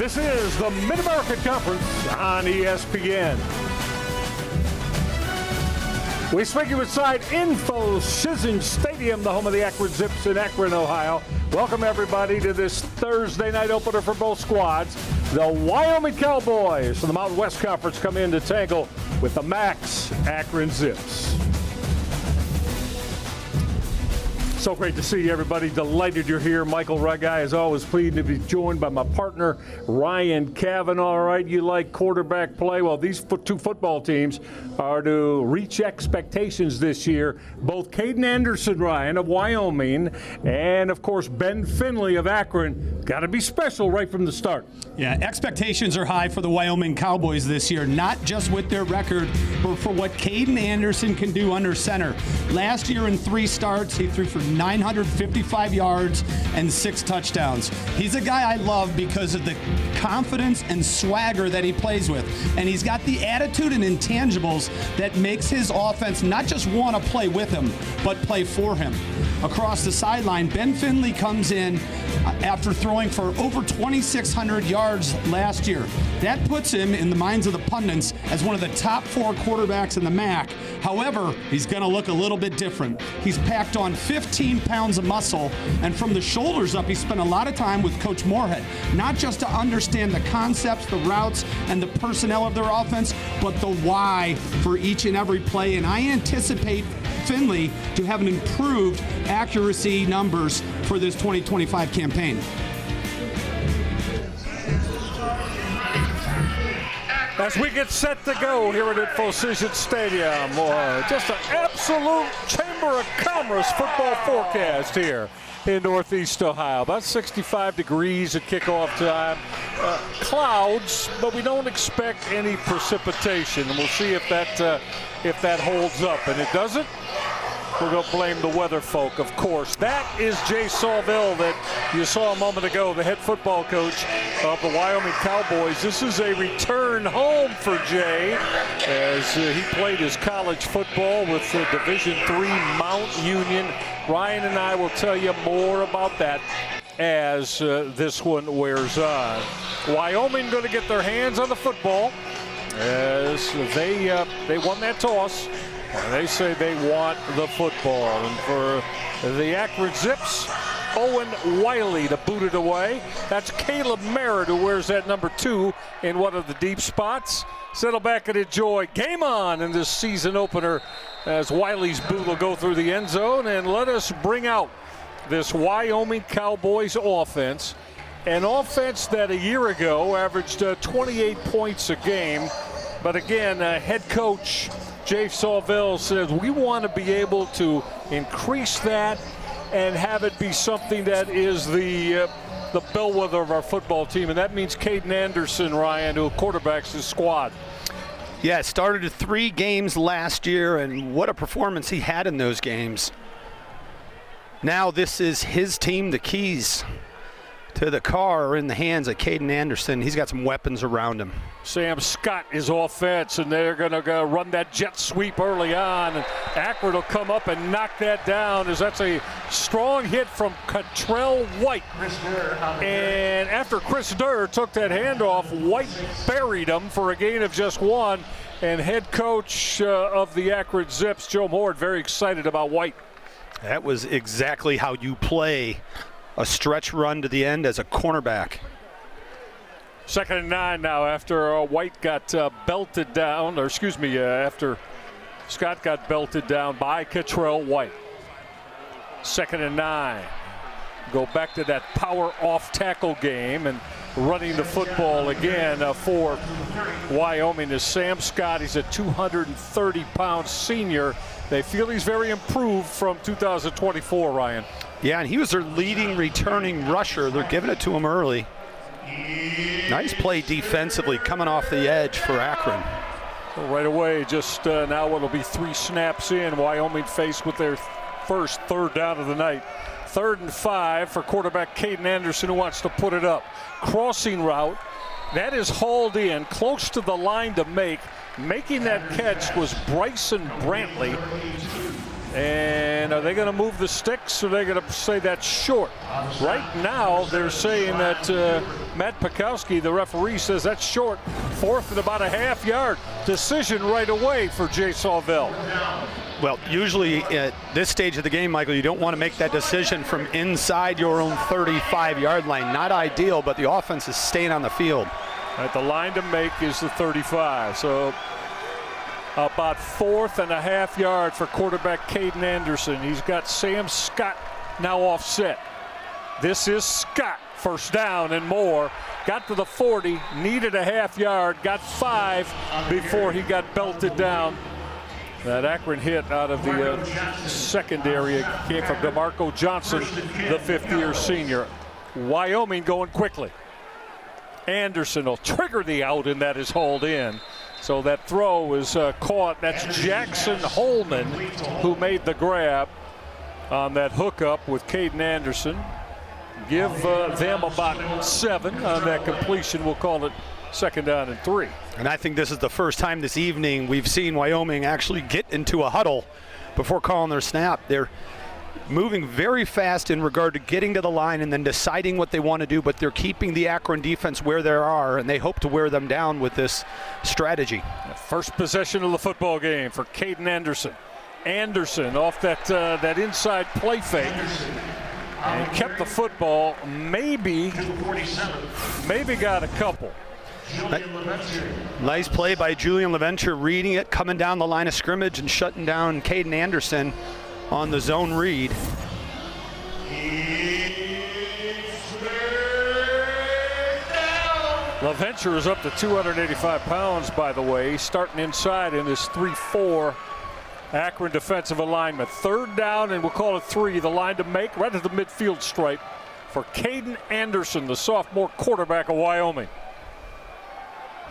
This is the Mid-American Conference on ESPN. We swing you inside Info Shizen Stadium, the home of the Akron Zips in Akron, Ohio. Welcome, everybody, to this Thursday night opener for both squads. The Wyoming Cowboys from the Mountain West Conference come in to tangle with the Max Akron Zips. So great to see you, everybody. Delighted you're here. Michael Regai, as always, pleased to be joined by my partner, Ryan Kavanaugh. All right, you like quarterback play? Well, these two football teams are to reach expectations this year. Both Caden Anderson, Ryan, of Wyoming, and, of course, Ben Finley of Akron. Got to be special right from the start. Yeah, expectations are high for the Wyoming Cowboys this year, not just with their record, but for what Caden Anderson can do under center. Last year in 3 starts, he threw for 955 yards and 6 touchdowns. He's a guy I love because of the confidence and swagger that he plays with. And he's got the attitude and intangibles that makes his offense not just want to play with him, but play for him. Across the sideline, Ben Finley comes in after throwing for over 2,600 yards last year. That puts him in the minds of the pundits as one of the top 4 quarterbacks in the MAC. However, he's going to look a little bit different. He's packed on 15 pounds of muscle, and from the shoulders up, he spent a lot of time with Coach Moorhead, not just to understand the concepts, the routes, and the personnel of their offense, but the why for each and every play. And I anticipate Finley to have an improved accuracy numbers for this 2025 campaign. As we get set to go here at Info Shizen Stadium, just an absolute Chamber of Commerce football forecast here in Northeast Ohio. About 65 degrees at kickoff time. Clouds, but we don't expect any precipitation. And we'll see if that holds up. And it doesn't, we're going to blame the weather folk, of course. That is Jay Sawville that you saw a moment ago, the head football coach of the Wyoming Cowboys. This is a return home for Jay as he played his college football with the Division III Mount Union. Ryan and I will tell you more about that as this one wears on. Wyoming going to get their hands on the football as they won that toss. And they say they want the football. And for the Akron Zips, Owen Wiley to boot it away. That's Caleb Merritt, who wears that number 2 in one of the deep spots. Settle back and enjoy Game On in this season opener as Wiley's boot will go through the end zone. And let us bring out this Wyoming Cowboys offense. An offense that a year ago averaged 28 points a game. But again, head coach Jay Sawville says we want to be able to increase that and have it be something that is the bellwether of our football team, and that means Caden Anderson, Ryan, who quarterbacks his squad. Yeah, started 3 games last year, and what a performance he had in those games. Now this is his team. The keys to the car are in the hands of Caden Anderson. He's got some weapons around him. Sam Scott is offense, and they're going to run that jet sweep early on. And Akron will come up and knock that down as that's a strong hit from Cottrell White. And after Chris Durr took that handoff, White buried him for a gain of just 1. And head coach of the Akron Zips, Joe Moore, very excited about White. That was exactly how you play a stretch run to the end as a cornerback. 2nd and 9 now after White got belted down, after Scott got belted down by Cottrell White. 2nd and 9. Go back to that power off tackle game and running the football again for Wyoming is Sam Scott. He's a 230-pound senior. They feel he's very improved from 2024, Ryan. Yeah, and he was their leading returning rusher. They're giving it to him early. Nice play defensively coming off the edge for Akron. So right away, just now it'll be 3 snaps in. Wyoming faced with their first 3rd down of the night. 3rd and 5 for quarterback Caden Anderson, who wants to put it up. Crossing route. That is hauled in close to the line to make. Making that catch was Bryson Brantley. And are they going to move the sticks, or are they going to say that's short? Right now, they're saying that Matt Pikowski, the referee, says that's short. 4th and about a half-yard. Decision right away for Jay Sawville. Well, usually at this stage of the game, Michael, you don't want to make that decision from inside your own 35-yard line. Not ideal, but the offense is staying on the field. Right, the line to make is the 35. So about 4th and a half-yard for quarterback Caden Anderson. He's got Sam Scott now offset. This is Scott. First down and more. Got to the 40, needed a half-yard, got 5 before he got belted down. That Akron hit out of the secondary came from DeMarco Johnson, the 5th-year senior. Wyoming going quickly. Anderson will trigger the out, and that is hauled in. So that throw is caught. That's Jackson Holman who made the grab on that hookup with Caden Anderson. Give them about 7 on that completion. We'll call it 2nd down and 3. And I think this is the first time this evening we've seen Wyoming actually get into a huddle before calling their snap. They're moving very fast in regard to getting to the line and then deciding what they want to do, but they're keeping the Akron defense where they are, and they hope to wear them down with this strategy. First possession of the football game for Caden Anderson. Anderson off that inside play fake and kept the football. Maybe got a couple. Nice play by Julian LaVenture, reading it, coming down the line of scrimmage and shutting down Caden Anderson on the zone read. LaVenture is up to 285 pounds, by the way, starting inside in this 3-4 Akron defensive alignment. 3rd down, and we'll call it 3. The line to make right at the midfield stripe for Caden Anderson, the sophomore quarterback of Wyoming.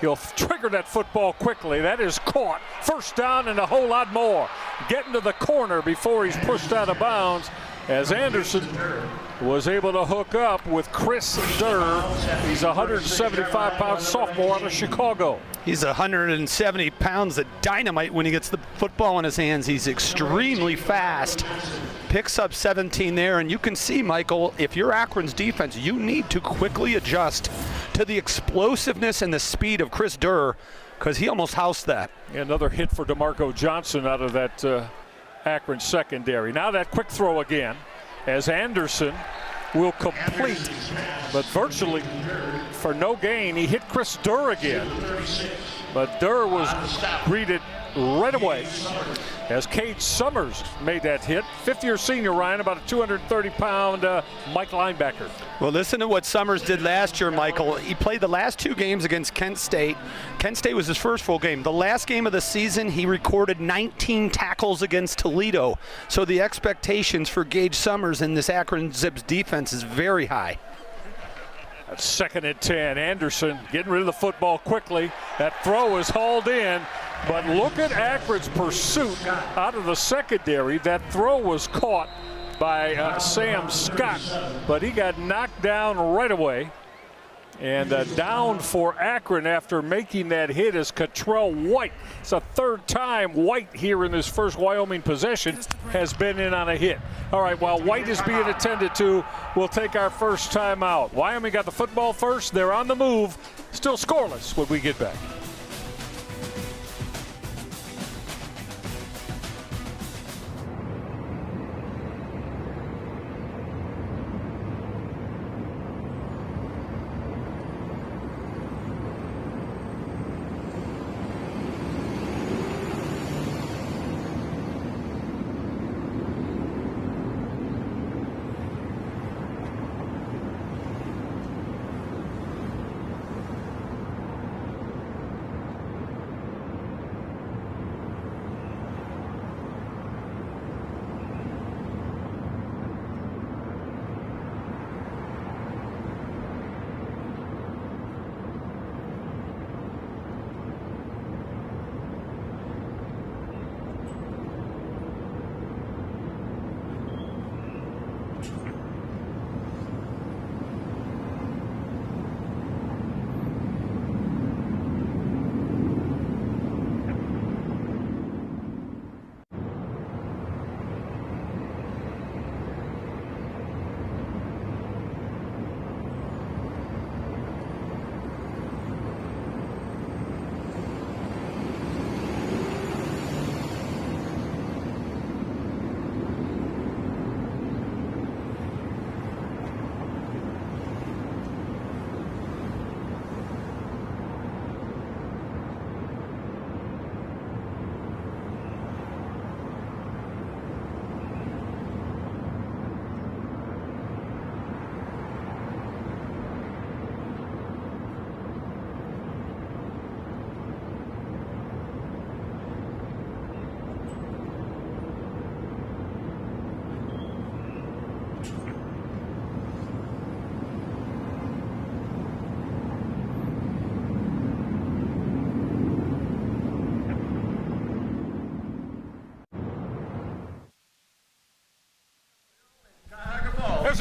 He'll trigger that football quickly. That is caught. 1st down and a whole lot more. Getting to the corner before he's pushed out of bounds, as Anderson was able to hook up with Chris Durr. He's a 175-pound sophomore out of Chicago. He's 170 pounds of dynamite when he gets the football in his hands. He's extremely fast. Picks up 17 there, and you can see, Michael, if you're Akron's defense, you need to quickly adjust to the explosiveness and the speed of Chris Durr, because he almost housed that. Another hit for DeMarco Johnson out of that Akron secondary. Now that quick throw again, as Anderson will complete, but virtually for no gain. He hit Chris Durr again, but Durr was greeted right away as Cade Summers made that hit. 5th-year senior, Ryan, about a 230-pound Mike linebacker. Well, listen to what Summers did last year, Michael. He played the last 2 games against Kent State. Kent State was his first full game. The last game of the season, he recorded 19 tackles against Toledo. So the expectations for Gage Summers in this Akron Zips defense is very high. That's 2nd and 10. Anderson getting rid of the football quickly. That throw is hauled in. But look at Akron's pursuit out of the secondary. That throw was caught by Sam Scott, but he got knocked down right away. And down for Akron after making that hit is Cottrell White. It's the 3rd time White here in this first Wyoming possession has been in on a hit. All right, while White is being attended to, we'll take our first time out. Wyoming got the football first. They're on the move. Still scoreless when we get back.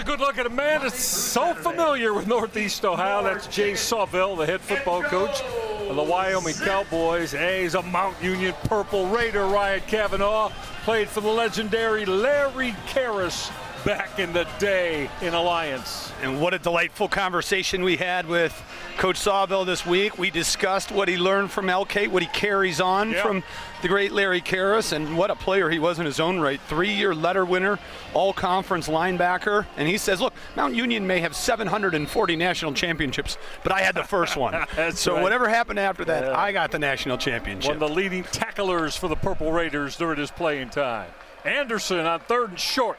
a good look at a man that's so familiar with Northeast Ohio. That's Jay Sawville, the head football coach of the Wyoming Cowboys. Hey, he's a Mount Union Purple Raider. Ryan Cavanaugh played for the legendary Larry Karras back in the day in Alliance. And what a delightful conversation we had with Coach Sawville this week. We discussed what he learned from Elkay, what he carries on from the great Larry Karras, and what a player he was in his own right. 3-year letter winner, all-conference linebacker. And he says, look, Mount Union may have 740 national championships, but I had the first one. So right. Whatever happened after that, I got the national championship. One of the leading tacklers for the Purple Raiders during his playing time. Anderson on 3rd and short.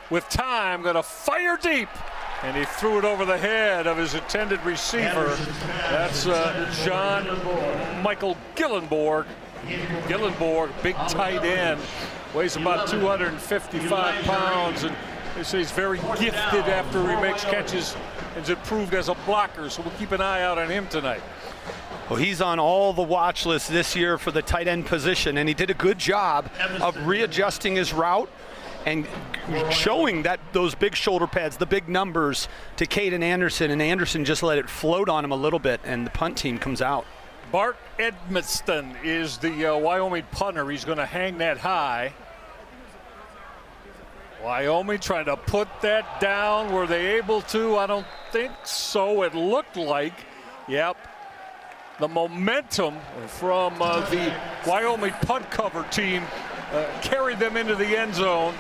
With time, going to fire deep. And he threw it over the head of his intended receiver. That's John Michael Gillenborg. Gillenborg, big tight end, weighs about 255 pounds. And they say he's very gifted after he makes catches and has improved as a blocker. So we'll keep an eye out on him tonight. Well, he's on all the watch lists this year for the tight end position, and he did a good job of readjusting his route and showing that those big shoulder pads, the big numbers to Caden Anderson, and Anderson just let it float on him a little bit, and the punt team comes out. Bart Edmiston is the Wyoming punter. He's going to hang that high. Wyoming trying to put that down. Were they able to? I don't think so. It looked like, yep. The momentum from the Wyoming punt cover team carried them into the end zone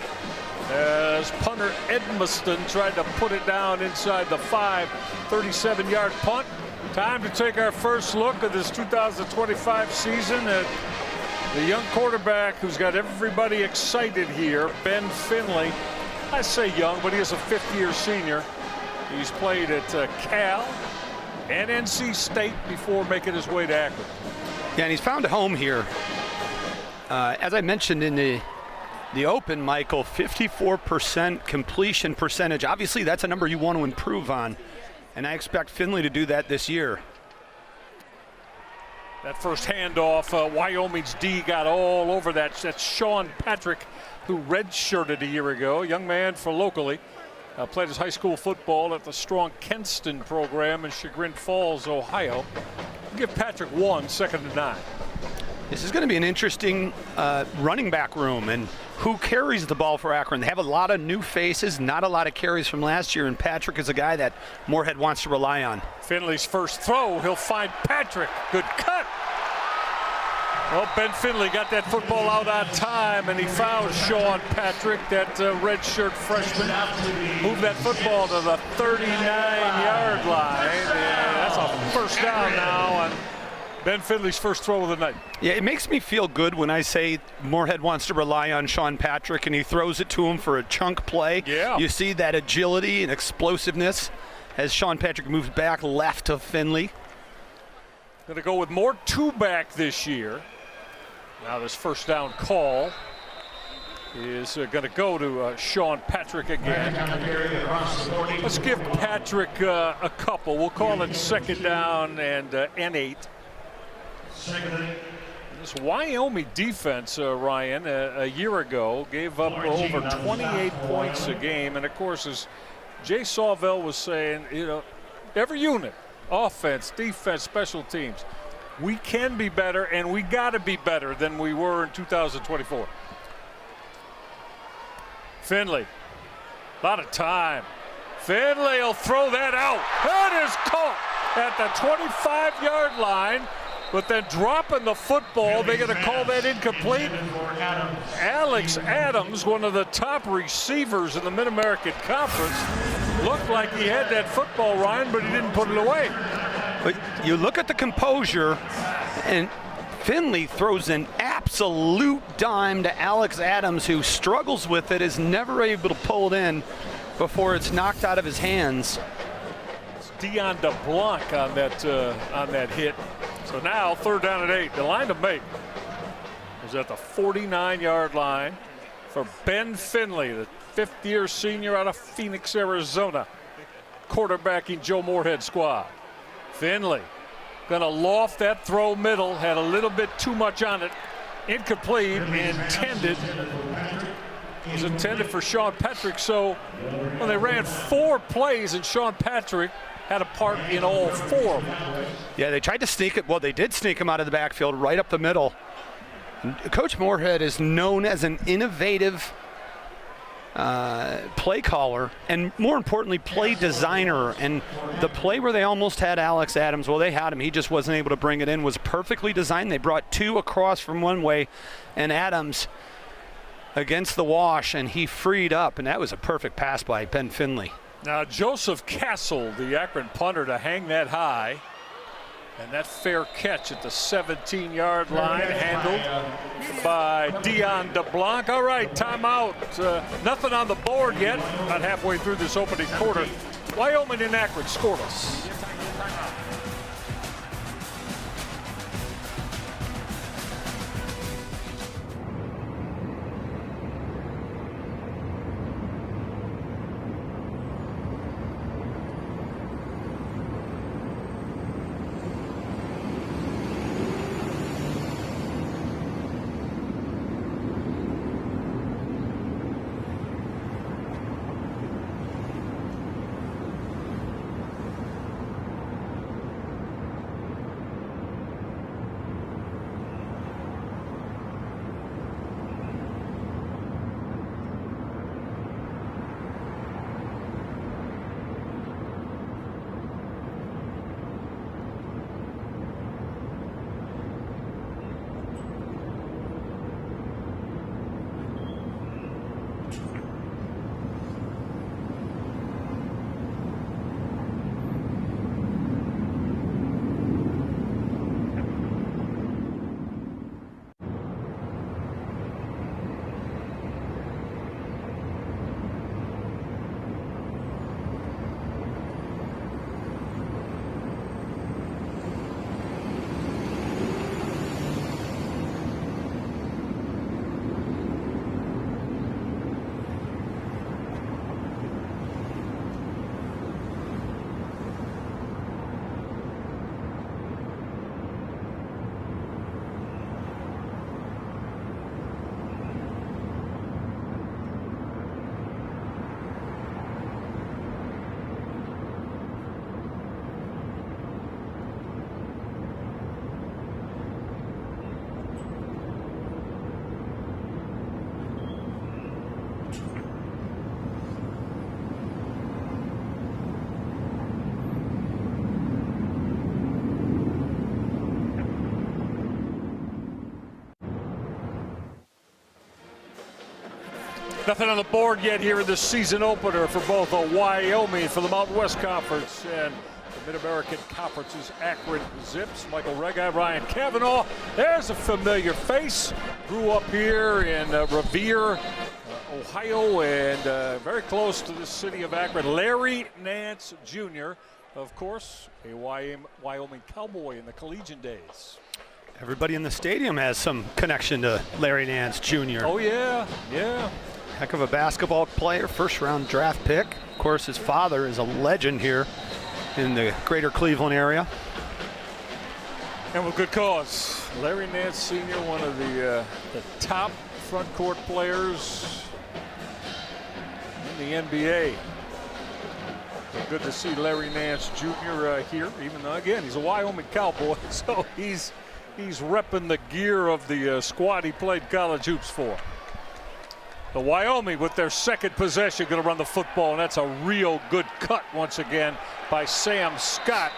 as punter Edmiston tried to put it down inside the 37-yard punt. Time to take our first look at this 2025 season at the young quarterback who's got everybody excited here, Ben Finley. I say young, but he is a 5th-year senior. He's played at Cal and NC State before making his way to Akron. Yeah, and he's found a home here. As I mentioned in the open, Michael, 54% completion percentage. Obviously, that's a number you want to improve on, and I expect Finley to do that this year. That first handoff, Wyoming's D got all over that. That's Sean Patrick, who redshirted a year ago, a young man for locally. Played his high school football at the Strong Kenston program in Chagrin Falls, Ohio. We'll give Patrick 1, 2nd and 9. This is going to be an interesting running back room, and who carries the ball for Akron. They have a lot of new faces, not a lot of carries from last year, and Patrick is a guy that Moorhead wants to rely on. Finley's first throw, he'll find Patrick. Good cut. Well, Ben Finley got that football out on time, and he fouled Sean Patrick, that redshirt freshman. Moved that football to the 39-yard line. And that's a first down now on Ben Finley's first throw of the night. Yeah, it makes me feel good when I say Moorhead wants to rely on Sean Patrick and he throws it to him for a chunk play. Yeah. You see that agility and explosiveness as Sean Patrick moves back left of Finley. Going to go with more two-back this year. Now this first down call is going to go to Sean Patrick again. Let's give Patrick a couple. We'll call it 2nd down and N8. This Wyoming defense, Ryan, a year ago gave up over 28 points a game. And of course, as Jay Sawville was saying, you know, every unit, offense, defense, special teams, we can be better, and we got to be better than we were in 2024. Finley, a lot of time. Finley will throw that out. That is caught at the 25-yard line, but then dropping the football, they're going to call that incomplete. Alex Adams, one of the top receivers in the Mid-American Conference, looked like he had that football, Ryan, but he didn't put it away. But you look at the composure, and Finley throws an absolute dime to Alex Adams, who struggles with it, is never able to pull it in before it's knocked out of his hands. It's Dion DeBlanc on that hit. So now 3rd down and 8. The line to make is at the 49-yard line for Ben Finley, the 5th-year senior out of Phoenix, Arizona, quarterbacking Joe Moorhead's squad. Finley gonna loft that throw middle, had a little bit too much on it. Incomplete, intended was intended for Sean Patrick. So when they ran 4 plays, and Sean Patrick had a part in all 4 of them. Yeah, they tried to sneak it. Well, they did sneak him out of the backfield right up the middle. And Coach Moorhead is known as an innovative play caller, and more importantly, play designer. And the play where they almost had Alex Adams, well, they had him. He just wasn't able to bring it in, was perfectly designed. They brought 2 across from one way, and Adams against the wash, and he freed up, and that was a perfect pass by Ben Finley. Now, Joseph Castle, the Akron punter, to hang that high. And that fair catch at the 17-yard line, handled by Dion DeBlanc. All right, timeout. Nothing on the board yet. About halfway through this opening quarter. Wyoming and Akron scoreless. Nothing on the board yet here in the season opener for both Wyoming for the Mountain West Conference and the Mid-American Conference's Akron Zips. Michael Regi, Ryan Kavanaugh. There's a familiar face. Grew up here in Revere, Ohio, and very close to the city of Akron. Larry Nance Jr., of course, a Wyoming Cowboy in the collegiate days. Everybody in the stadium has some connection to Larry Nance Jr. Oh, yeah, yeah. Heck of a basketball player, first-round draft pick. Of course, his father is a legend here in the greater Cleveland area. And with good cause. Larry Nance Sr., one of the top front court players in the NBA. But good to see Larry Nance Jr. Here, even though, again, he's a Wyoming Cowboy, so he's repping the gear of the squad he played college hoops for. The Wyoming, with their second possession, going to run the football, and that's a real good cut once again by Sam Scott.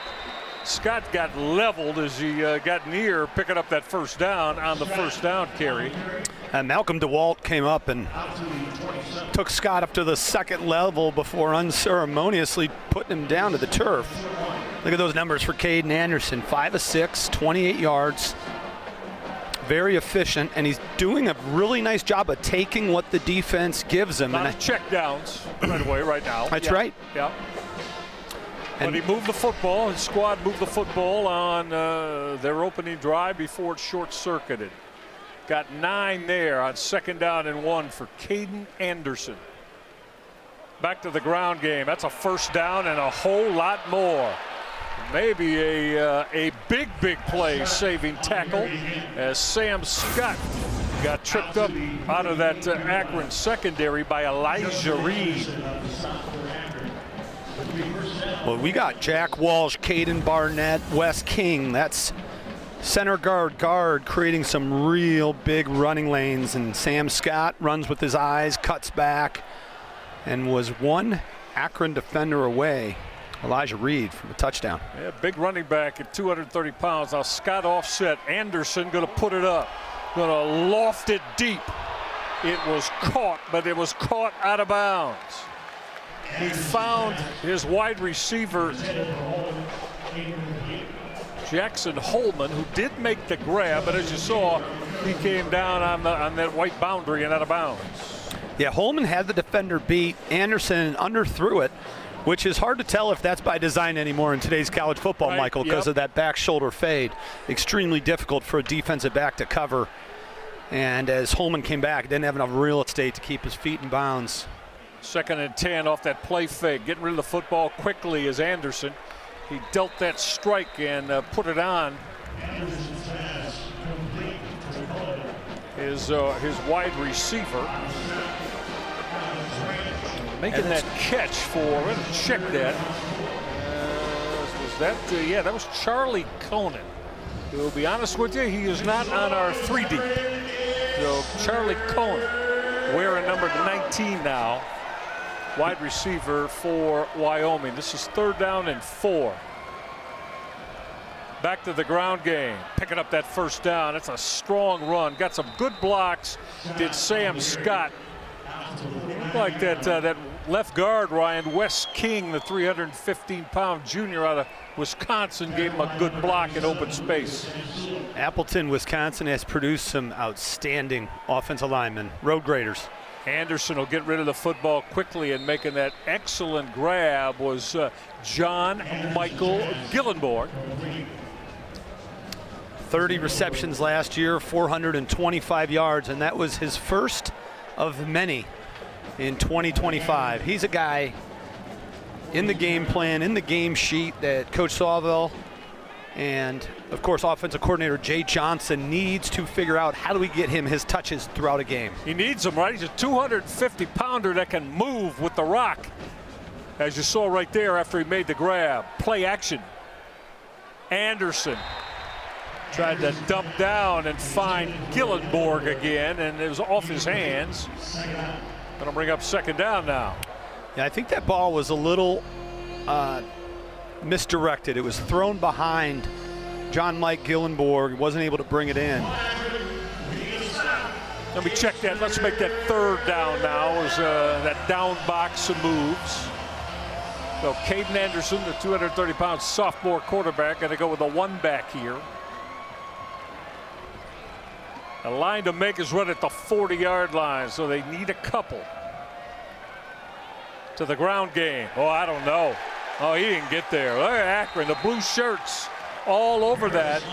Scott got leveled as he got near picking up that first down on the first down carry. And Malcolm DeWalt came up and took Scott up to the second level before unceremoniously putting him down to the turf. Look at those numbers for Caden Anderson. 5 of 6, 28 yards. Very efficient, and he's doing a really nice job of taking what the defense gives him. A lot of check downs right away, right now. That's right. Yeah. But he moved the football, his squad moved the football on their opening drive before it short-circuited. Got 9 there on 2nd down and 1 for Caden Anderson. Back to the ground game. That's a first down and a whole lot more. Maybe a big play saving tackle as Sam Scott got tripped up out of that Akron secondary by Elijah Reed. Well, we got Jack Walsh, Caden Barnett, Wes King. That's center guard creating some real big running lanes. And Sam Scott runs with his eyes, cuts back, and was one Akron defender away. Elijah Reed from a touchdown. Yeah, big running back at 230 pounds. Now Scott offset. Anderson going to put it up. Going to loft it deep. It was caught, but it was caught out of bounds. He found his wide receiver, Jackson Holman, who did make the grab, but as you saw, he came down on that white boundary and out of bounds. Yeah, Holman had the defender beat. Anderson underthrew it, which is hard to tell if that's by design anymore in today's college football, Right, Michael, because of that back shoulder fade. Extremely difficult for a defensive back to cover. And as Holman came back, didn't have enough real estate to keep his feet in bounds. 2nd and 10 off that play fake. Getting rid of the football quickly is Anderson. He dealt that strike and put it on his wide receiver. Making that catch for, let's check that. Was that, yeah, that was Charlie Conan. To be honest with you, he is not on our 3 deep. So Charlie Conan, wearing number 19 now, wide receiver for Wyoming. This is 3rd down and 4. Back to the ground game, picking up that 1st down. That's a strong run. Got some good blocks. Did Sam Scott. Like that left guard, Ryan, Wes King, the 315-pound junior out of Wisconsin, gave him a good block in open space. Appleton, Wisconsin has produced some outstanding offensive linemen, road graders. Anderson will get rid of the football quickly, and making that excellent grab was John Michael Gillenborg. 30 receptions last year, 425 yards, and that was his first of many in 2025. He's a guy in the game plan, in the game sheet that Coach Sawville and, of course, offensive coordinator Jay Johnson needs to figure out how do we get him his touches throughout a game. He needs them, right? He's a 250-pounder that can move with the rock, as you saw right there after he made the grab. Play action. Anderson tried to dump down and find Gillenborg again, and it was off his hands. Going to bring up 2nd down now. Yeah, I think that ball was a little misdirected. It was thrown behind John Mike Gillenborg. He wasn't able to bring it in. Let me check that. Let's make that 3rd down now as that down box moves. So Caden Anderson, the 230-pound sophomore quarterback, going to go with a 1 back here. The line to make is right at the 40-yard line, so they need a couple. To the ground game. Oh, I don't know. Oh, he didn't get there. Look at Akron, the blue shirts all over that.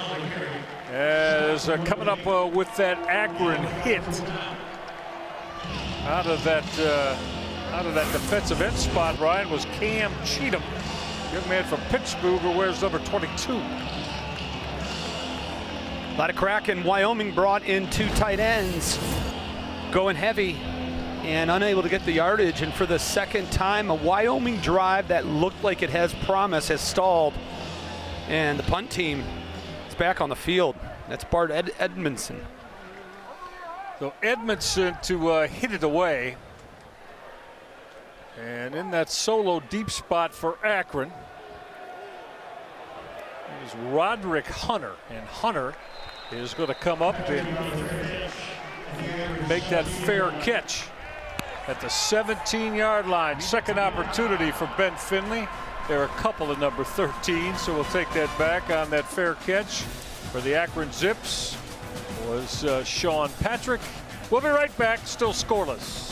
As coming up with that Akron hit out of that defensive end spot, Ryan, was Cam Cheatham, young man from Pittsburgh who wears number 22. A lot of crack, and Wyoming brought in 2 tight ends, going heavy and unable to get the yardage. And for the 2nd time, a Wyoming drive that looked like it has promise has stalled. And the punt team is back on the field. That's Bart Edmondson. So Edmondson to hit it away. And in that solo deep spot for Akron is Roderick Hunter. And Hunter is going to come up and make that fair catch at the 17-yard line. 2nd opportunity for Ben Finley. There are a couple of number 13, so we'll take that back on that fair catch. For the Akron Zips was Sean Patrick. We'll be right back, still scoreless.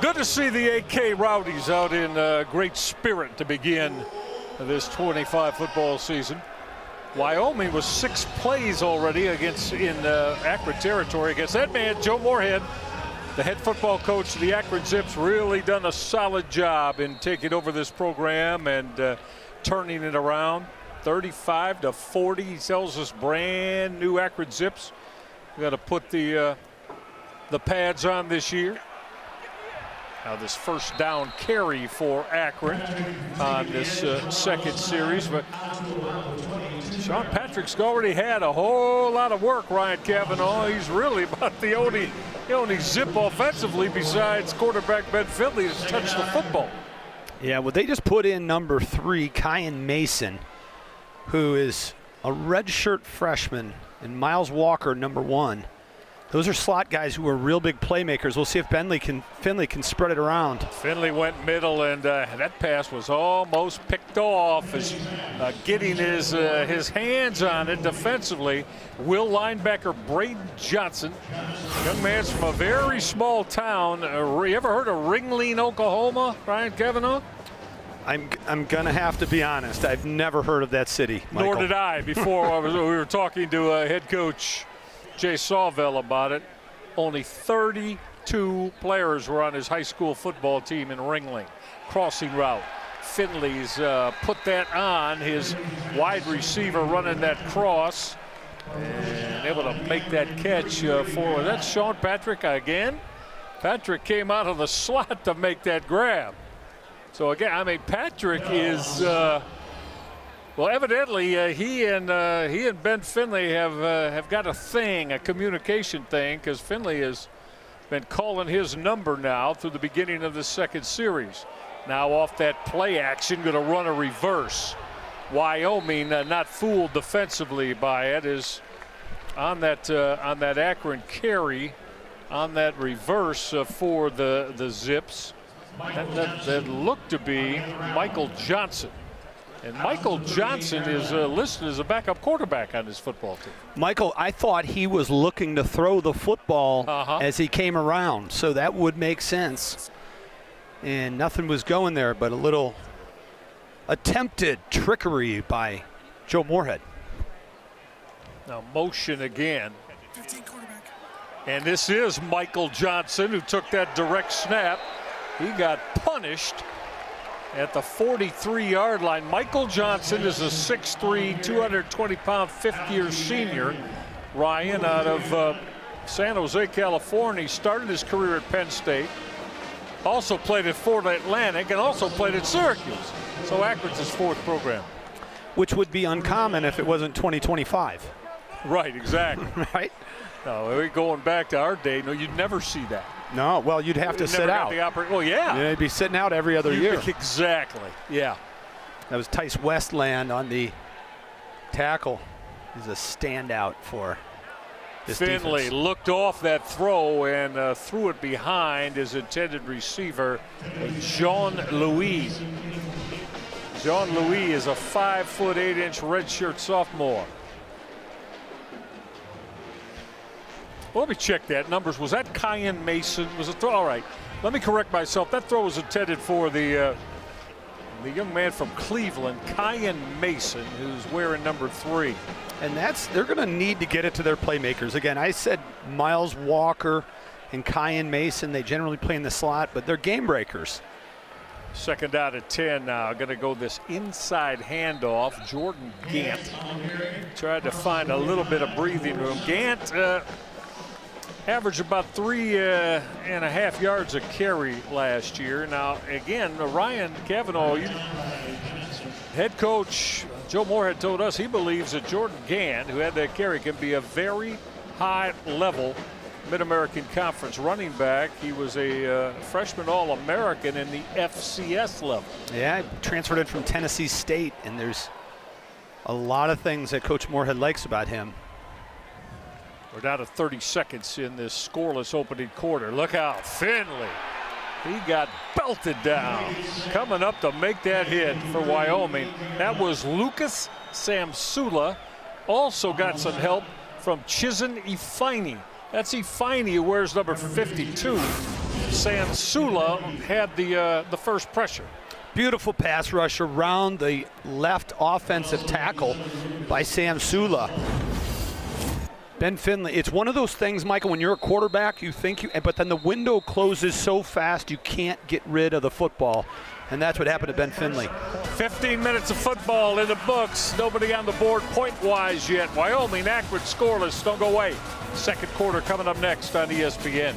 Good to see the AK Rowdies out in great spirit to begin this 25 football season. Wyoming was 6 plays already in Akron territory against that man, Joe Moorhead. The head football coach of the Akron Zips, really done a solid job in taking over this program and turning it around. 35-40, he tells us, brand new Akron Zips. We got to put the pads on this year. Now this first down carry for Akron on this second series, but Sean Patrick's already had a whole lot of work, Ryan Cavanaugh. He's really about the only Zip offensively besides quarterback Ben Finley that's touched the football. Yeah, well, they just put in number 3, Kyan Mason, who is a redshirt freshman, and Miles Walker, number 1. Those are slot guys who are real big playmakers. We'll see if Finley can spread it around. Finley went middle, and that pass was almost picked off as getting his hands on it defensively. Will linebacker Braden Johnson, young man's from a very small town. You ever heard of Ringling, Oklahoma, Ryan Cavanaugh? I'm gonna have to be honest. I've never heard of that city, Michael. Nor did I before we were talking to head coach Jay Sawvell about it. Only 32 players were on his high school football team in Ringling. Crossing route. Finley's put that on his wide receiver running that cross and able to make that catch for that's Sean Patrick again. Patrick came out of the slot to make that grab. So again, I mean, Patrick is well, evidently he and Ben Finley have got a thing, a communication thing, because Finley has been calling his number now through the beginning of the second series. Now off that play action, going to run a reverse. Wyoming not fooled defensively by it, is on that Akron carry, on that reverse for the Zips. That looked to be Michael Johnson. And Michael Johnson is listed as a backup quarterback on his football team. Michael, I thought he was looking to throw the football as he came around, so that would make sense. And nothing was going there, but a little attempted trickery by Joe Moorhead. Now motion again. And this is Michael Johnson, who took that direct snap. He got punished at the 43-yard line. Michael Johnson is a 6'3", 220-pound fifth-year senior. Ryan, out of San Jose, California. He started his career at Penn State. Also played at Florida Atlantic and also played at Syracuse. So Akron's his 4th program. Which would be uncommon if it wasn't 2025. Right, exactly. Right? No, we're going back to our day. No, you'd never see that. No, well, you'd have to sit out. Well, yeah. You'd be sitting out every other year. Exactly, yeah. That was Tice Westland on the tackle. He's a standout for this Finley defense. Looked off that throw and threw it behind his intended receiver, Jean Louis. Jean Louis is a 5'8" redshirt sophomore. Well, let me check that. Numbers, was that Kyan Mason? Was it throw? All right. Let me correct myself. That throw was intended for the young man from Cleveland, Kyan Mason, who's wearing number 3. And they're going to need to get it to their playmakers. Again, I said Miles Walker and Kyan Mason, they generally play in the slot, but they're game breakers. Second out of 10 now. Going to go this inside handoff. Jordan Gant tried to find a little bit of breathing room. Gant averaged about 3.5 yards a carry last year. Now, again, Ryan Cavanaugh, head coach Joe Moorhead told us he believes that Jordan Gant, who had that carry, can be a very high-level Mid-American Conference running back. He was a freshman All-American in the FCS level. Yeah, transferred in from Tennessee State, and there's a lot of things that Coach Moorhead likes about him. We're down to 30 seconds in this scoreless opening quarter. Look out, Finley. He got belted down. Coming up to make that hit for Wyoming. That was Lucas Samsula. Also got some help from Chizin Ifeini. That's Ifeini, who wears number 52 Sansula had the first pressure. Beautiful pass rush around the left offensive tackle by Sansula. Ben Finley, it's one of those things, Michael, when you're a quarterback, you think but then the window closes so fast you can't get rid of the football. And that's what happened to Ben Finley. 15 minutes of football in the books. Nobody on the board point-wise yet. Wyoming, Akron scoreless. Don't go away. Second quarter coming up next on ESPN.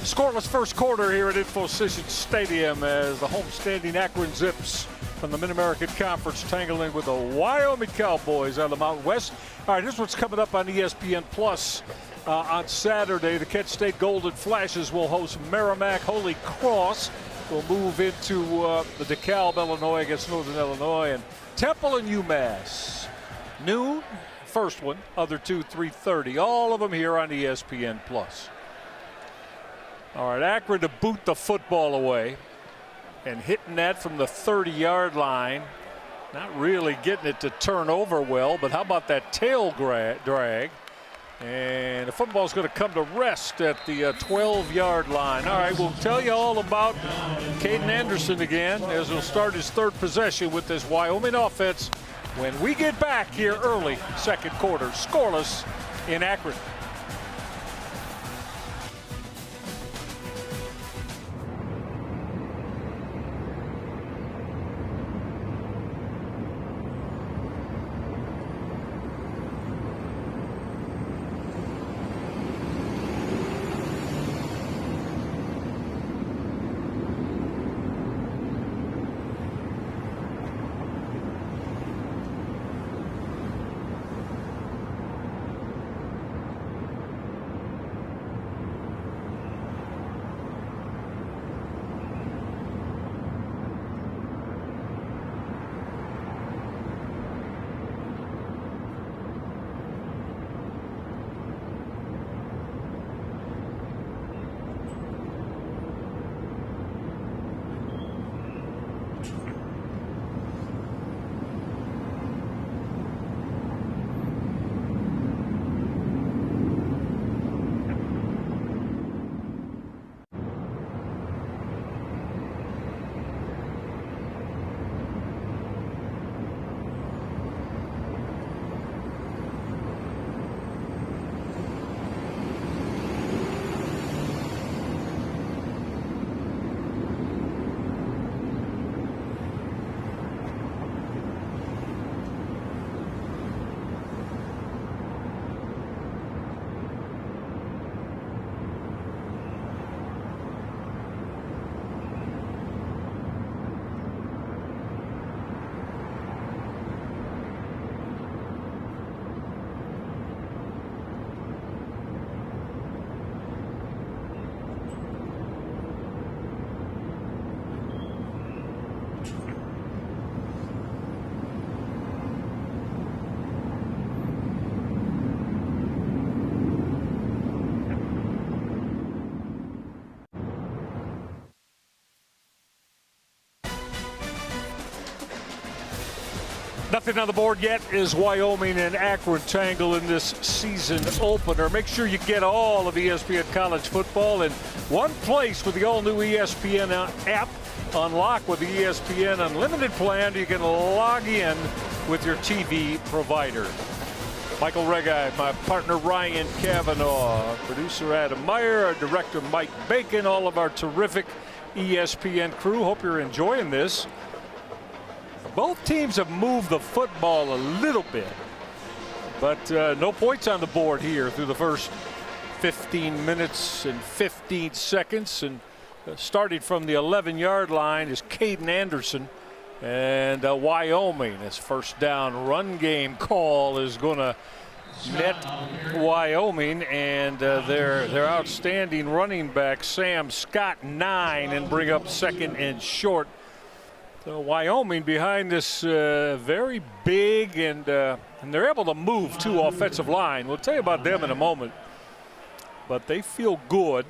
Scoreless first quarter here at Infocision Stadium as the homestanding Akron Zips from the Mid-American Conference tangling with the Wyoming Cowboys out of the Mountain West. All right, here's what's coming up on ESPN Plus on Saturday. The Kent State Golden Flashes will host Merrimack Holy Cross. We'll move into the DeKalb, Illinois against Northern Illinois, and Temple and UMass. Noon, first one, other two, 3:30. All of them here on ESPN Plus. All right, Akron to boot the football away and hitting that from the 30-yard line. Not really getting it to turn over well, but how about that tail drag? And the football's going to come to rest at the 12-yard line. All right, we'll tell you all about Caden Anderson again as he'll start his third possession with this Wyoming offense when we get back here early, second quarter, scoreless in Akron. Nothing on the board yet is Wyoming and Akron tangle in this season opener. Make sure you get all of ESPN college football in one place with the all-new ESPN app. Unlock with the ESPN Unlimited plan. You can log in with your TV provider. Michael Reggi, my partner Ryan Kavanaugh, our producer Adam Meyer, our director Mike Bacon, all of our terrific ESPN crew. Hope you're enjoying this. Both teams have moved the football a little bit, but no points on the board here through the first 15 minutes and 15 seconds. And starting from the 11-yard line is Caden Anderson, and Wyoming. His first down run game call is going to net Wyoming, and their outstanding running back Sam Scott 9, and bring up second and short. So Wyoming behind this very big, and they're able to move two offensive line. We'll tell you about them in a moment, but they feel good.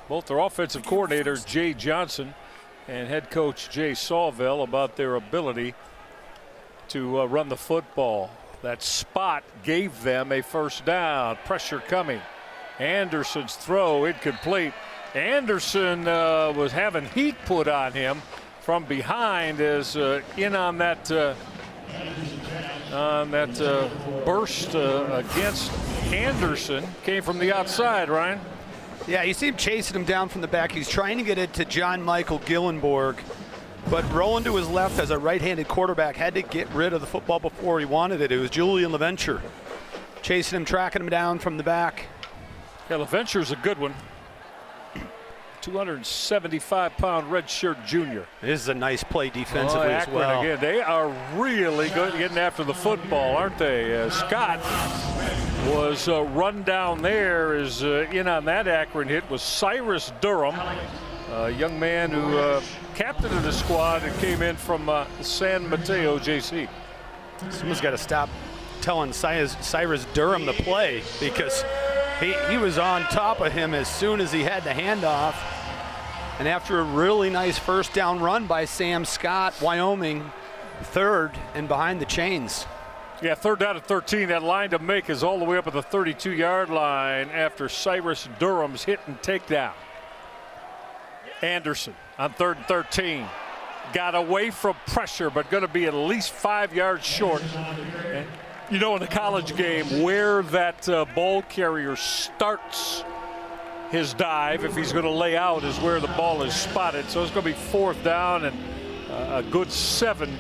Both their offensive coordinator Jay Johnson and head coach Jay Sawville about their ability to run the football. That spot gave them a first down. Pressure coming. Anderson's throw incomplete. Anderson was having heat put on him from behind, as in on that burst against Anderson came from the outside. Ryan. Yeah, you see him chasing him down from the back. He's trying to get it to John Michael Gillenborg, but rolling to his left as a right-handed quarterback had to get rid of the football before he wanted it. It was Julian LaVenture chasing him, tracking him down from the back. Yeah, LaVenture's a good one. 275-pound redshirt junior. This is a nice play defensively as Akron well. Again, they are really good getting after the football, aren't they? Scott was run down there. Is in on that Akron hit was Cyrus Durham, a young man who captain of the squad and came in from San Mateo JC. Someone's got to stop telling Cyrus Durham to play, because he was on top of him as soon as he had the handoff. And after a really nice first down run by Sam Scott, Wyoming third and behind the chains. Yeah, third down at 13. That line to make is all the way up at the 32-yard line after Cyrus Durham's hit and takedown. Anderson on 3rd and 13. Got away from pressure, but going to be at least 5 yards short. And you know, in the college game, where that ball carrier starts his dive, if he's going to lay out, is where the ball is spotted. So it's going to be 4th down and a good 7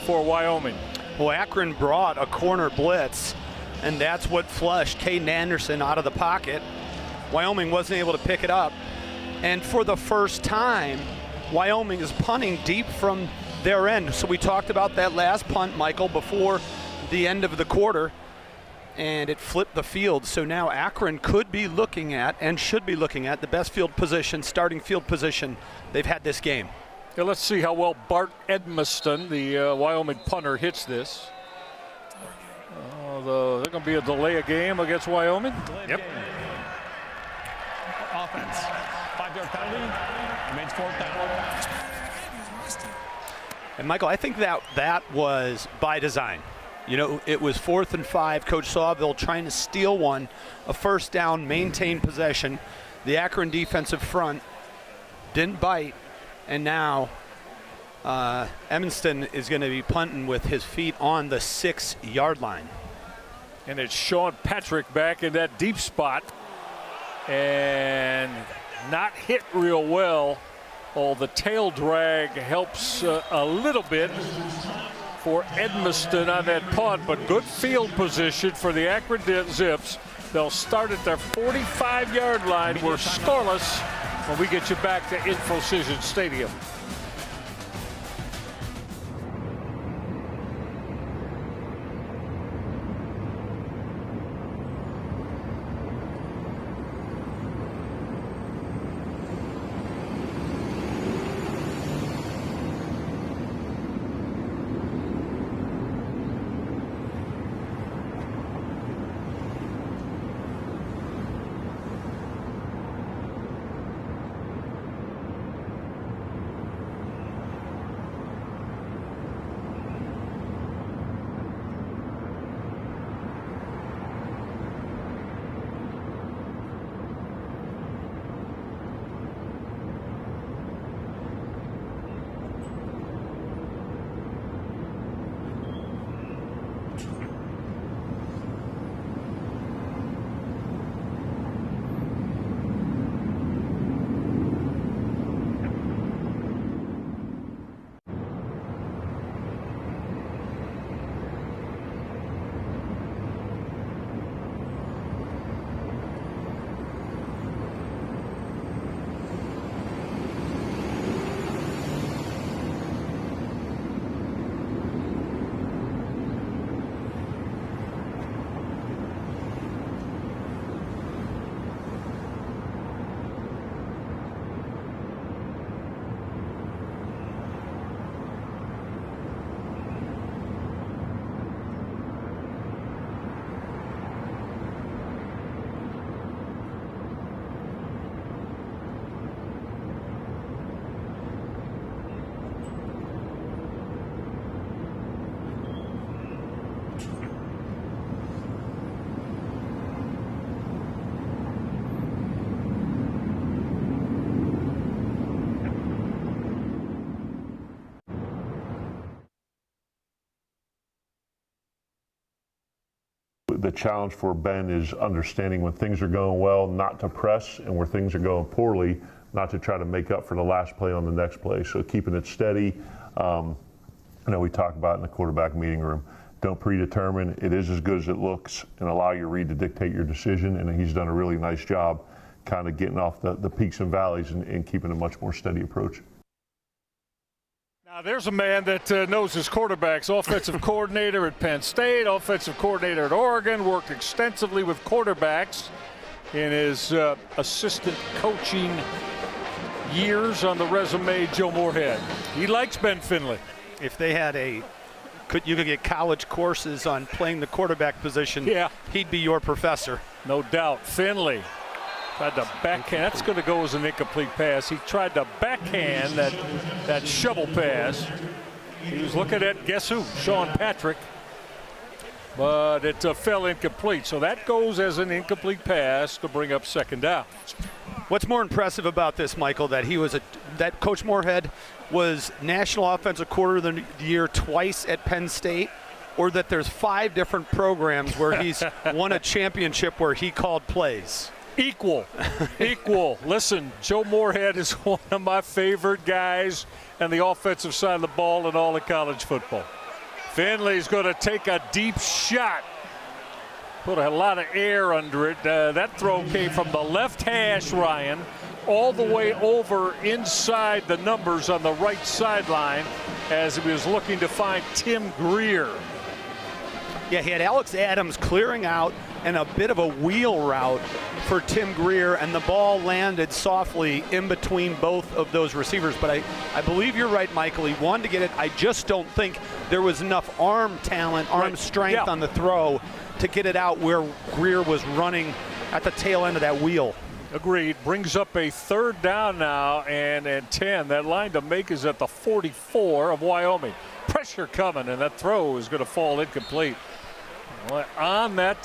for Wyoming. Well, Akron brought a corner blitz, and that's what flushed Caden Anderson out of the pocket. Wyoming wasn't able to pick it up. And for the first time, Wyoming is punting deep from their end. So we talked about that last punt, Michael, before the end of the quarter, and it flipped the field. So now Akron could be looking at, and should be looking at, the best field position, starting field position they've had this game. Yeah, let's see how well Bart Edmiston, the Wyoming punter, hits this. There's going to be a delay of game against Wyoming. Yep. Offense. 5-yard penalty. Remains 4th down. And Michael, I think that was by design. You know, it was 4th and 5. Coach Sawville trying to steal one, a first down, maintain possession. The Akron defensive front didn't bite, and now Edmiston is going to be punting with his feet on the 6-yard line. And it's Sean Patrick back in that deep spot, and not hit real well. Oh, the tail drag helps a little bit for Edmiston on that punt, but good field position for the Akron Zips. They'll start at their 45-yard line. We're scoreless when we get you back to Infocision Stadium. the challenge for Ben is understanding when things are going well, not to press, and where things are going poorly, not to try to make up for the last play on the next play. So keeping it steady. I know we talked about it in the quarterback meeting room. Don't predetermine. It is as good as it looks, and allow your read to dictate your decision. And he's done a really nice job kind of getting off the peaks and valleys and keeping a much more steady approach. Now, there's a man that knows his quarterbacks. Offensive coordinator at Penn State, offensive coordinator at Oregon, worked extensively with quarterbacks in his assistant coaching years on the resume, Joe Moorhead. He likes Ben Finley. If they had you could get college courses on playing the quarterback position, Yeah. he'd be your professor. No doubt. Finley tried to backhand. That's going to go as an incomplete pass. He tried to backhand that shovel pass. He was looking at, guess who? Sean Patrick. But it fell incomplete. So that goes as an incomplete pass to bring up second down. What's more impressive about this, Michael, that that Coach Moorhead was National Offensive Coordinator of the Year twice at Penn State, or that there's 5 different programs where he's won a championship where he called plays? Equal. Listen, Joe Moorhead is one of my favorite guys on the offensive side of the ball in all of college football. Finley's going to take a deep shot. Put a lot of air under it. That throw came from the left hash, Ryan, all the way over inside the numbers on the right sideline as he was looking to find Tim Greer. Yeah, he had Alex Adams clearing out and a bit of a wheel route for Tim Greer, and the ball landed softly in between both of those receivers. But I believe you're right, Michael. He wanted to get it. I just don't think there was enough arm strength on the throw to get it out where Greer was running at the tail end of that wheel. Agreed. Brings up a third down now and 10. That line to make is at the 44 of Wyoming. Pressure coming, and that throw is going to fall incomplete. Well, on that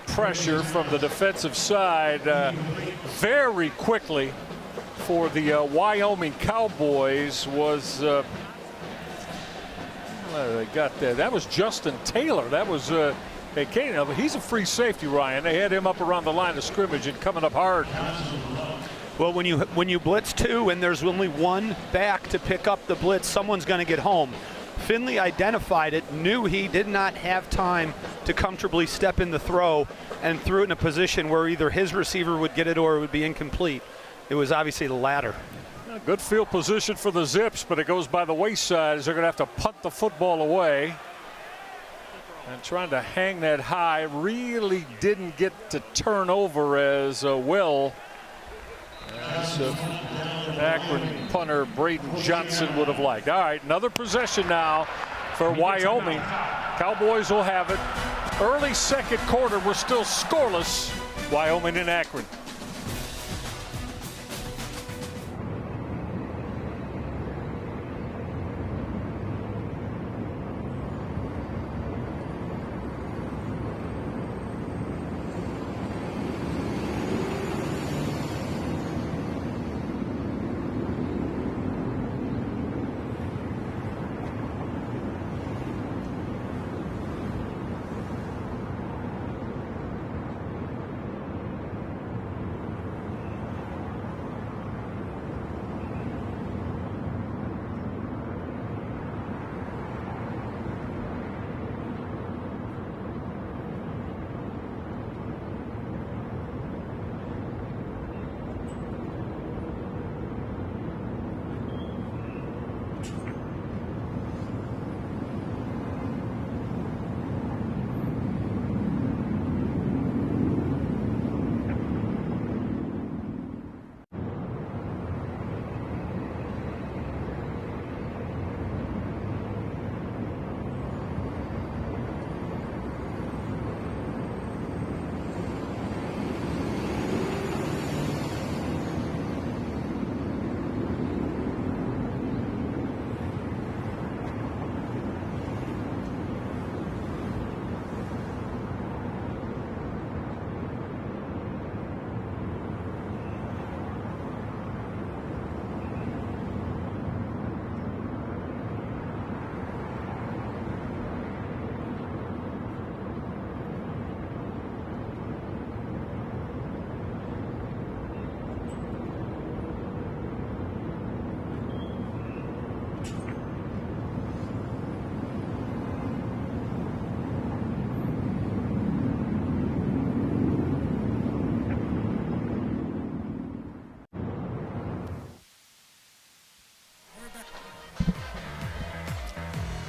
pressure from the defensive side, very quickly for the Wyoming Cowboys was they got there. That was Justin Taylor. That was he's a free safety, Ryan. They had him up around the line of scrimmage and coming up hard. Well, when you blitz 2 and there's only one back to pick up the blitz, someone's going to get home. Finley identified it, knew he did not have time to comfortably step in the throw, and threw it in a position where either his receiver would get it or it would be incomplete. It was obviously the latter. Good field position for the Zips, but it goes by the wayside as they're going to have to punt the football away. And trying to hang that high, really didn't get to turn over as well as Akron punter Braden Johnson would have liked. All right, another possession now for Wyoming. Cowboys will have it. Early second quarter, we're still scoreless. Wyoming and Akron.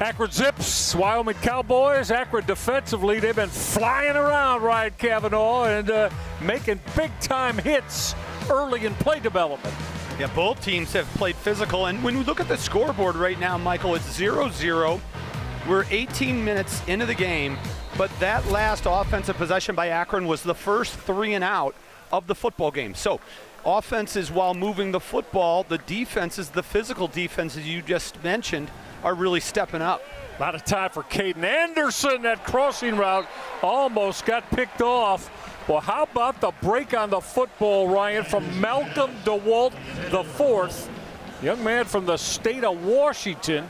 Akron Zips, Wyoming Cowboys. Akron defensively, they've been flying around, Ryan Cavanaugh, and making big-time hits early in play development. Yeah, both teams have played physical, and when we look at the scoreboard right now, Michael, it's 0-0. We're 18 minutes into the game, but that last offensive possession by Akron was the first 3 and out of the football game. So offenses, while moving the football, the defenses, the physical defenses you just mentioned, are really stepping up. A lot of time for Caden Anderson. That crossing route almost got picked off. Well, how about the break on the football, Ryan, from Malcolm DeWalt IV, young man from the state of Washington,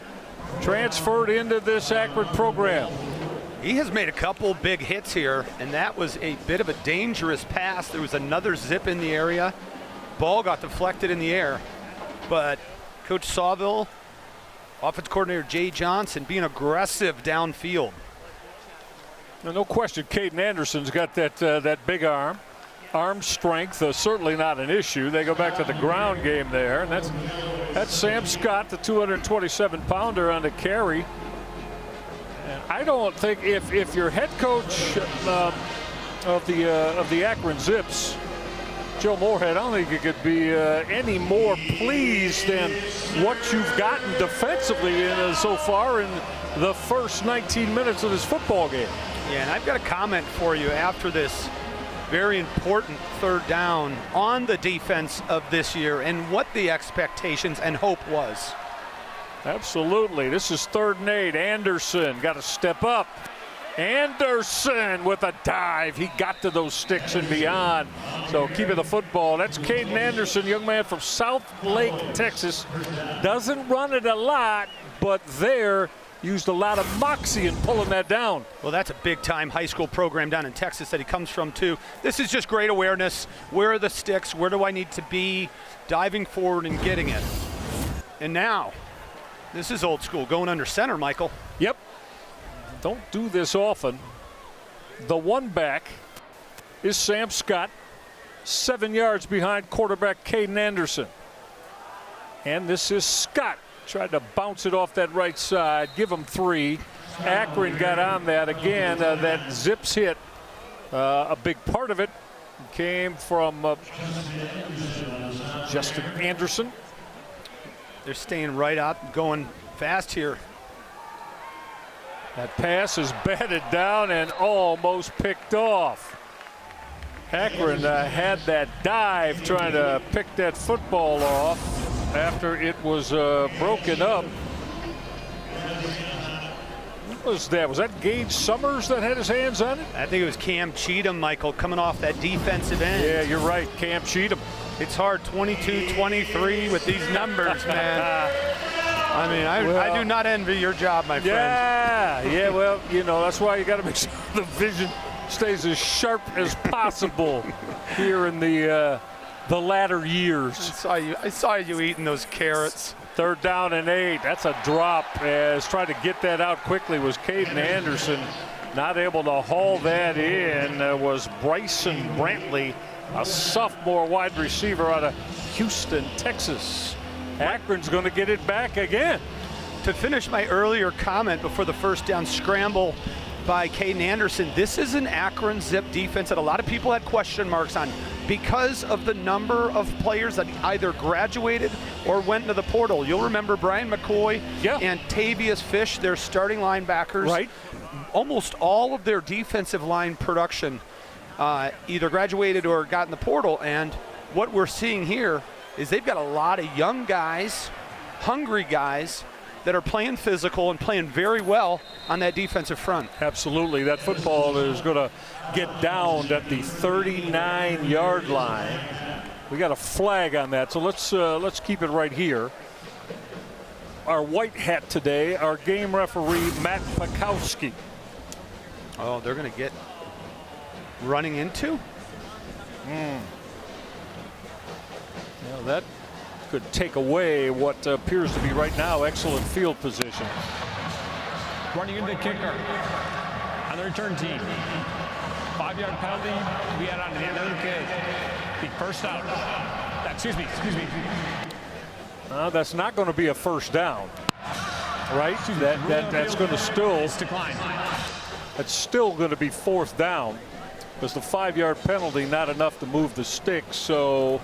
transferred into this Akron program. He has made a couple big hits here, and that was a bit of a dangerous pass. There was another zip in the area. Ball got deflected in the air, but Coach Sawville, offense coordinator Jay Johnson, being aggressive downfield. No question, Caden Anderson's got that big arm. Arm strength, certainly not an issue. They go back to the ground game there, and that's Sam Scott, the 227-pounder on the carry. And I don't think if you're head coach of the Akron Zips, Joe Moorhead, I don't think you could be any more pleased than what you've gotten defensively so far in the first 19 minutes of this football game. Yeah, and I've got a comment for you after this very important third down on the defense of this year and what the expectations and hope was. Absolutely. This is 3rd and 8. Anderson got to step up. Anderson with a dive. He got to those sticks and beyond. So keeping the football. That's Caden Anderson, young man from South Lake, Texas. Doesn't run it a lot, but there used a lot of moxie in pulling that down. Well, that's a big-time high school program down in Texas that he comes from, too. This is just great awareness. Where are the sticks? Where do I need to be? Diving forward and getting it. And now, this is old school, going under center, Michael. Yep. Don't do this often. The one back is Sam Scott, 7 yards behind quarterback Caden Anderson. And this is Scott. Tried to bounce it off that right side, give him 3. Akron got on that again. That Zips hit, a big part of it came from Justin Anderson. They're staying right up, going fast here. That pass is batted down and almost picked off. Akron had that dive trying to pick that football off after it was broken up. What was that? Was that Gage Summers that had his hands on it? I think it was Cam Cheatham, Michael, coming off that defensive end. Yeah, you're right, Cam Cheatham. It's hard, 22-23 with these numbers, man. I mean, I do not envy your job, my friend. Yeah, well, you know, that's why you got to make sure the vision stays as sharp as possible here in the latter years. I saw you eating those carrots. 3rd down and 8. That's a drop. As trying to get that out quickly was Caden Anderson. Not able to haul that in was Bryson Brantley, a sophomore wide receiver out of Houston, Texas. Akron's going to get it back again. To finish my earlier comment before the first down scramble by Caden Anderson, this is an Akron Zip defense that a lot of people had question marks on because of the number of players that either graduated or went into the portal. You'll remember Brian McCoy and Tavius Fish, their starting linebackers. Right. Almost all of their defensive line production either graduated or got in the portal, and what we're seeing here is they've got a lot of young guys, hungry guys, that are playing physical and playing very well on that defensive front. Absolutely. That football is going to get downed at the 39-yard line. We got a flag on that, so let's keep it right here. Our white hat today, our game referee, Matt Pakowski. Oh, they're going to get running into? Well, that could take away what appears to be right now excellent field position. Running into the kicker on the return team. 5-yard penalty. We had on the other kid. The first out. Excuse me. That's not going to be a first down. right? That's going to still decline. That's still going to be 4th down, because the 5-yard penalty not enough to move the sticks. So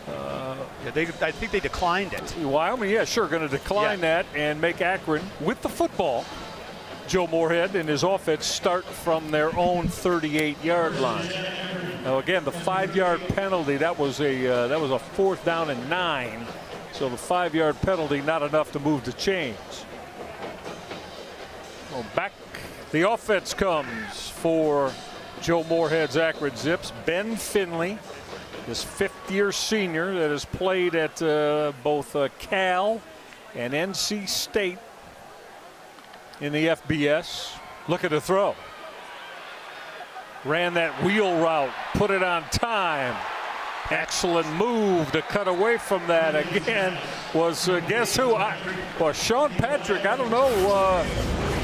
I think they declined it. Wyoming, yeah, sure, going to decline that and make Akron with the football. Joe Moorhead and his offense start from their own 38-yard line. Now again, the 5-yard penalty, that was a 4th down and 9. So the 5-yard penalty not enough to move the chains. Well, back the offense comes for Joe Moorhead's Akron Zips. Ben Finley, this 5th-year senior that has played at both Cal and NC State in the FBS. Look at the throw. Ran that wheel route, put it on time. Excellent move to cut away from that. Again, was guess who? Sean Patrick. I don't know.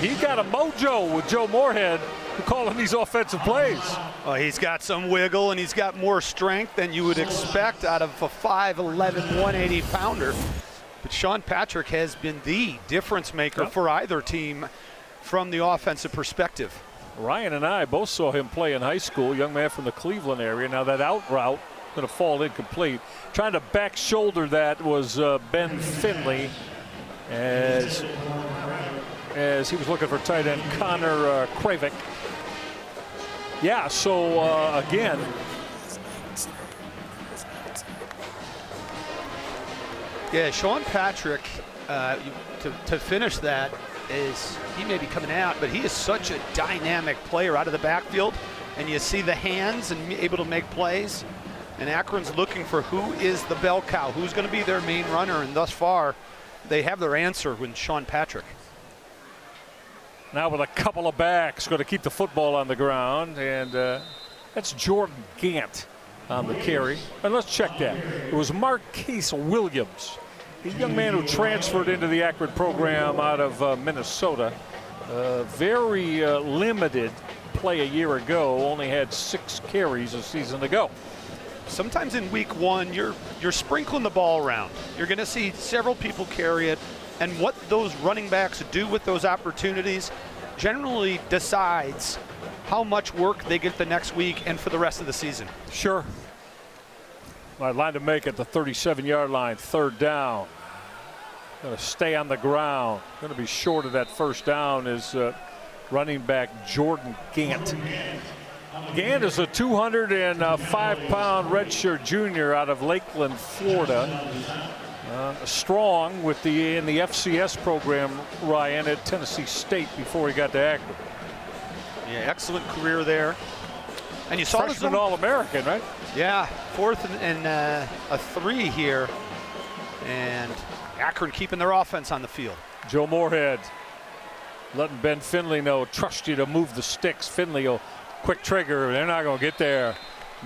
He got a mojo with Joe Moorhead calling these offensive plays. Well, he's got some wiggle and he's got more strength than you would expect out of a 5'11", 180-pounder. But Sean Patrick has been the difference maker for either team from the offensive perspective. Ryan and I both saw him play in high school, young man from the Cleveland area. Now that out route going to fall incomplete. Trying to back shoulder that was Ben Finley as he was looking for tight end Connor Kravik. Yeah, so again, yeah, Sean Patrick, to finish that, is he may be coming out, but he is such a dynamic player out of the backfield, and you see the hands and able to make plays. And Akron's looking for who is the bell cow, who's going to be their main runner, and thus far, they have their answer with Sean Patrick. Now with a couple of backs, going to keep the football on the ground, and that's Jordan Gant on the carry. And let's check that. It was Marquise Williams, a young man who transferred into the Akron program out of Minnesota. Very limited play a year ago, only had 6 carries a season ago. Sometimes in week 1, you're sprinkling the ball around. You're going to see several people carry it, and what those running backs do with those opportunities generally decides how much work they get the next week and for the rest of the season. Sure. All right, line to make at the 37-yard line, 3rd down. Going to stay on the ground. Going to be short of that 1st down is running back Jordan Gant. Gant is a 205-pound redshirt junior out of Lakeland, Florida. Strong in the FCS program, Ryan, at Tennessee State before he got to Akron. Yeah, excellent career there. And you saw freshman All-American, right? Yeah, 4th and a 3 here, and Akron keeping their offense on the field. Joe Moorhead letting Ben Finley know, trust you to move the sticks. Finley will quick trigger. They're not going to get there.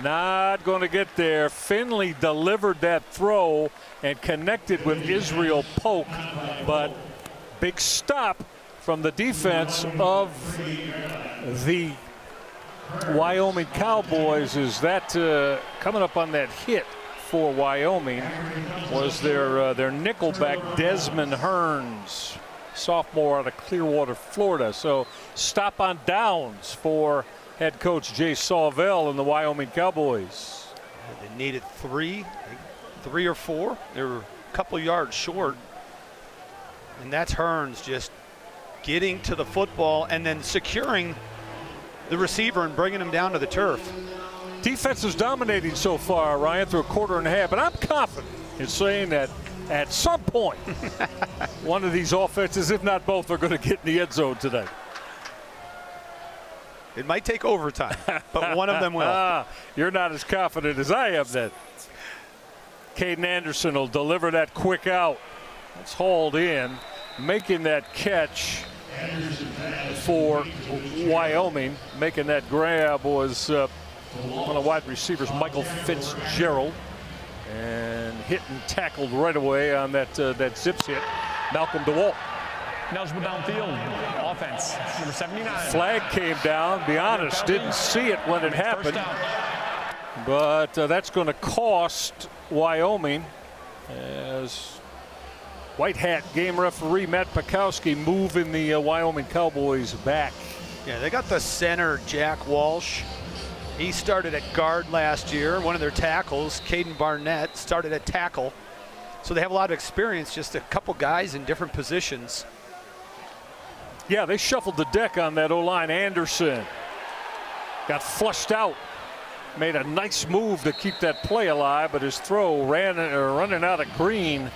Not going to get there. Finley delivered that throw and connected with Israel Polk, but big stop from the defense of the Wyoming Cowboys. Is that coming up on that hit for Wyoming was their nickelback Desmond Hearns, sophomore out of Clearwater, Florida. So stop on downs for head coach Jay Sawvell and the Wyoming Cowboys. They needed 3 or 4. They were a couple yards short. And that's Hearns just getting to the football and then securing the receiver and bringing him down to the turf. Defense is dominating so far, Ryan, through a quarter and a half. But I'm confident in saying that at some point, one of these offenses, if not both, are going to get in the end zone today. It might take overtime, but one of them will. You're not as confident as I am then. Caden Anderson will deliver that quick out. It's hauled in, making that catch for Wyoming. Making that grab was one of the wide receivers, Michael Fitzgerald. And hit and tackled right away on that Zips hit, Malcolm DeWalt. Eligible downfield offense, number 79. Flag came down. Be honest, didn't see it when it happened. But that's going to cost Wyoming as White hat game referee Matt Pikowski moving the Wyoming Cowboys back. Yeah, they got the center, Jack Walsh. He started at guard last year. One of their tackles, Caden Barnett, started at tackle. So they have a lot of experience, just a couple guys in different positions. Yeah, they shuffled the deck on that O-line. Anderson got flushed out. Made a nice move to keep that play alive, but his throw running out of green.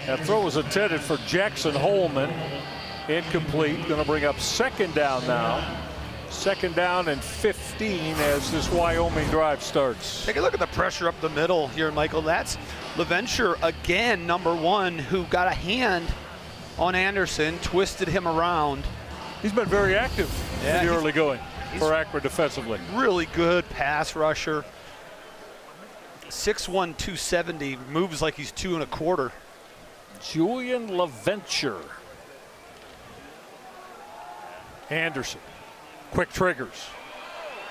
That throw was intended for Jackson Holman. Incomplete. Going to bring up second down now. Second down and 15 as this Wyoming drive starts. Take a look at the pressure up the middle here, Michael. That's LaVenture again, number 1, who got a hand on Anderson, twisted him around. He's been very active in the early going for Akron defensively. Really good pass rusher. 6'1", 270, moves like he's 2 1/4. Julian LaVenture. Anderson, quick triggers.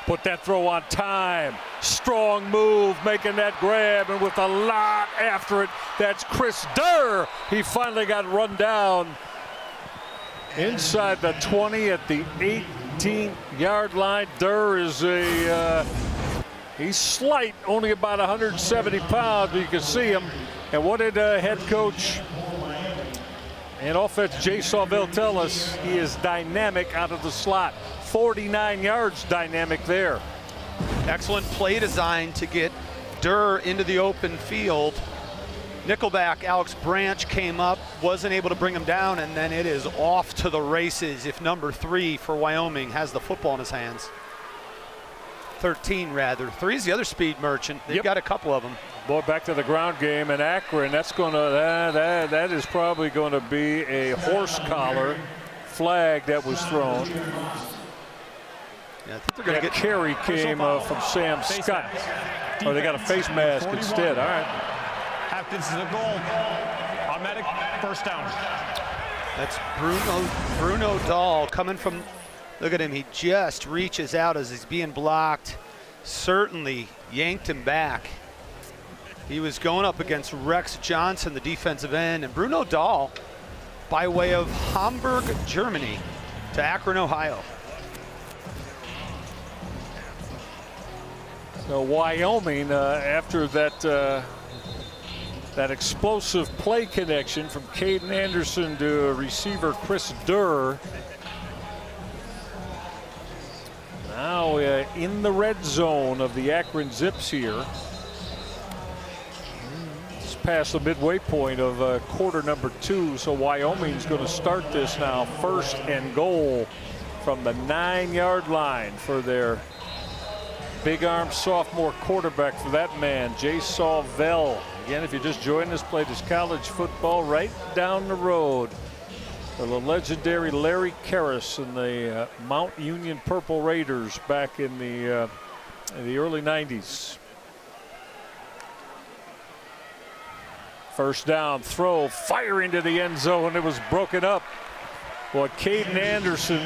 Put that throw on time. Strong move, making that grab, and with a lot after it, that's Chris Durr. He finally got run down inside the 20 at the 18-yard line. Durr is he's slight, only about 170 pounds, but you can see him. And what did head coach and offense Jay Sawville tell us? He is dynamic out of the slot. 49 yards dynamic there. Excellent play design to get Durr into the open field. Nickelback Alex Branch came up, wasn't able to bring him down, and then it is off to the races if number 3 for Wyoming has the football in his hands. 13 rather. 3 is the other speed merchant. They've got a couple of them. Boy, back to the ground game in Akron. That's going to that is probably going to be a horse collar flag that was thrown. Yeah, I think they're going to get carry came from Sam Scott. Or they got a face mask instead. All right. Hopkins is a goal. Automatic first down. That's Bruno Dahl coming from. Look at him. He just reaches out as he's being blocked. Certainly yanked him back. He was going up against Rex Johnson, the defensive end, and Bruno Dahl, by way of Hamburg, Germany, to Akron, Ohio. So Wyoming, after that explosive play connection from Caden Anderson to receiver Chris Durr, now in the red zone of the Akron Zips here. Past the midway point of quarter number 2, so Wyoming's going to start this now, 1st and goal from the 9-yard line for their big arm sophomore quarterback for that man, Jay Sawville. Again, if you just joined us, played his college football right down the road for the legendary Larry Karras and the Mount Union Purple Raiders back in the early 90s. First down throw, firing to the end zone. It was broken up. Well, Caden Anderson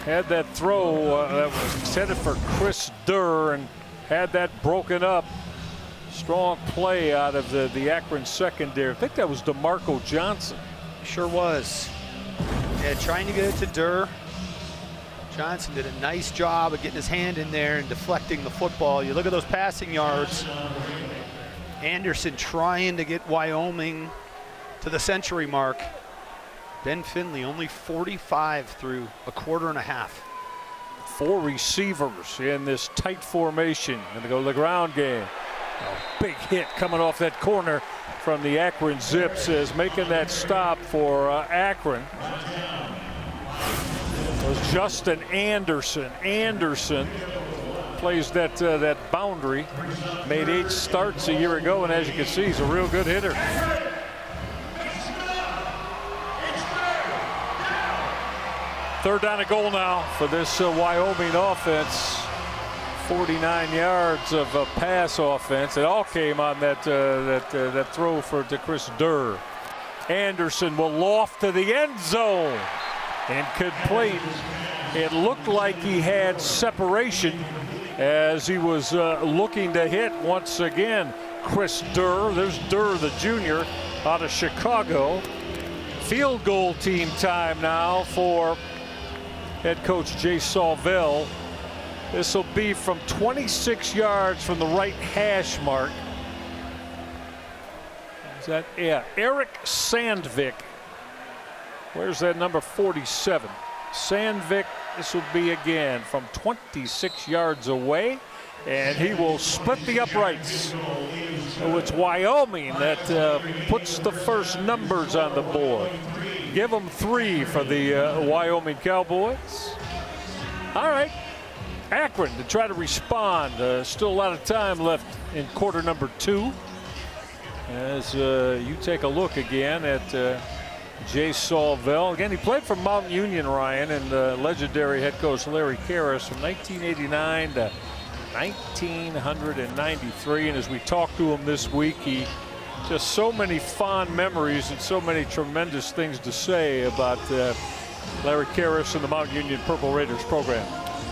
had that throw that was intended for Chris Durr and had that broken up. Strong play out of the Akron secondary. I think that was DeMarco Johnson. Sure was. Yeah, trying to get it to Durr. Johnson did a nice job of getting his hand in there and deflecting the football. You look at those passing yards. Anderson trying to get Wyoming to the century mark. Ben Finley only 45 through a quarter and a half. 4 receivers in this tight formation. Going to go to the ground game. A big hit coming off that corner from the Akron Zips is making that stop for Akron. It was Justin Anderson. Anderson plays that boundary. Made 8 starts a year ago, and as you can see, he's a real good hitter. Third down and goal now for this Wyoming offense. 49 yards of pass offense. It all came on that throw to Chris Durr. Anderson will loft to the end zone and complete. It looked like he had separation as he was looking to hit once again. Chris Durr, there's Durr the junior, out of Chicago. Field goal team time now for head coach Jay Sawvell. This will be from 26 yards from the right hash mark. Is that, yeah, Eric Sandvik. Where's that number 47? Sandvik, this will be again from 26 yards away, and he will split the uprights. So it's Wyoming that puts the first numbers on the board. Give them 3 for the Wyoming Cowboys. All right, Akron to try to respond. Still a lot of time left in quarter number 2. As you take a look again at Jay Sawvell. Again, he played for Mount Union, Ryan, and legendary head coach Larry Karras from 1989 to 1993. And as we talked to him this week, he just so many fond memories and so many tremendous things to say about Larry Karras and the Mount Union Purple Raiders program.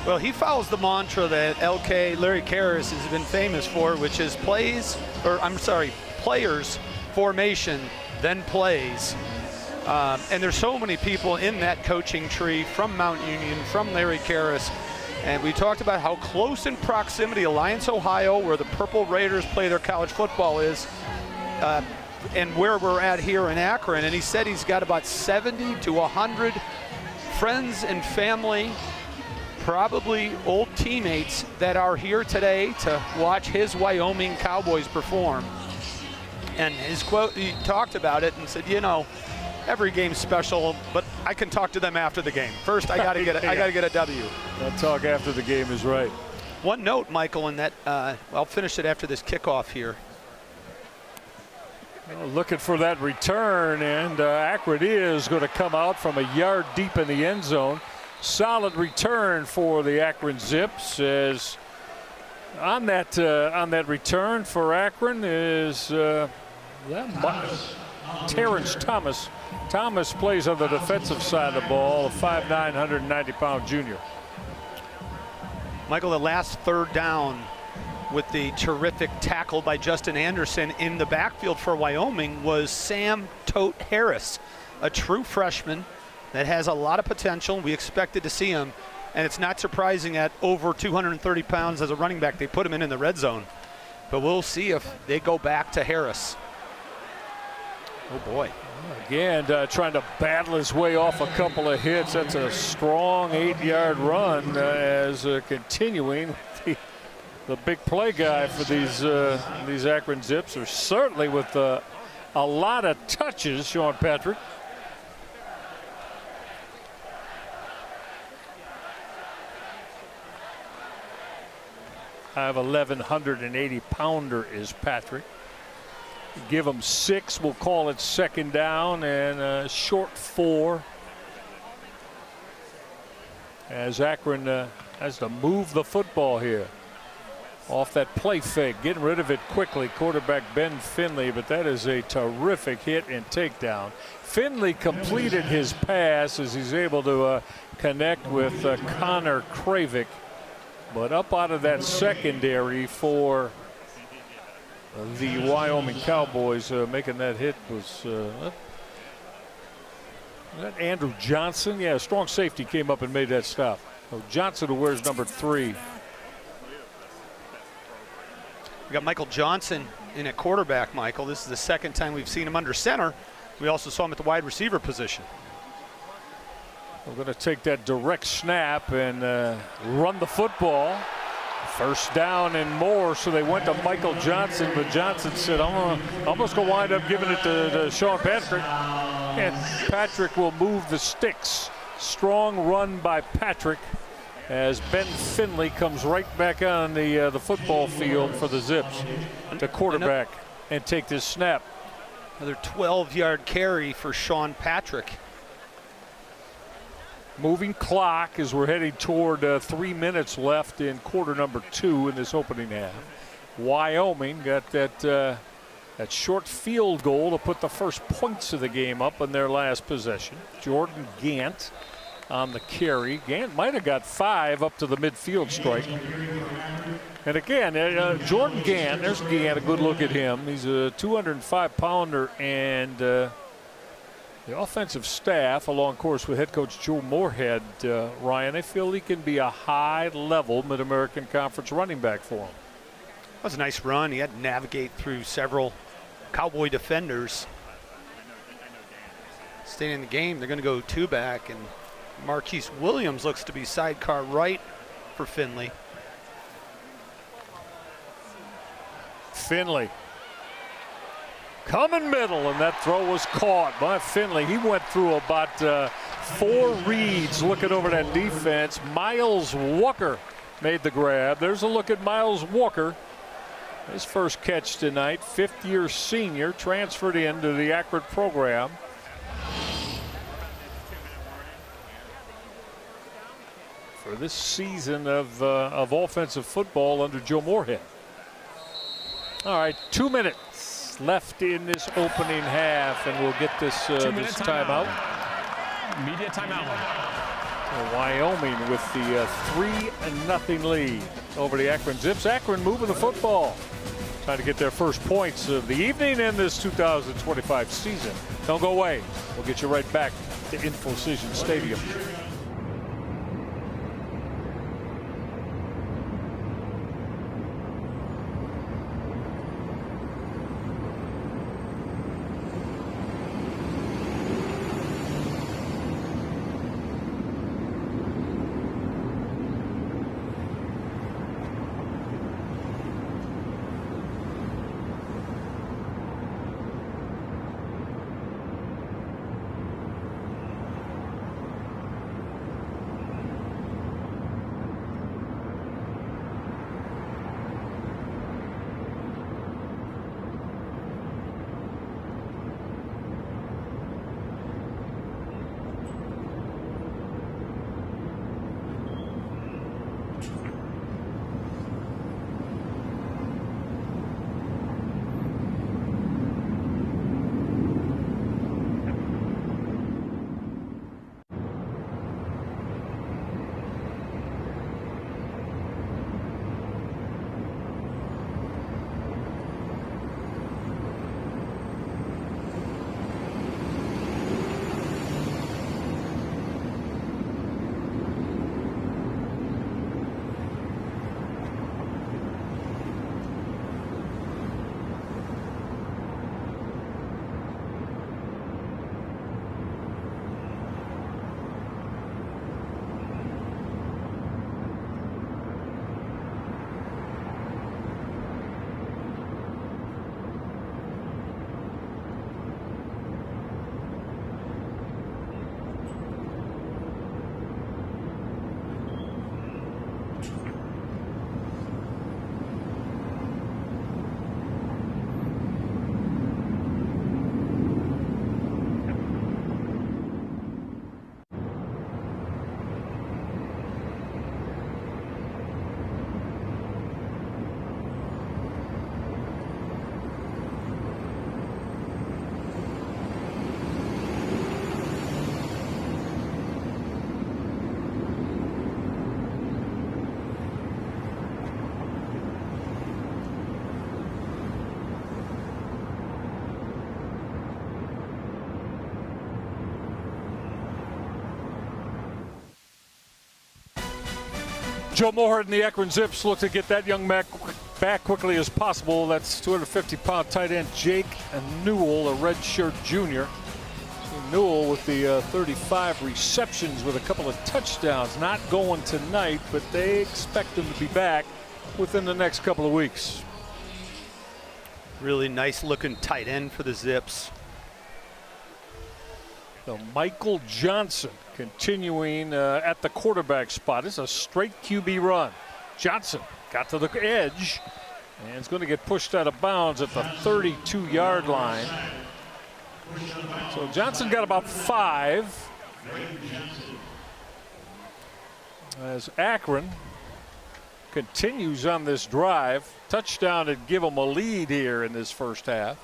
Well, he follows the mantra that Larry Karras has been famous for, which is players formation, then plays. And there's so many people in that coaching tree from Mount Union, from Larry Karras. And we talked about how close in proximity Alliance, Ohio, where the Purple Raiders play their college football is, and where we're at here in Akron. And he said he's got about 70 to 100 friends and family, probably old teammates, that are here today to watch his Wyoming Cowboys perform. And his quote, he talked about it and said, you know, every game's special, but I can talk to them after the game. First, I got to get a W. That talk after the game is right. One note, Michael, in that I'll finish it after this kickoff here. Well, looking for that return, and Akron is going to come out from a yard deep in the end zone. Solid return for the Akron Zips. As on that return for Akron is Terrence Thomas. Thomas plays on the defensive side of the ball, a 5'9", 190-pound junior. Michael, the last third down with the terrific tackle by Justin Anderson in the backfield for Wyoming was Sam Tote Harris, a true freshman that has a lot of potential. We expected to see him, and it's not surprising at over 230 pounds as a running back, they put him in the red zone. But we'll see if they go back to Harris. Oh boy. Again, trying to battle his way off a couple of hits. That's a strong 8-yard run as continuing the big play guy for these Akron Zips, are certainly with a lot of touches, Sean Patrick. I have 1,180-pounder is Patrick. Give him 6. We'll call it second down and short 4. As Akron has to move the football here. Off that play fake, getting rid of it quickly. Quarterback Ben Finley, but that is a terrific hit and takedown. Finley completed his pass as he's able to connect with Connor Kravik. But up out of that secondary for the Wyoming Cowboys, making that hit was that Andrew Johnson. Yeah, strong safety came up and made that stop. So Johnson, who wears number 3. We got Michael Johnson in at quarterback, Michael. This is the second time we've seen him under center. We also saw him at the wide receiver position. We're going to take that direct snap and run the football. First down and more, so they went to Michael Johnson, but Johnson said, I'm just going to wind up giving it to Sean Patrick. And Patrick will move the sticks. Strong run by Patrick as Ben Finley comes right back on the football field for the Zips to quarterback and take this snap. Another 12-yard carry for Sean Patrick. Moving clock as we're heading toward 3 minutes left in quarter number 2 in this opening half. Wyoming got that short field goal to put the first points of the game up in their last possession. Jordan Gant on the carry. Gant might have got 5 up to the midfield strike. And again, Jordan Gant, there's Gant, a good look at him. He's a 205-pounder, and the offensive staff, along course with head coach Joe Moorhead, Ryan, they feel he can be a high-level Mid-American Conference running back for them. That was a nice run. He had to navigate through several Cowboy defenders. Staying in the game, they're going to go 2-back, and Marquise Williams looks to be sidecar right for Finley. Finley coming middle, and that throw was caught by Finley. He went through about 4 reads looking over that defense. Miles Walker made the grab. There's a look at Miles Walker. His first catch tonight, 5th-year senior, transferred into the Akron program. For this season of offensive football under Joe Moorhead. All right, 2 minutes left in this opening half, and we'll get this this timeout. Media timeout. Wyoming with the 3-0 lead over the Akron Zips. Akron moving the football, trying to get their first points of the evening in this 2025 season. Don't go away. We'll get you right back to Infocision Stadium. Joe Moorhead and the Akron Zips look to get that young man back quickly as possible. That's 250-pound tight end Jake Newell, a redshirt junior. Newell with the 35 receptions with a couple of touchdowns. Not going tonight, but they expect him to be back within the next couple of weeks. Really nice looking tight end for the Zips. So Michael Johnson continuing at the quarterback spot. It's a straight QB run. Johnson got to the edge and is going to get pushed out of bounds at the 32-yard line. So Johnson got about 5. As Akron continues on this drive. Touchdown and give them a lead here in this first half,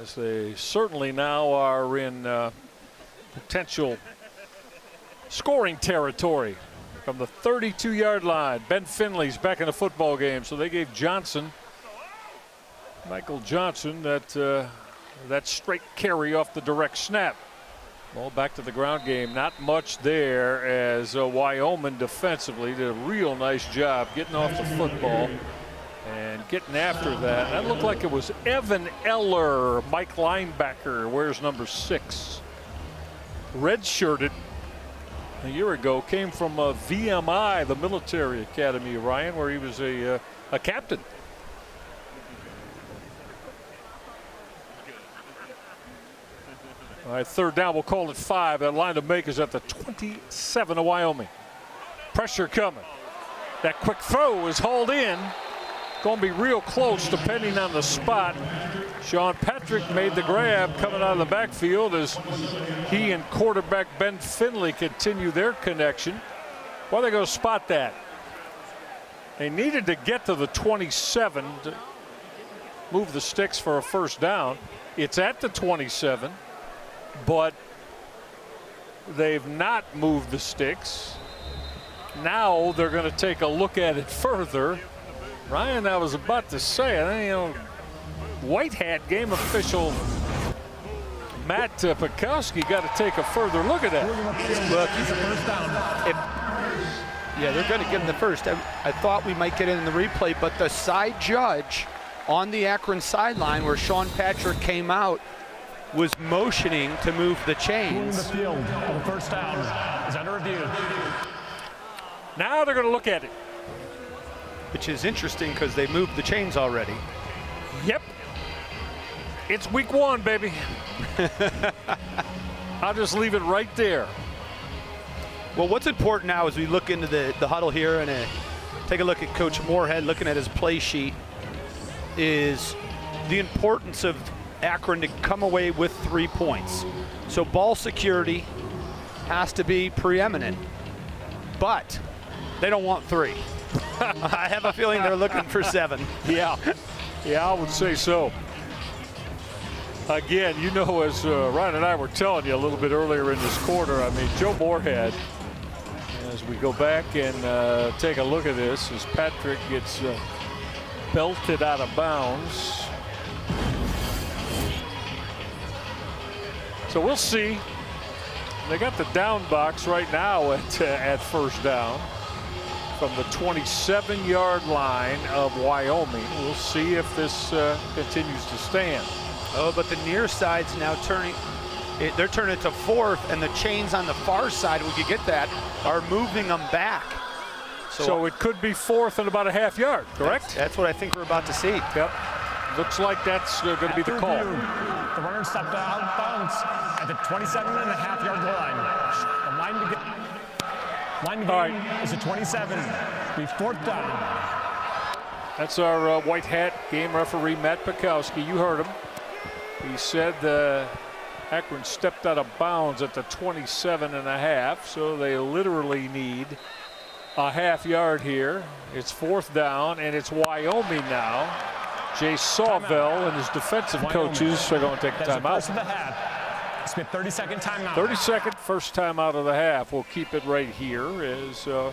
as they certainly now are in potential scoring territory from the 32-yard line. Ben Finley's back in the football game, so they gave Michael Johnson, that straight carry off the direct snap. Well, back to the ground game. Not much there as Wyoming defensively did a real nice job getting off the football and getting after that. That looked like it was Evan Eller, Mike linebacker, wears number 6. Redshirted a year ago, came from VMI, the military academy, Ryan, where he was a captain. All right, third down, we'll call it 5. That line to make is at the 27 of Wyoming. Pressure coming. That quick throw is hauled in. Going to be real close depending on the spot. Sean Patrick made the grab coming out of the backfield as he and quarterback Ben Finley continue their connection. Well, they go spot that. They needed to get to the 27 to move the sticks for a first down. It's at the 27. But they've not moved the sticks. Now they're going to take a look at it further. Ryan, I was about to say, I think, white hat game official Matt Pikowski got to take a further look at that. Look, yeah, they're going to give him the first. I thought we might get it in the replay, but the side judge on the Akron sideline where Sean Patrick came out was motioning to move the chains. The field of the first down is under review. Now they're going to look at it. Which is interesting because they moved the chains already. Yep. It's week 1, baby. I'll just leave it right there. Well, what's important now as we look into the huddle here and take a look at Coach Moorhead looking at his play sheet is the importance of Akron to come away with 3 points. So ball security has to be preeminent, but they don't want 3. I have a feeling they're looking for 7. Yeah, I would say so. Again, as Ryan and I were telling you a little bit earlier in this quarter, I mean, Joe Moorhead, as we go back and take a look at this, as Patrick gets belted out of bounds. So we'll see. They got the down box right now at first down from the 27-yard line of Wyoming. We'll see if this continues to stand. Oh, but the near side's now turning. They're turning it to 4th, and the chains on the far side, we could get that, are moving them back. So it could be 4th and about a half yard, correct? That's what I think we're about to see. Yep. Looks like that's going to be the call. The runner stepped out of bounds at the 27.5-yard line. The line to gain is a 27. Be 4th down. That's our white hat game referee, Matt Pikowski. You heard him. He said Akron stepped out of bounds at the 27.5, so they literally need a half yard here. It's 4th down, and it's Wyoming now. Jay Sawvell and his defensive coaches are going to take a timeout. First of the half. Smith, 30-second timeout. 30-second first time out of the half. We'll keep it right here as on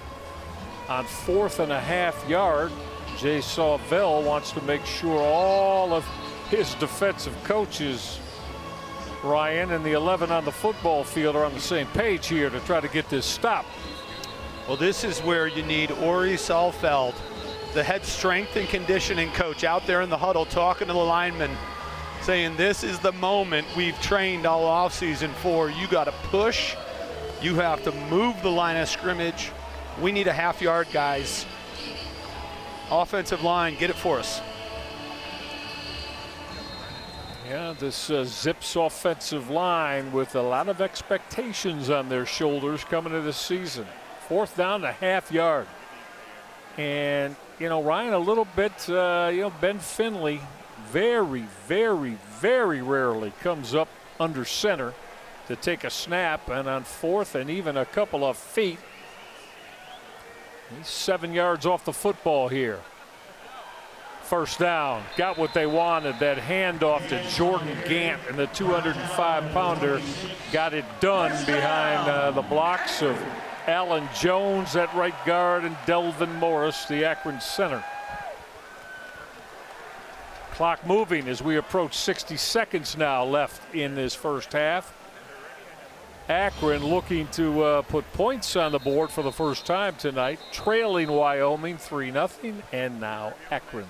4.5 yard, Jay Sawvell wants to make sure all of his defensive coaches, Ryan, and the 11 on the football field are on the same page here to try to get this stop. Well, this is where you need Ori Salfeld, the head strength and conditioning coach, out there in the huddle talking to the linemen, saying this is the moment we've trained all offseason for. You got to push. You have to move the line of scrimmage. We need a half yard, guys. Offensive line, get it for us. Yeah, this Zips offensive line with a lot of expectations on their shoulders coming into the season. 4th down to half yard. And, Ryan, a little bit, Ben Finley very, very, very rarely comes up under center to take a snap, and on 4th and even a couple of feet, he's 7 yards off the football here. First down, got what they wanted. That handoff to Jordan Gant, and the 205-pounder got it done behind the blocks of Alan Jones at right guard and Delvin Morris, the Akron center. Clock moving as we approach 60 seconds now left in this first half. Akron looking to put points on the board for the first time tonight, trailing Wyoming 3-0, and now Akron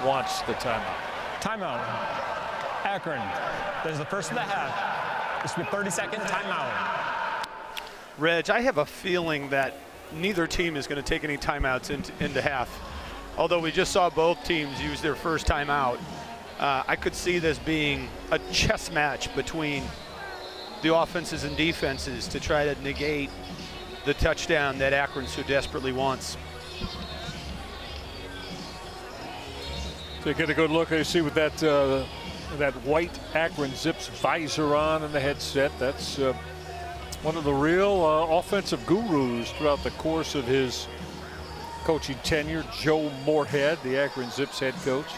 wants the timeout. Timeout. Akron. There's the first of the half. This will be a 30-second timeout. Reg, I have a feeling that neither team is going to take any timeouts into half. Although we just saw both teams use their first timeout, I could see this being a chess match between the offenses and defenses to try to negate the touchdown that Akron so desperately wants. So get a good look. You see with that that white Akron Zips visor on and the headset. That's one of the real offensive gurus throughout the course of his coaching tenure, Joe Moorhead, the Akron Zips head coach.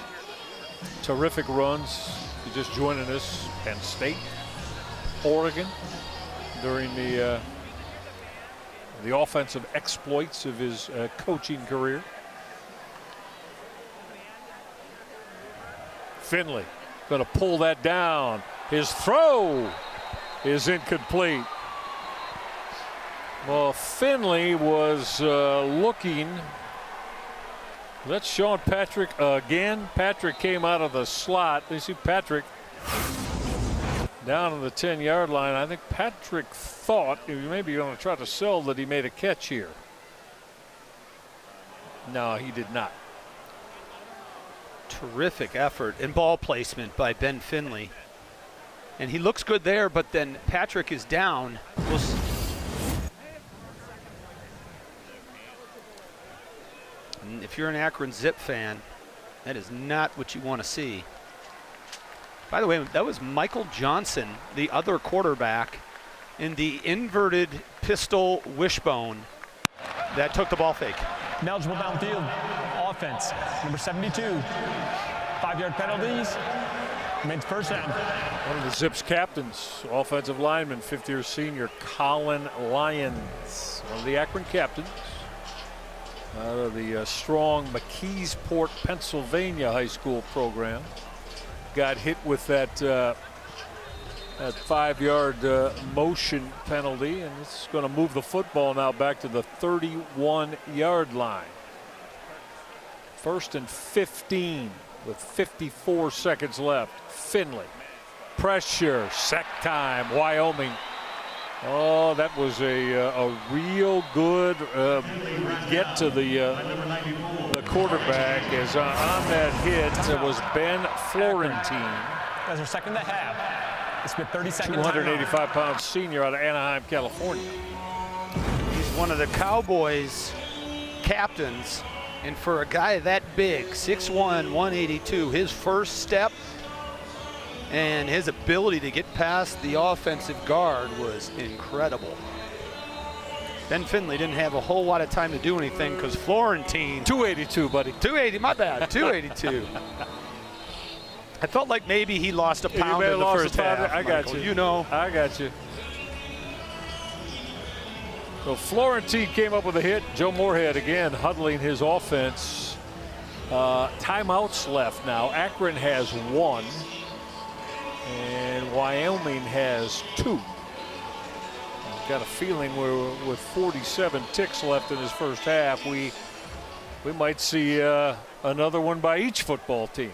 Terrific runs. He's just joining us. Penn State, Oregon, during the offensive exploits of his coaching career. Finley going to pull that down. His throw is incomplete. Well, Finley was looking. That's Sean Patrick again. Patrick came out of the slot. You see Patrick down on the 10-yard line. I think Patrick thought he may be going to try to sell that he made a catch here. No, he did not. Terrific effort and ball placement by Ben Finley. And he looks good there, but then Patrick is down. And if you're an Akron Zip fan, that is not what you want to see. By the way, that was Michael Johnson, the other quarterback, in the inverted pistol wishbone that took the ball fake. Eligible downfield. Offense. Number 72. 5-yard penalties. Makes first down. One of the Zips captains, offensive lineman, fifth-year senior Colin Lyons, one of the Akron captains. Out of the strong McKeesport, Pennsylvania high school program. Got hit with that 5-yard motion penalty, and it's going to move the football now back to the 31-yard line. 1st and 15 with 54 seconds left. Finley, pressure, sack time, Wyoming. Oh, that was a real good get to the quarterback, as on that hit was Ben Florentine. That's our second and a half. It's been 30-second 285-pound senior out of Anaheim, California. He's one of the Cowboys captains, and for a guy that big, 6'1", 182, his first step and his ability to get past the offensive guard was incredible. Ben Finley didn't have a whole lot of time to do anything because Florentine. 282, buddy. 280, my bad, 282. I felt like maybe he lost a pound in the first half. I got you. You know. I got you. So Florentine came up with a hit. Joe Moorhead again huddling his offense. Timeouts left now. Akron has 1. And Wyoming has 2. I've got a feeling we're with 47 ticks left in this first half. We might see another one by each football team.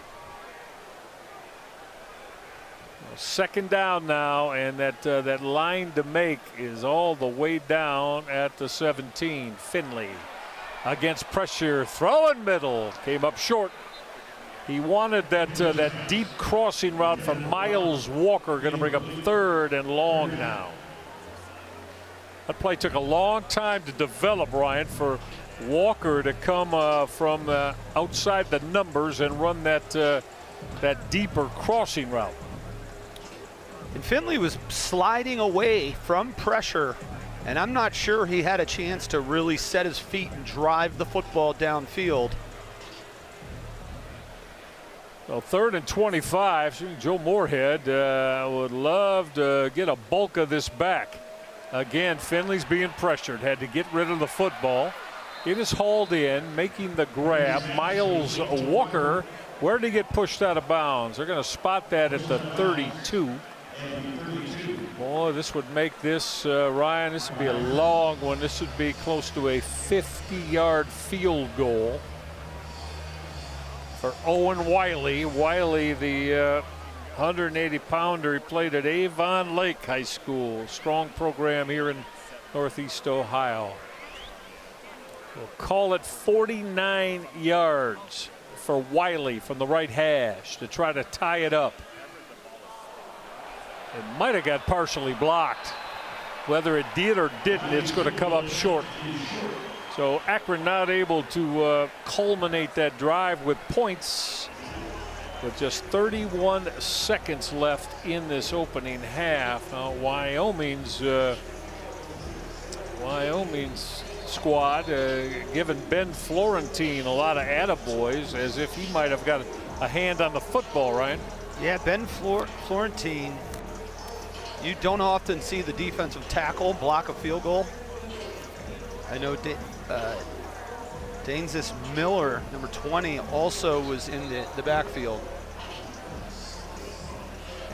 Second down now, and that line to make is all the way down at the 17. Finley against pressure, throwing middle, came up short. He wanted that deep crossing route from Miles Walker, going to bring up 3rd and long now. That play took a long time to develop, Ryan, for Walker to come from outside the numbers and run that deeper crossing route. And Finley was sliding away from pressure, and I'm not sure he had a chance to really set his feet and drive the football downfield. Well, 3rd and 25. Joe Moorhead would love to get a bulk of this back. Again, Finley's being pressured. Had to get rid of the football. It is hauled in, making the grab. Miles Walker, where did he get pushed out of bounds? They're going to spot that at the 32. Boy, this would make this, Ryan, this would be a long one. This would be close to a 50-yard field goal for Owen Wiley. Wiley, the 180-pounder, he played at Avon Lake High School. Strong program here in Northeast Ohio. We'll call it 49 yards for Wiley from the right hash to try to tie it up. It might have got partially blocked. Whether it did or didn't, it's going to come up short. So Akron not able to culminate that drive with points with just 31 seconds left in this opening half. Now Wyoming's squad giving Ben Florentine a lot of attaboys, as if he might have got a hand on the football, Ryan. Yeah, Ben Florentine, you don't often see the defensive tackle block a field goal. I know Danzis Miller, number 20, also was in the backfield.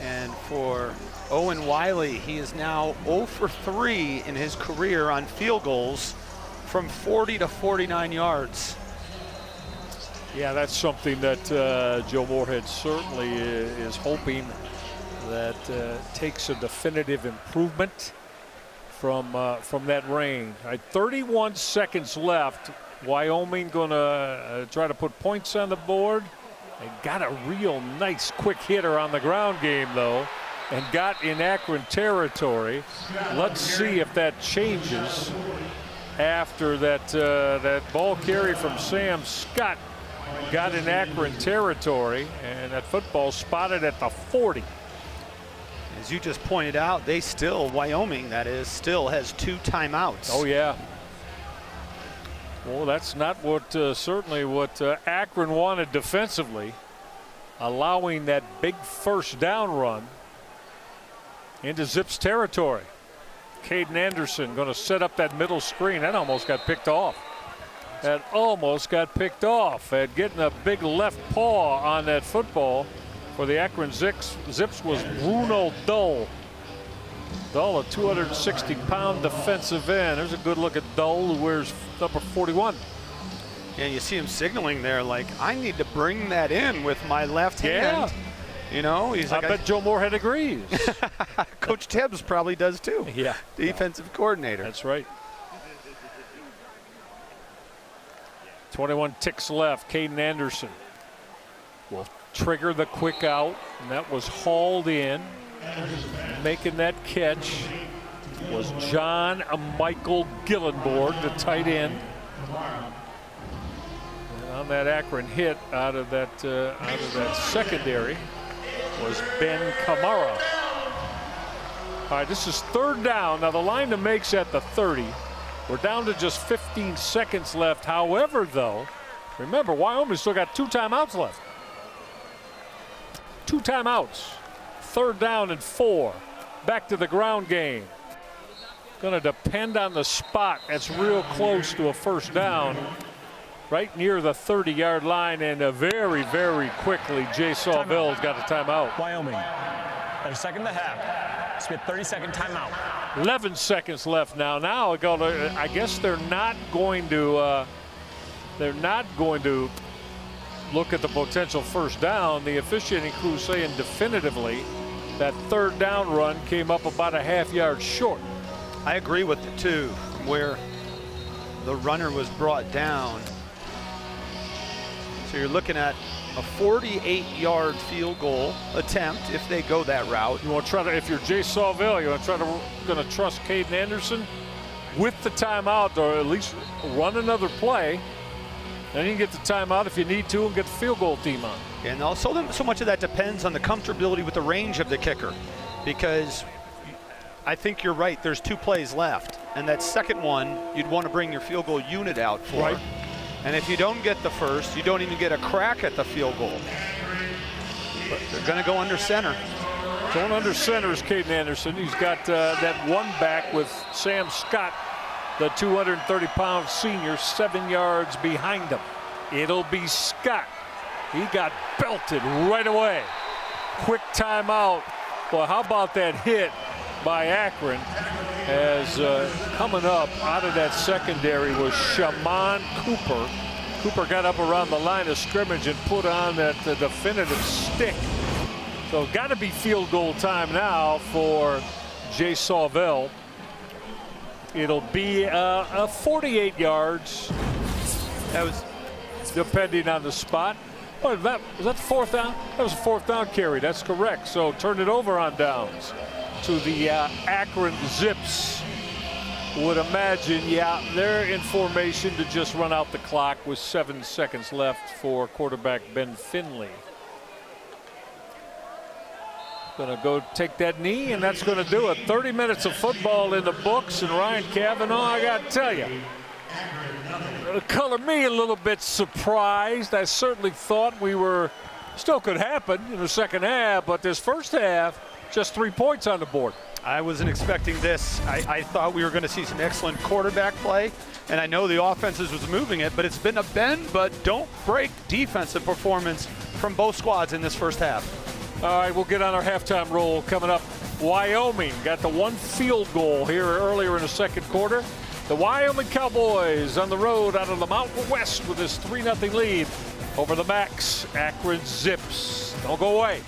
And for Owen Wiley, he is now 0 for 3 in his career on field goals from 40 to 49 yards. Yeah, that's something that Joe Moorhead certainly is hoping that takes a definitive improvement from that range. 31 seconds left. Wyoming going to try to put points on the board. They got a real nice quick hitter on the ground game, though, and got in Akron territory. Let's see if that changes after that ball carry from Sam Scott got in Akron territory, and that football spotted at the 40. As you just pointed out, Wyoming, that is, still has 2 timeouts. Oh, yeah. Well, that's not what certainly what Akron wanted defensively, allowing that big first down run into Zips territory. Caden Anderson going to set up that middle screen. That almost got picked off. And getting a big left paw on that football for the Akron Zips was Bruno Dull. Dull, a 260-pound defensive end. There's a good look at Dull, who wears number 41. And you see him signaling there like, I need to bring that in with my left hand. You know, he's like, I bet Joe Moorhead agrees. Coach Tibbs probably does too. Yeah. Defensive coordinator. That's right. 21 ticks left. Caden Anderson will trigger the quick out, and that was hauled in. Making that catch was John Michael Gillenborg, the tight end. And on that Akron hit out of that secondary was Ben Kamara. All right, this is 3rd down. Now the line to make's at the 30. We're down to just 15 seconds left. However, though, remember, Wyoming still got 2 timeouts left. 2 timeouts. 3rd down and 4. Back to the ground game. Going to depend on the spot. That's real close to a first down. Right near the 30-yard line, and very, very quickly, Jay Sawville's got a timeout. Wyoming, at a second and a half. It's a 30-second timeout. 11 seconds left now. Now I guess they're not going to look at the potential first down. The officiating crew saying definitively that 3rd down run came up about a half-yard short. I agree with it too, from where the runner was brought down. So you're looking at a 48-yard field goal attempt if they go that route. You want to try to, if you're Jay Sawville, you want to going to trust Caden Anderson with the timeout, or at least run another play. Then you can get the timeout if you need to and get the field goal team on. And also, so much of that depends on the comfortability with the range of the kicker, because I think you're right. There's 2 plays left, and that second one you'd want to bring your field goal unit out for. Right. And if you don't get the first, you don't even get a crack at the field goal. But they're going to go under center. Going under center is Caden Anderson. He's got that one back with Sam Scott, the 230-pound senior, 7 yards behind him. It'll be Scott. He got belted right away. Quick timeout. Well, how about that hit by Akron? As coming up out of that secondary was Shaman Cooper. Cooper got up around the line of scrimmage and put on that definitive stick. So got to be field goal time now for Jay Sawvell. It'll be 48 yards. That was depending on the spot. Oh, was that fourth down? That was a fourth down carry. That's correct. So turn it over on downs to the Akron Zips. Would imagine, yeah, they're in formation to just run out the clock with 7 seconds left for quarterback Ben Finley. Gonna go take that knee, and that's gonna do it. 30 minutes of football in the books, and Ryan Cavanaugh, I gotta tell you, color me a little bit surprised. I certainly thought we were, still could happen in the second half, but this first half, just 3 points on the board. I wasn't expecting this. I thought we were going to see some excellent quarterback play, and I know the offenses was moving it, but it's been a bend but don't break defensive performance from both squads in this first half. All right, we'll get on our halftime roll coming up. Wyoming got the one field goal here earlier in the second quarter. The Wyoming Cowboys on the road out of the Mountain West with this 3-0 lead over the Max Akron Zips. Don't go away.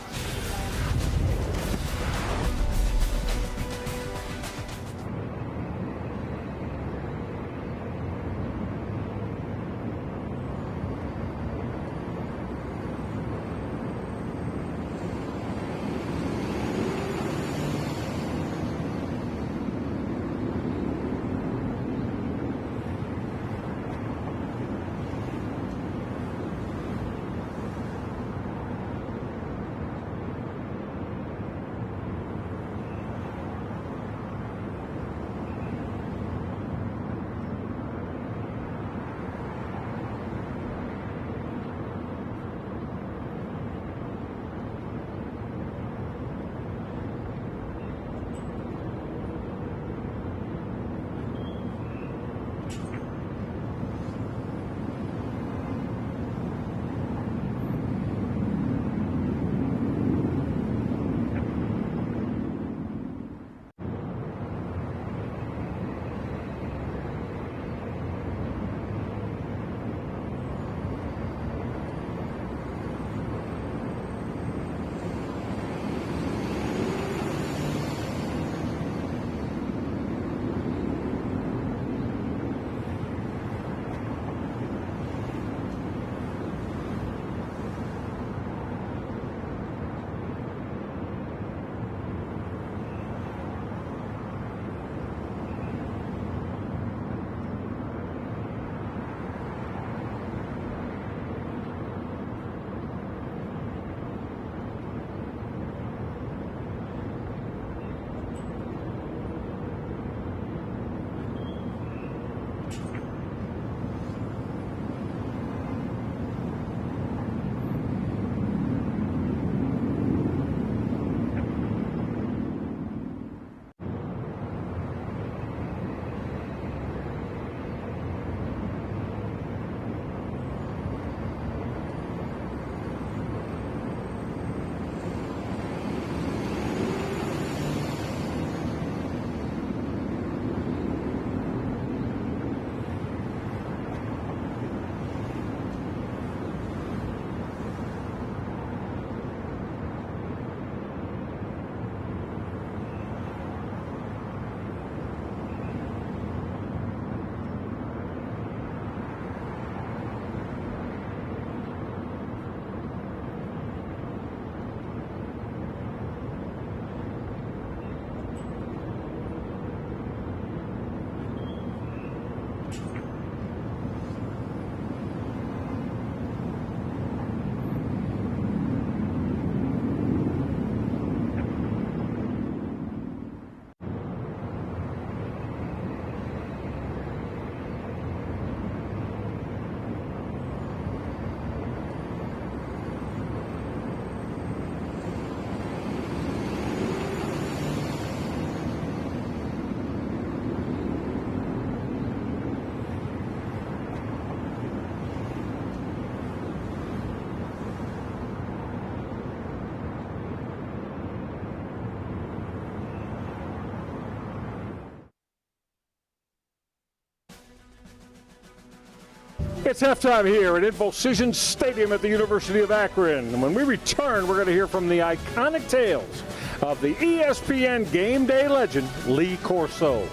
It's halftime here at InfoCision Stadium at the University of Akron. And when we return, we're going to hear from the iconic tales of the ESPN Game Day legend, Lee Corso.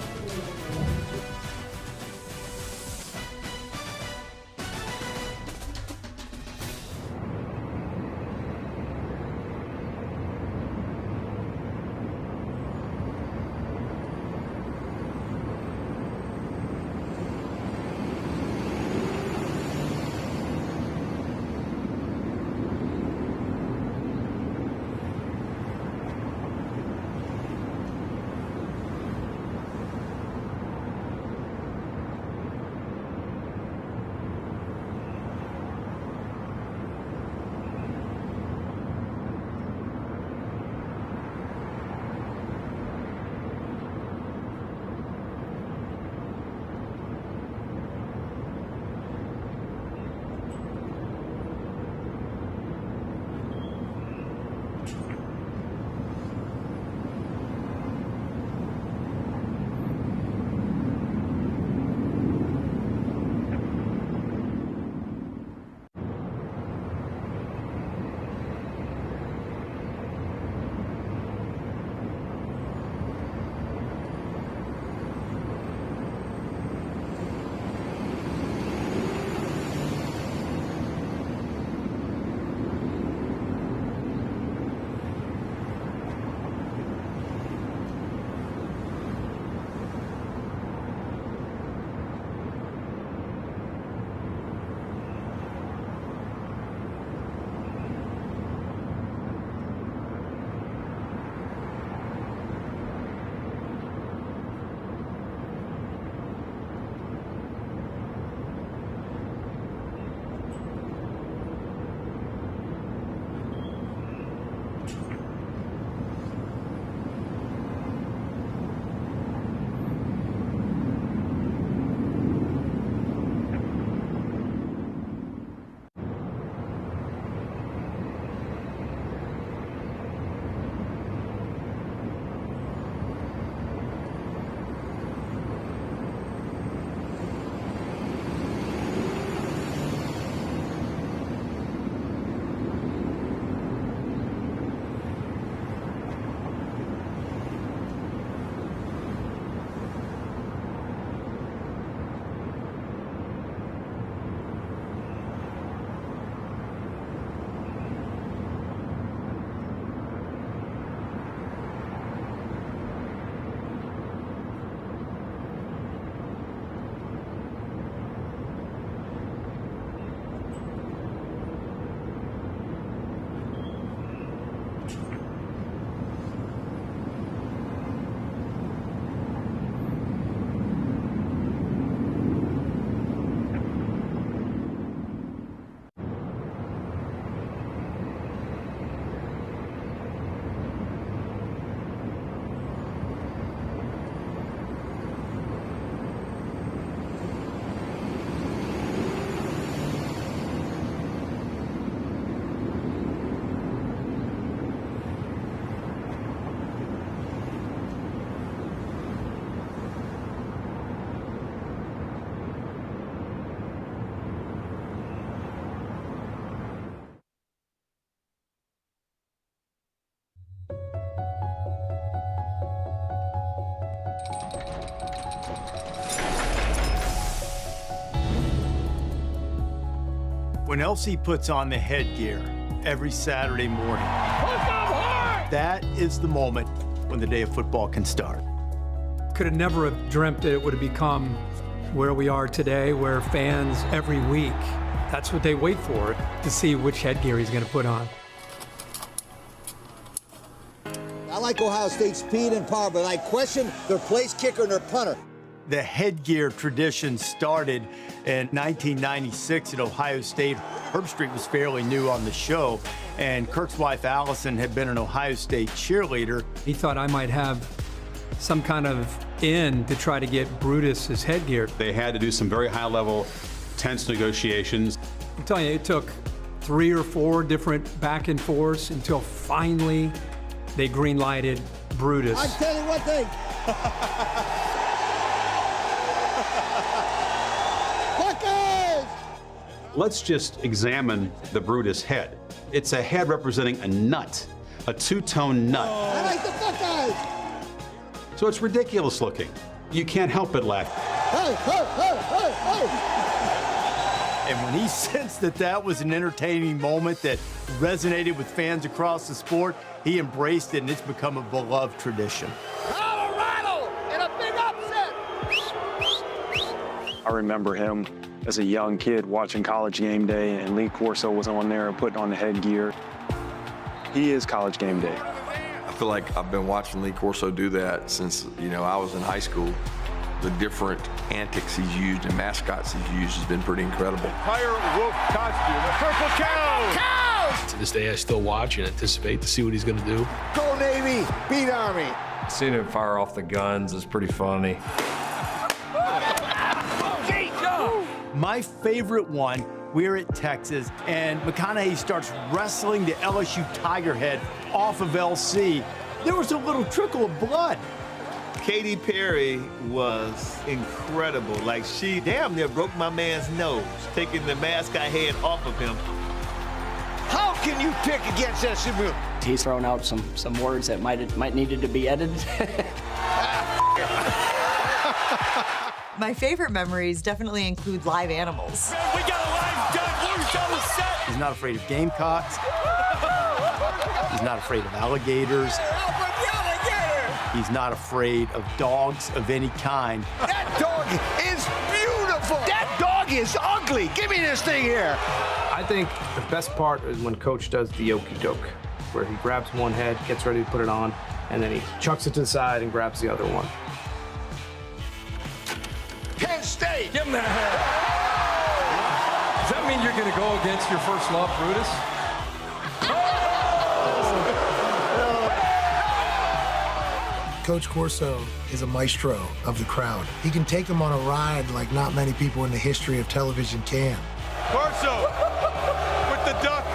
When LC puts on the headgear every Saturday morning, that is the moment when the day of football can start. Could have never have dreamt that it would have become where we are today, where fans every week, that's what they wait for, to see which headgear he's going to put on. I like Ohio State's speed and power, but I question their place kicker and their punter. The headgear tradition started in 1996 at Ohio State. Herb Street was fairly new on the show, and Kirk's wife Allison had been an Ohio State cheerleader. He thought I might have some kind of in to try to get Brutus his headgear. They had to do some very high-level, tense negotiations. I'm telling you, it took 3 or 4 different back and forths until finally they green-lighted Brutus. I tell you one thing. Buckeyes! Let's just examine the Brutus head. It's a head representing a nut, a two-tone nut. I like the Buckeyes. So it's ridiculous looking. You can't help but laugh. Hey, hey, hey, hey, hey. And when he sensed that that was an entertaining moment that resonated with fans across the sport, he embraced it, and it's become a beloved tradition. Colorado in a big upset. I remember him as a young kid watching College Game Day, and Lee Corso was on there and putting on the headgear. He is College Game Day. I feel like I've been watching Lee Corso do that since, I was in high school. The different antics he's used and mascots he's used has been pretty incredible. Higher wolf costume, a purple cow. To this day, I still watch and anticipate to see what he's going to do. Go Navy, beat Army. Seeing him fire off the guns is pretty funny. My favorite one, we're at Texas, and McConaughey starts wrestling the LSU Tiger head off of LC. There was a little trickle of blood. Katy Perry was incredible. Like, she damn near broke my man's nose, taking the mascot head off of him. How can you pick against SMU? He's thrown out some words that might needed to be edited. My favorite memories definitely include live animals. We got a live duck on the set. He's not afraid of gamecocks. He's not afraid of alligators. He's not afraid of dogs of any kind. That dog is beautiful. That dog is ugly. Give me this thing here. I think the best part is when Coach does the okey doke, where he grabs one head, gets ready to put it on, and then he chucks it to the side and grabs the other one. Penn State. Give him that head. Does that mean you're going to go against your first love, Brutus? Coach Corso is a maestro of the crowd. He can take them on a ride like not many people in the history of television can. Corso with the duck.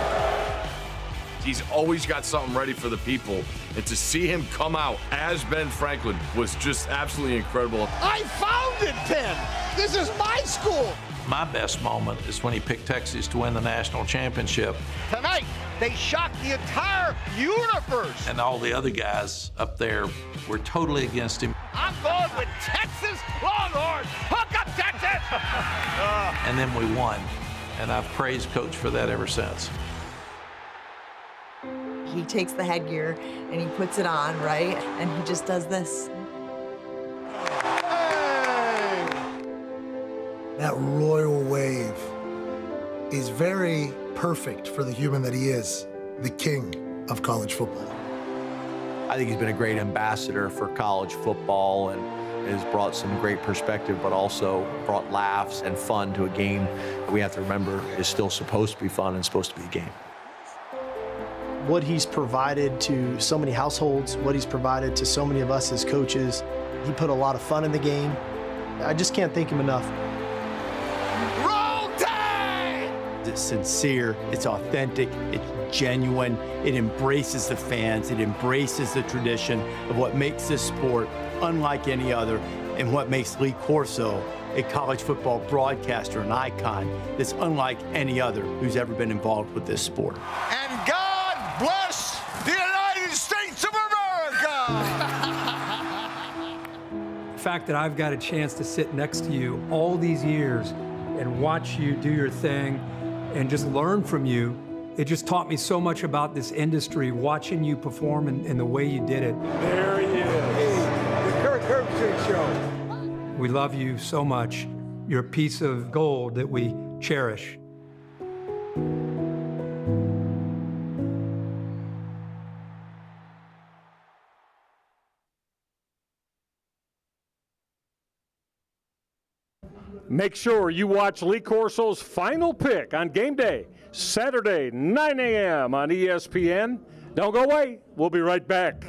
He's always got something ready for the people, and to see him come out as Ben Franklin was just absolutely incredible. I found it, Penn. This is my school. My best moment is when he picked Texas to win the national championship. Tonight, they shocked the entire universe. And all the other guys up there were totally against him. I'm going with Texas Longhorns. Hook up, Texas! And then we won. And I've praised Coach for that ever since. He takes the headgear and he puts it on, right? And he just does this. That royal wave is very perfect for the human that he is, the king of college football. I think he's been a great ambassador for college football and has brought some great perspective, but also brought laughs and fun to a game that we have to remember is still supposed to be fun and supposed to be a game. What he's provided to so many households, what he's provided to so many of us as coaches, he put a lot of fun in the game. I just can't thank him enough. Roll Tide! It's sincere, it's authentic, it's genuine, it embraces the fans, it embraces the tradition of what makes this sport unlike any other, and what makes Lee Corso a college football broadcaster, an icon that's unlike any other who's ever been involved with this sport. And God bless the United States of America! The fact that I've got a chance to sit next to you all these years and watch you do your thing and just learn from you, it just taught me so much about this industry, watching you perform and the way you did it. There he is. The Kirk Herbstreit Show. We love you so much. You're a piece of gold that we cherish. Make sure you watch Lee Corso's Final Pick on Game Day, Saturday, 9 a.m. on ESPN. Don't go away. We'll be right back.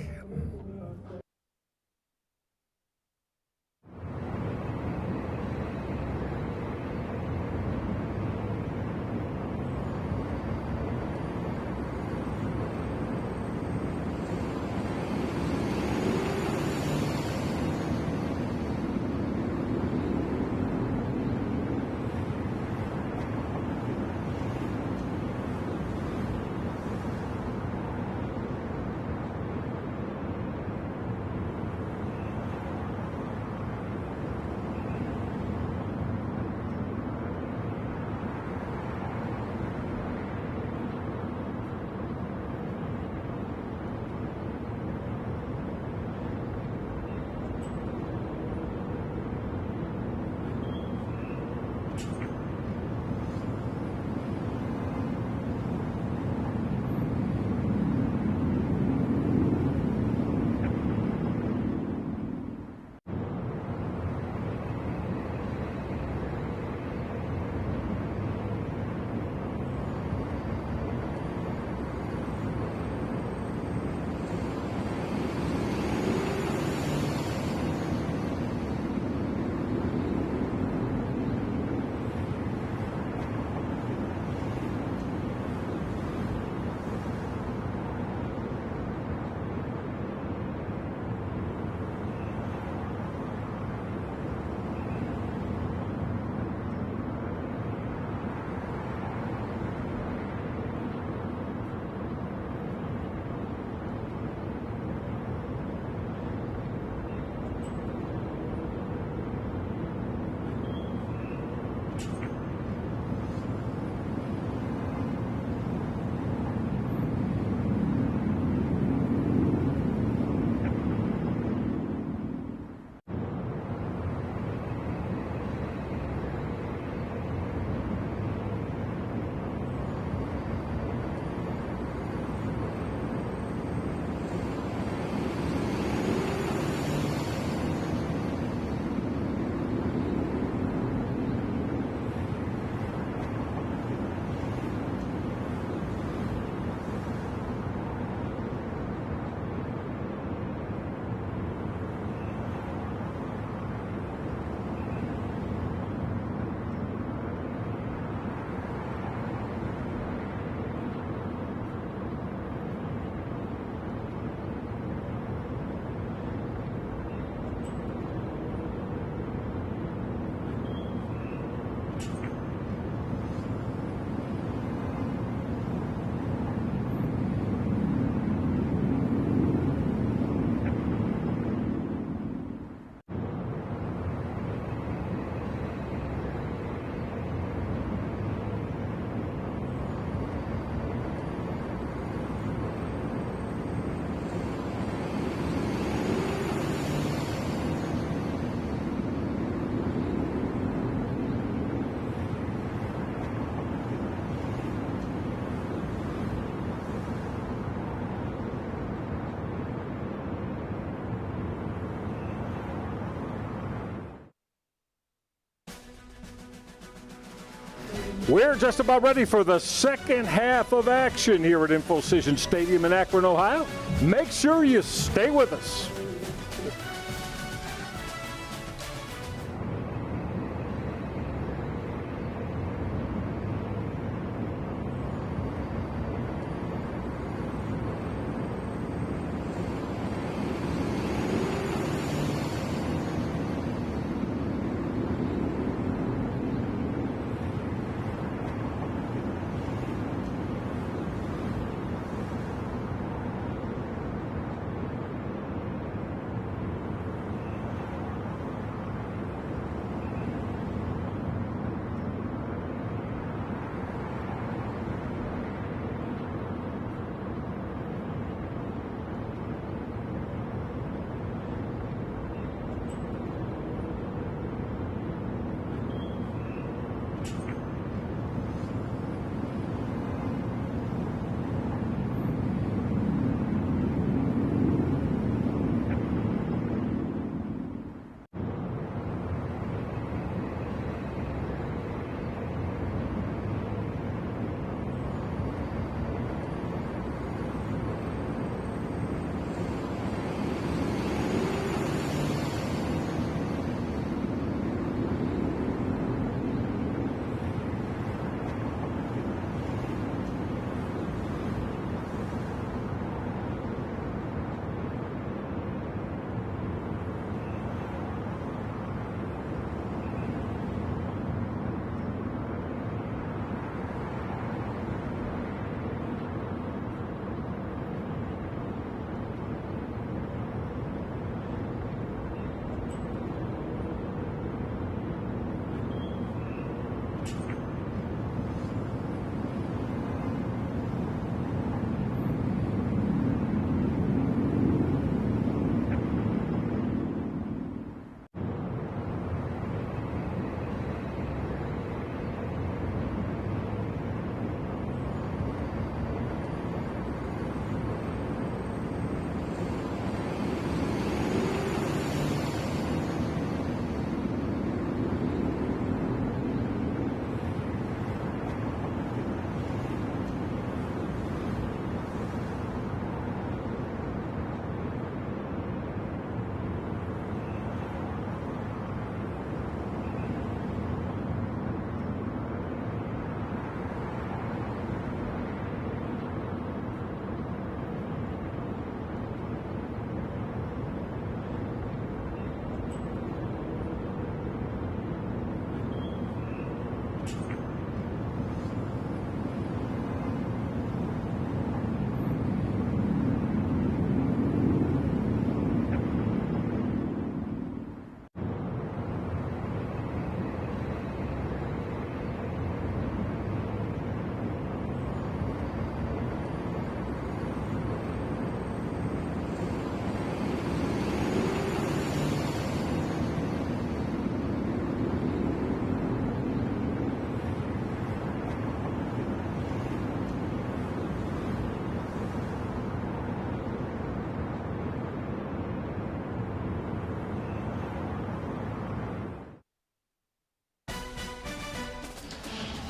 We're just about ready for the second half of action here at InfoCision Stadium in Akron, Ohio. Make sure you stay with us.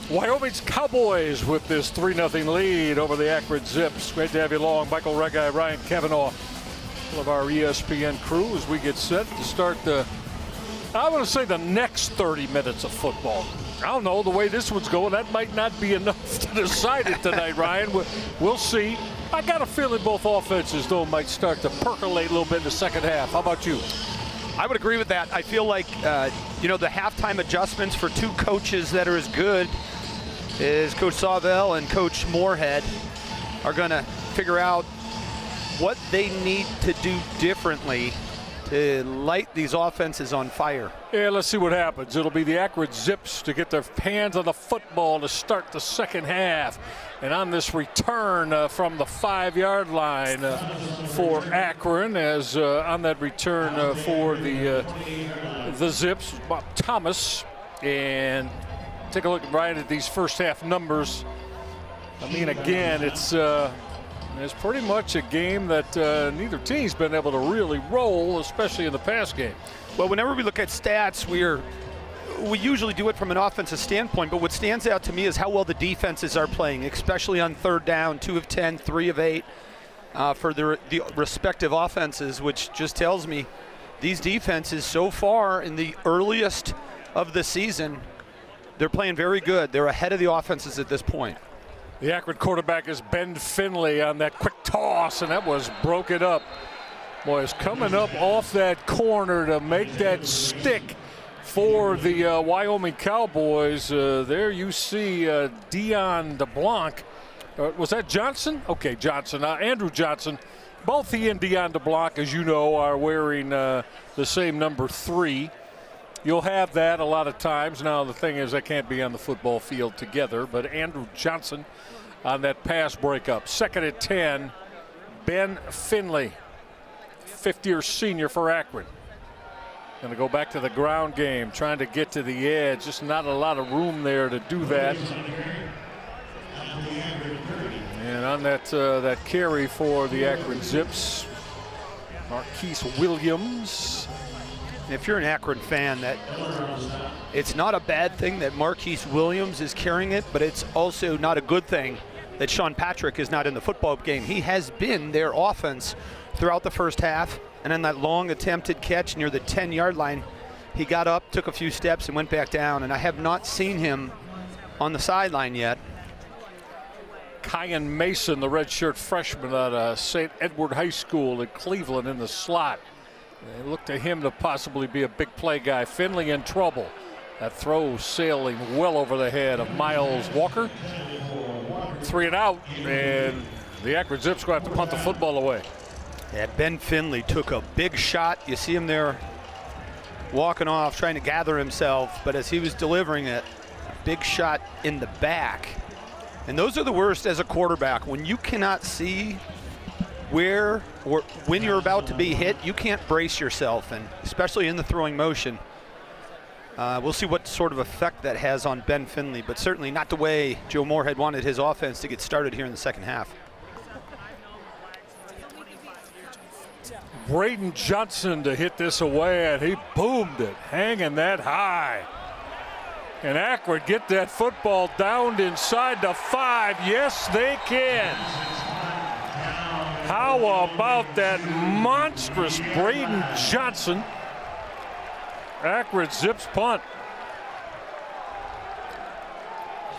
Wyoming's Cowboys with this 3-0 lead over the Akron Zips. Great to have you along. Michael Regai, Ryan Kavanaugh, all of our ESPN crew as we get set to start the, I want to say, the next 30 minutes of football. I don't know, the way this one's going, that might not be enough to decide it tonight, Ryan. We'll see. I got a feeling both offenses, though, might start to percolate a little bit in the second half. How about you? I would agree with that. I feel like, the halftime adjustments for two coaches that are as good as Coach Sawvell and Coach Moorhead are going to figure out what they need to do differently to light these offenses on fire. Yeah, let's see what happens. It'll be the Akron Zips to get their hands on the football to start the second half. And on this return from the 5-yard line for Akron, as on that return for the Zips, Bob Thomas. And take a look, Ryan, at these first half numbers. I mean, again, it's pretty much a game that neither team's been able to really roll, especially in the pass game. Well, whenever we look at stats, we usually do it from an offensive standpoint, but what stands out to me is how well the defenses are playing, especially on third down, 2 of 10, 3 of 8 for the respective offenses, which just tells me these defenses so far in the earliest of the season, they're playing very good. They're ahead of the offenses at this point. The Akron quarterback is Ben Finley on that quick toss, and that was broken up. Boys coming up off that corner to make that stick for the Wyoming Cowboys. There you see Dion DeBlanc. Was that Johnson? Okay, Johnson. Andrew Johnson. Both he and Dion DeBlanc, as you know, are wearing the same number 3. You'll have that a lot of times. Now, the thing is, they can't be on the football field together, but Andrew Johnson on that pass breakup. 2nd and 10, Ben Finley, 50-year senior for Akron. Going to go back to the ground game, trying to get to the edge. Just not a lot of room there to do that. And on that carry for the Akron Zips, Marquise Williams. If you're an Akron fan, it's not a bad thing that Marquise Williams is carrying it, but it's also not a good thing that Sean Patrick is not in the football game. He has been their offense throughout the first half, and then that long attempted catch near the 10-yard line, he got up, took a few steps, and went back down, and I have not seen him on the sideline yet. Kyan Mason, the redshirt freshman out of St. Edward High School in Cleveland, in the slot. They look to him to possibly be a big play guy. Finley in trouble. That throw sailing well over the head of Miles Walker. 3 and out, and the Akron Zips going to have to punt the football away. Yeah, Ben Finley took a big shot. You see him there walking off, trying to gather himself, but as he was delivering it, a big shot in the back. And those are the worst as a quarterback. When you cannot see where or when you're about to be hit, you can't brace yourself, and especially in the throwing motion. We'll see what sort of effect that has on Ben Finley, but certainly not the way Joe Moorhead wanted his offense to get started here in the second half. Braden Johnson to hit this away, and he boomed it, hanging that high. And Akron get that football downed inside the 5. Yes, they can. How about that monstrous Braden Johnson? Akron Zips punt.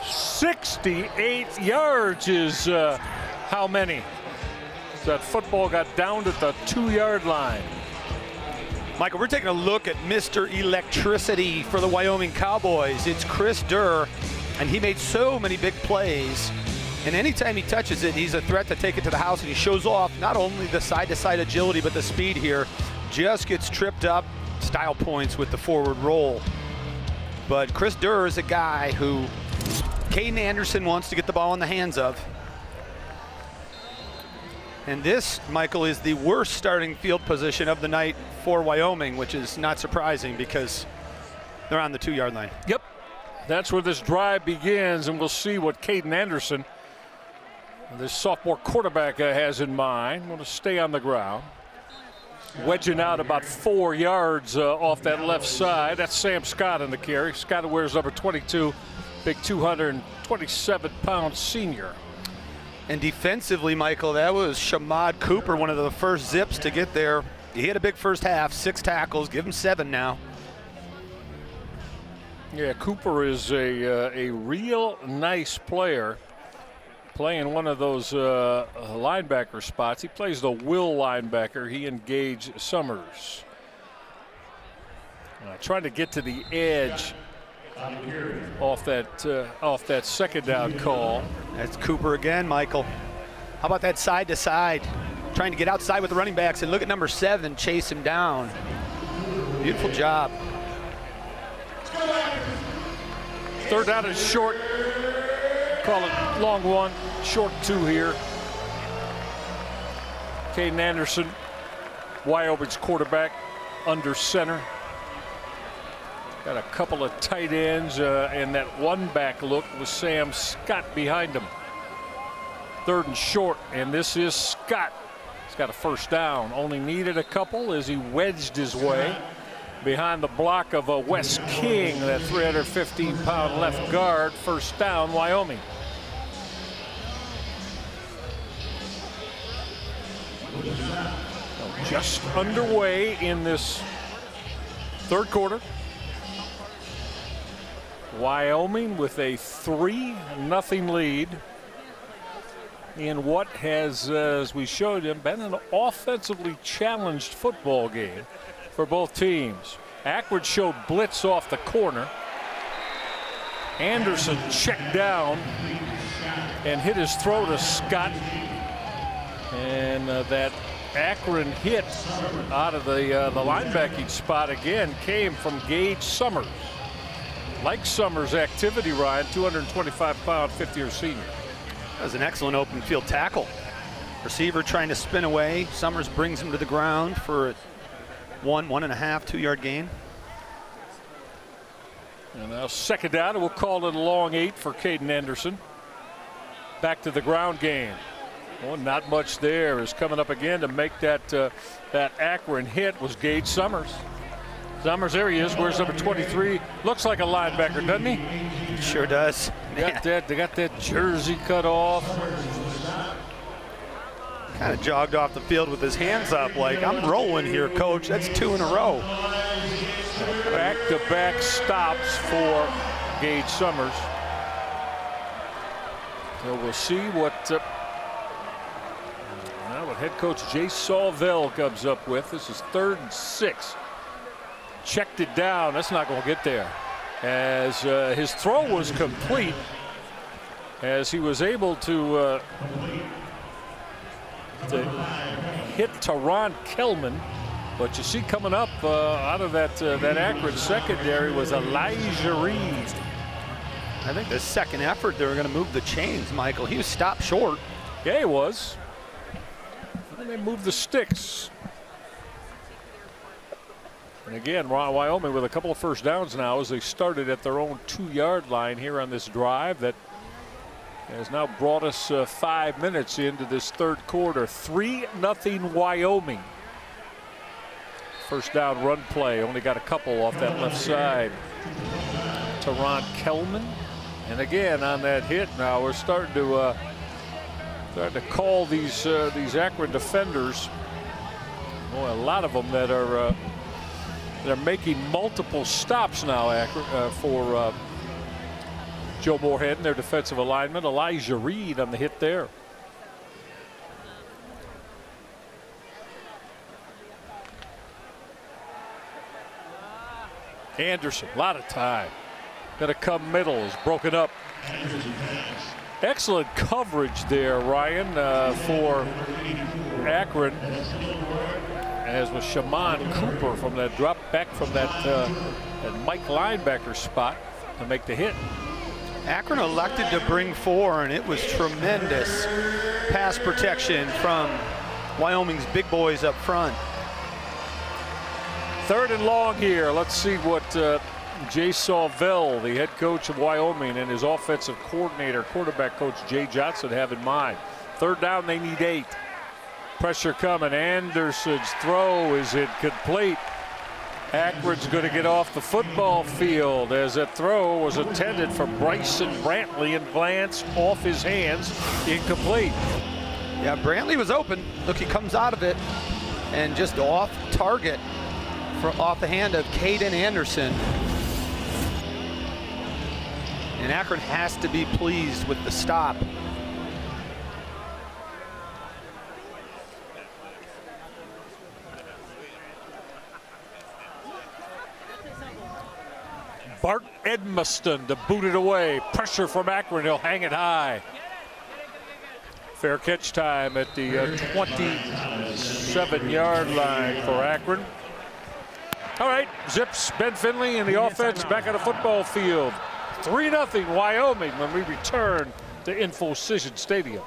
68 yards is how many? That football got downed at the 2-yard line. Michael, we're taking a look at Mr. Electricity for the Wyoming Cowboys. It's Chris Durr, and he made so many big plays. And anytime he touches it, he's a threat to take it to the house, and he shows off not only the side-to-side agility, but the speed here. Just gets tripped up, style points with the forward roll. But Chris Durr is a guy who Caden Anderson wants to get the ball in the hands of. And this, Michael, is the worst starting field position of the night for Wyoming, which is not surprising because they're on the 2-yard line. Yep. That's where this drive begins, and we'll see what Caden Anderson, this sophomore quarterback, has in mind. Want to stay on the ground. Wedging out about 4 yards off that left side. That's Sam Scott in the carry. Scott wears number 22, big 227-pound senior. And defensively, Michael, that was Shamad Cooper, one of the first Zips to get there. He had a big first half, 6 tackles, give him 7 now. Yeah, Cooper is a real nice player, playing one of those linebacker spots. He plays the will linebacker. He and Gage Summers. Trying to get to the edge off that second down call. That's Cooper again, Michael. How about that side to side? Trying to get outside with the running backs, and look at number 7 chase him down. Beautiful job. Third down is short. Call it long 1, short 2 here. Caden Anderson, Wyoming's quarterback, under center. Got a couple of tight ends and that one back look with Sam Scott behind him. 3rd and short, and this is Scott. He's got a first down. Only needed a couple as he wedged his way behind the block of Wes King, that 315-pound left guard. First down, Wyoming. Just underway in this third quarter. Wyoming with a 3-0 lead in what has, as we showed him, been an offensively challenged football game for both teams. Akron showed blitz off the corner. Anderson checked down and hit his throw to Scott. And that Akron hit out of the linebacking spot again came from Gage Summers. Like Summers' activity, Ryan, 225-pound, fifth-year senior. That was an excellent open field tackle. Receiver trying to spin away. Summers brings him to the ground for a 1.5, 2-yard gain. And now second down, and we'll call it a long 8 for Caden Anderson. Back to the ground game. Well, not much there. Is coming up again to make that that Akron hit was Gage Summers. Summers, there he is. Where's number 23? Looks like a linebacker, doesn't he? Sure does. They got that jersey cut off. Kind of jogged off the field with his hands up like, I'm rolling here, coach. That's 2 in a row. Back-to-back stops for Gage Summers. So we'll see what head coach Jay Sawvell comes up with. This is 3rd and 6. Checked it down. That's not going to get there. As his throw was complete, as he was able to hit Teron Kelman. But you see coming up out of that Akron secondary was Elijah Reed. I think the second effort they were going to move the chains, Michael. He was stopped short. Yeah, he was. And they moved the sticks. And again, Wyoming with a couple of first downs now as they started at their own 2-yard line here on this drive that has now brought us 5 minutes into this third quarter. 3-0 Wyoming. First down run play, only got a couple off that left side. Teron Kelman. And again on that hit now we're starting to call these Akron defenders. Boy, a lot of them that are they're making multiple stops now, Akron, for Joe Moorhead and their defensive alignment. Elijah Reed on the hit there. Anderson, a lot of time. Gonna come middle, is broken up. Excellent coverage there, Ryan, for Akron, as was Shaman Cooper from that drop back from that Mike linebacker spot to make the hit. Akron elected to bring 4, and it was tremendous pass protection from Wyoming's big boys up front. 3rd and long here. Let's see what Jay Sawvell, the head coach of Wyoming, and his offensive coordinator, quarterback coach Jay Johnson have in mind. 3rd down, they need 8. Pressure coming. Anderson's throw is incomplete. Akron's going to get off the football field as that throw was intended for Bryson Brantley and glanced off his hands. Incomplete. Yeah, Brantley was open. Look, he comes out of it and just off target off the hand of Caden Anderson. And Akron has to be pleased with the stop. Bart Edmiston to boot it away. Pressure from Akron. He'll hang it high. Fair catch time at the 27-yard line for Akron. All right, Zips, Ben Finley, and the offense back on the football field. 3-0 Wyoming when we return to Infocision Stadium.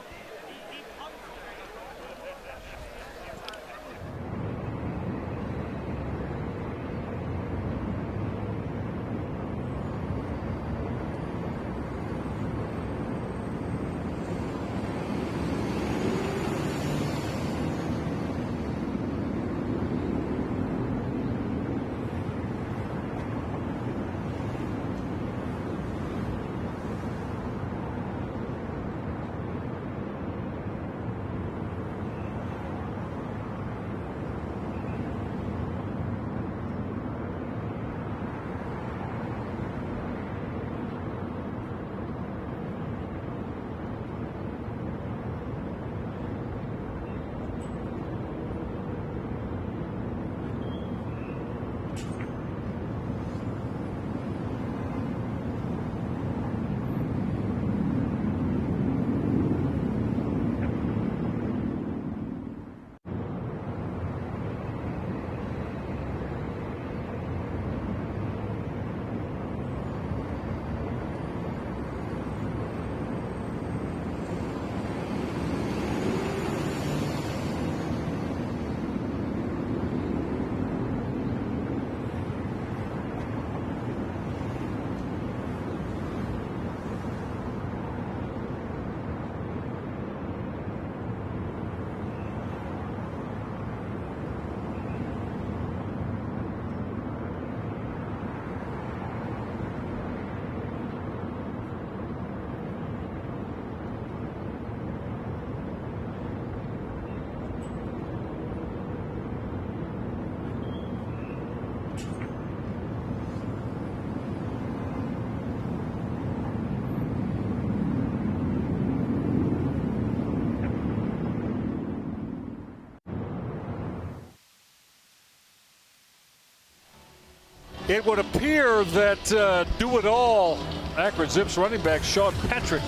It would appear that do-it-all Akron Zips running back Sean Patrick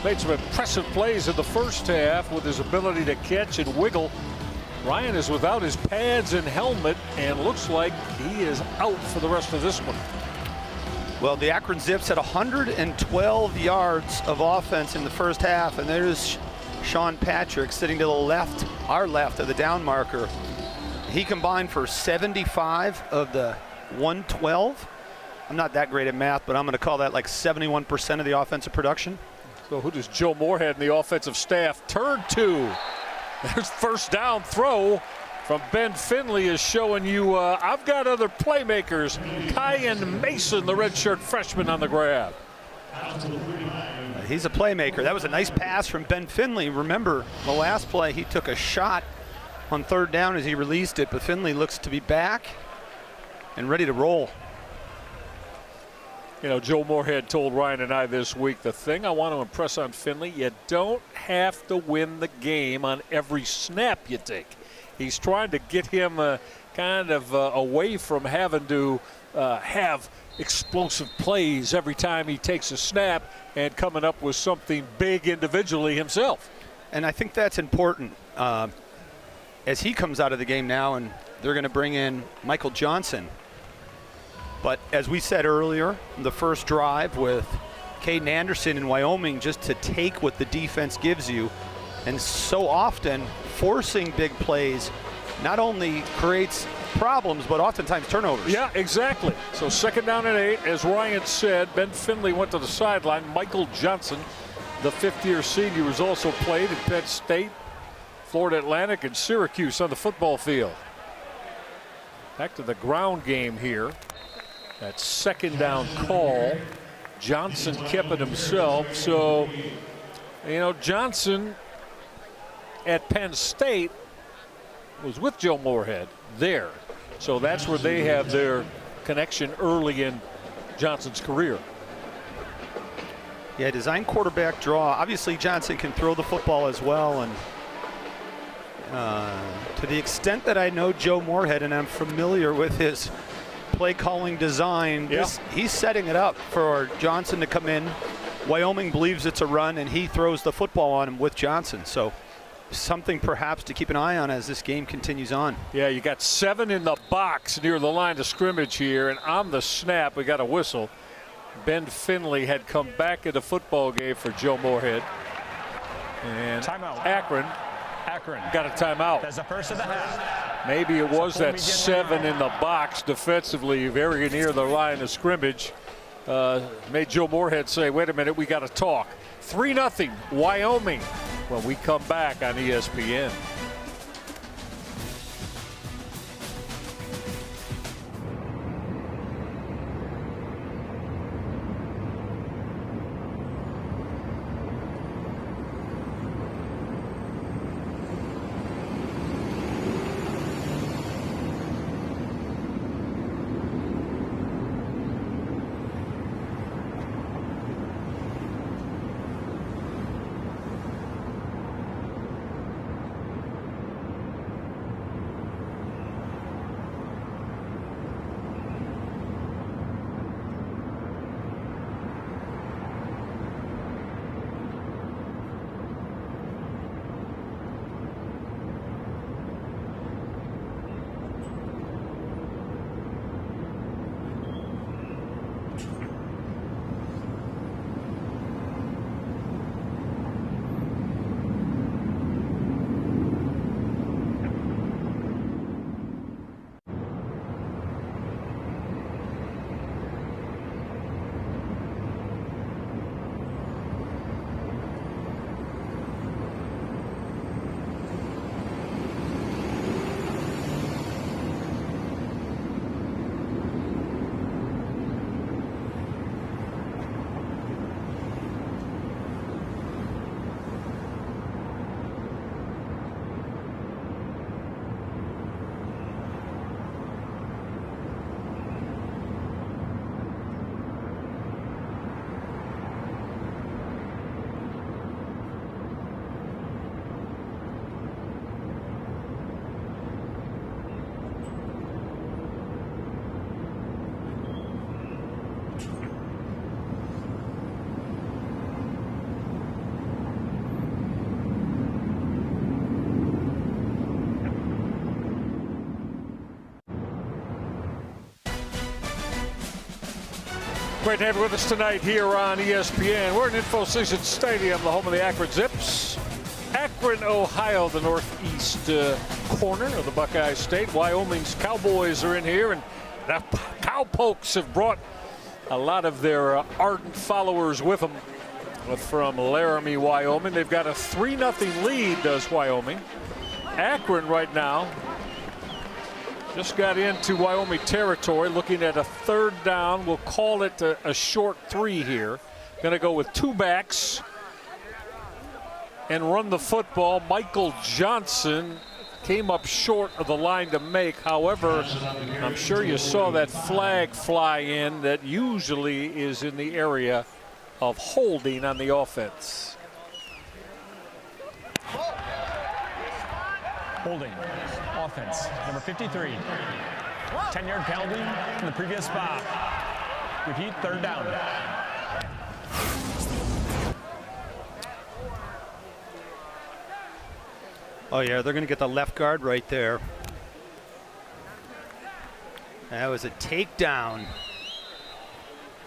made some impressive plays in the first half with his ability to catch and wiggle. Ryan is without his pads and helmet and looks like he is out for the rest of this one. Well, the Akron Zips had 112 yards of offense in the first half, and there's Sean Patrick sitting to the left, our left of the down marker. He combined for 75 of the 112. I'm not that great at math, but I'm going to call that like 71% of the offensive production. So who does Joe Moorhead and the offensive staff turn to? There's first down throw from Ben Finley is showing you I've got other playmakers. Kyan Mason, the redshirt freshman, on the grab. He's a playmaker. That was a nice pass from Ben Finley. Remember, the last play he took a shot on third down as he released it, but Finley looks to be back and ready to roll. You know, Joe Moorhead told Ryan and I this week, the thing I want to impress on Finley, you don't have to win the game on every snap you take. He's trying to get him kind of away from having to have explosive plays every time he takes a snap and coming up with something big individually himself. And I think that's important as he comes out of the game now, and they're going to bring in Michael Johnson. But as we said earlier, the first drive with Caden Anderson in Wyoming, just to take what the defense gives you, and so often forcing big plays not only creates problems, but oftentimes turnovers. Yeah, exactly. So second down and 8, as Ryan said, Ben Finley went to the sideline. Michael Johnson, the fifth-year senior, who's also played at Penn State, Florida Atlantic, and Syracuse on the football field. Back to the ground game here. That second down call. Johnson kept it himself. So, you know, Johnson at Penn State was with Joe Moorhead there. So that's where they have their connection early in Johnson's career. Yeah, design quarterback draw. Obviously, Johnson can throw the football as well. And to the extent that I know Joe Moorhead and I'm familiar with his play calling design, he's setting it up for Johnson to come in. Wyoming believes it's a run, and he throws the football on him with Johnson. So something perhaps to keep an eye on as this game continues on. Yeah, you got 7 in the box near the line of scrimmage here, and on the snap, we got a whistle. Ben Finley had come back in the football game for Joe Moorhead. And timeout. Akron got a timeout. That's the first of the half. Maybe it was that 7 in the box defensively, very near the line of scrimmage. Made Joe Moorhead say, wait a minute, we got to talk. 3-0 Wyoming when we come back on ESPN. Great to have you with us tonight here on ESPN. We're in Infocision Stadium, the home of the Akron Zips. Akron, Ohio, the northeast corner of the Buckeye State. Wyoming's Cowboys are in here, and the Cowpokes have brought a lot of their ardent followers with them from Laramie, Wyoming. They've got a 3-0 lead, does Wyoming. Akron right now just got into Wyoming territory, looking at a 3rd down. We'll call it a short 3 here. Going to go with 2 backs and run the football. Michael Johnson came up short of the line to make. However, I'm sure you saw that flag fly in that usually is in the area of holding on the offense. Holding. Offense. Number 53. 10-yard penalty from the previous spot. Repeat, 3rd down. Oh, yeah, they're going to get the left guard right there. That was a takedown.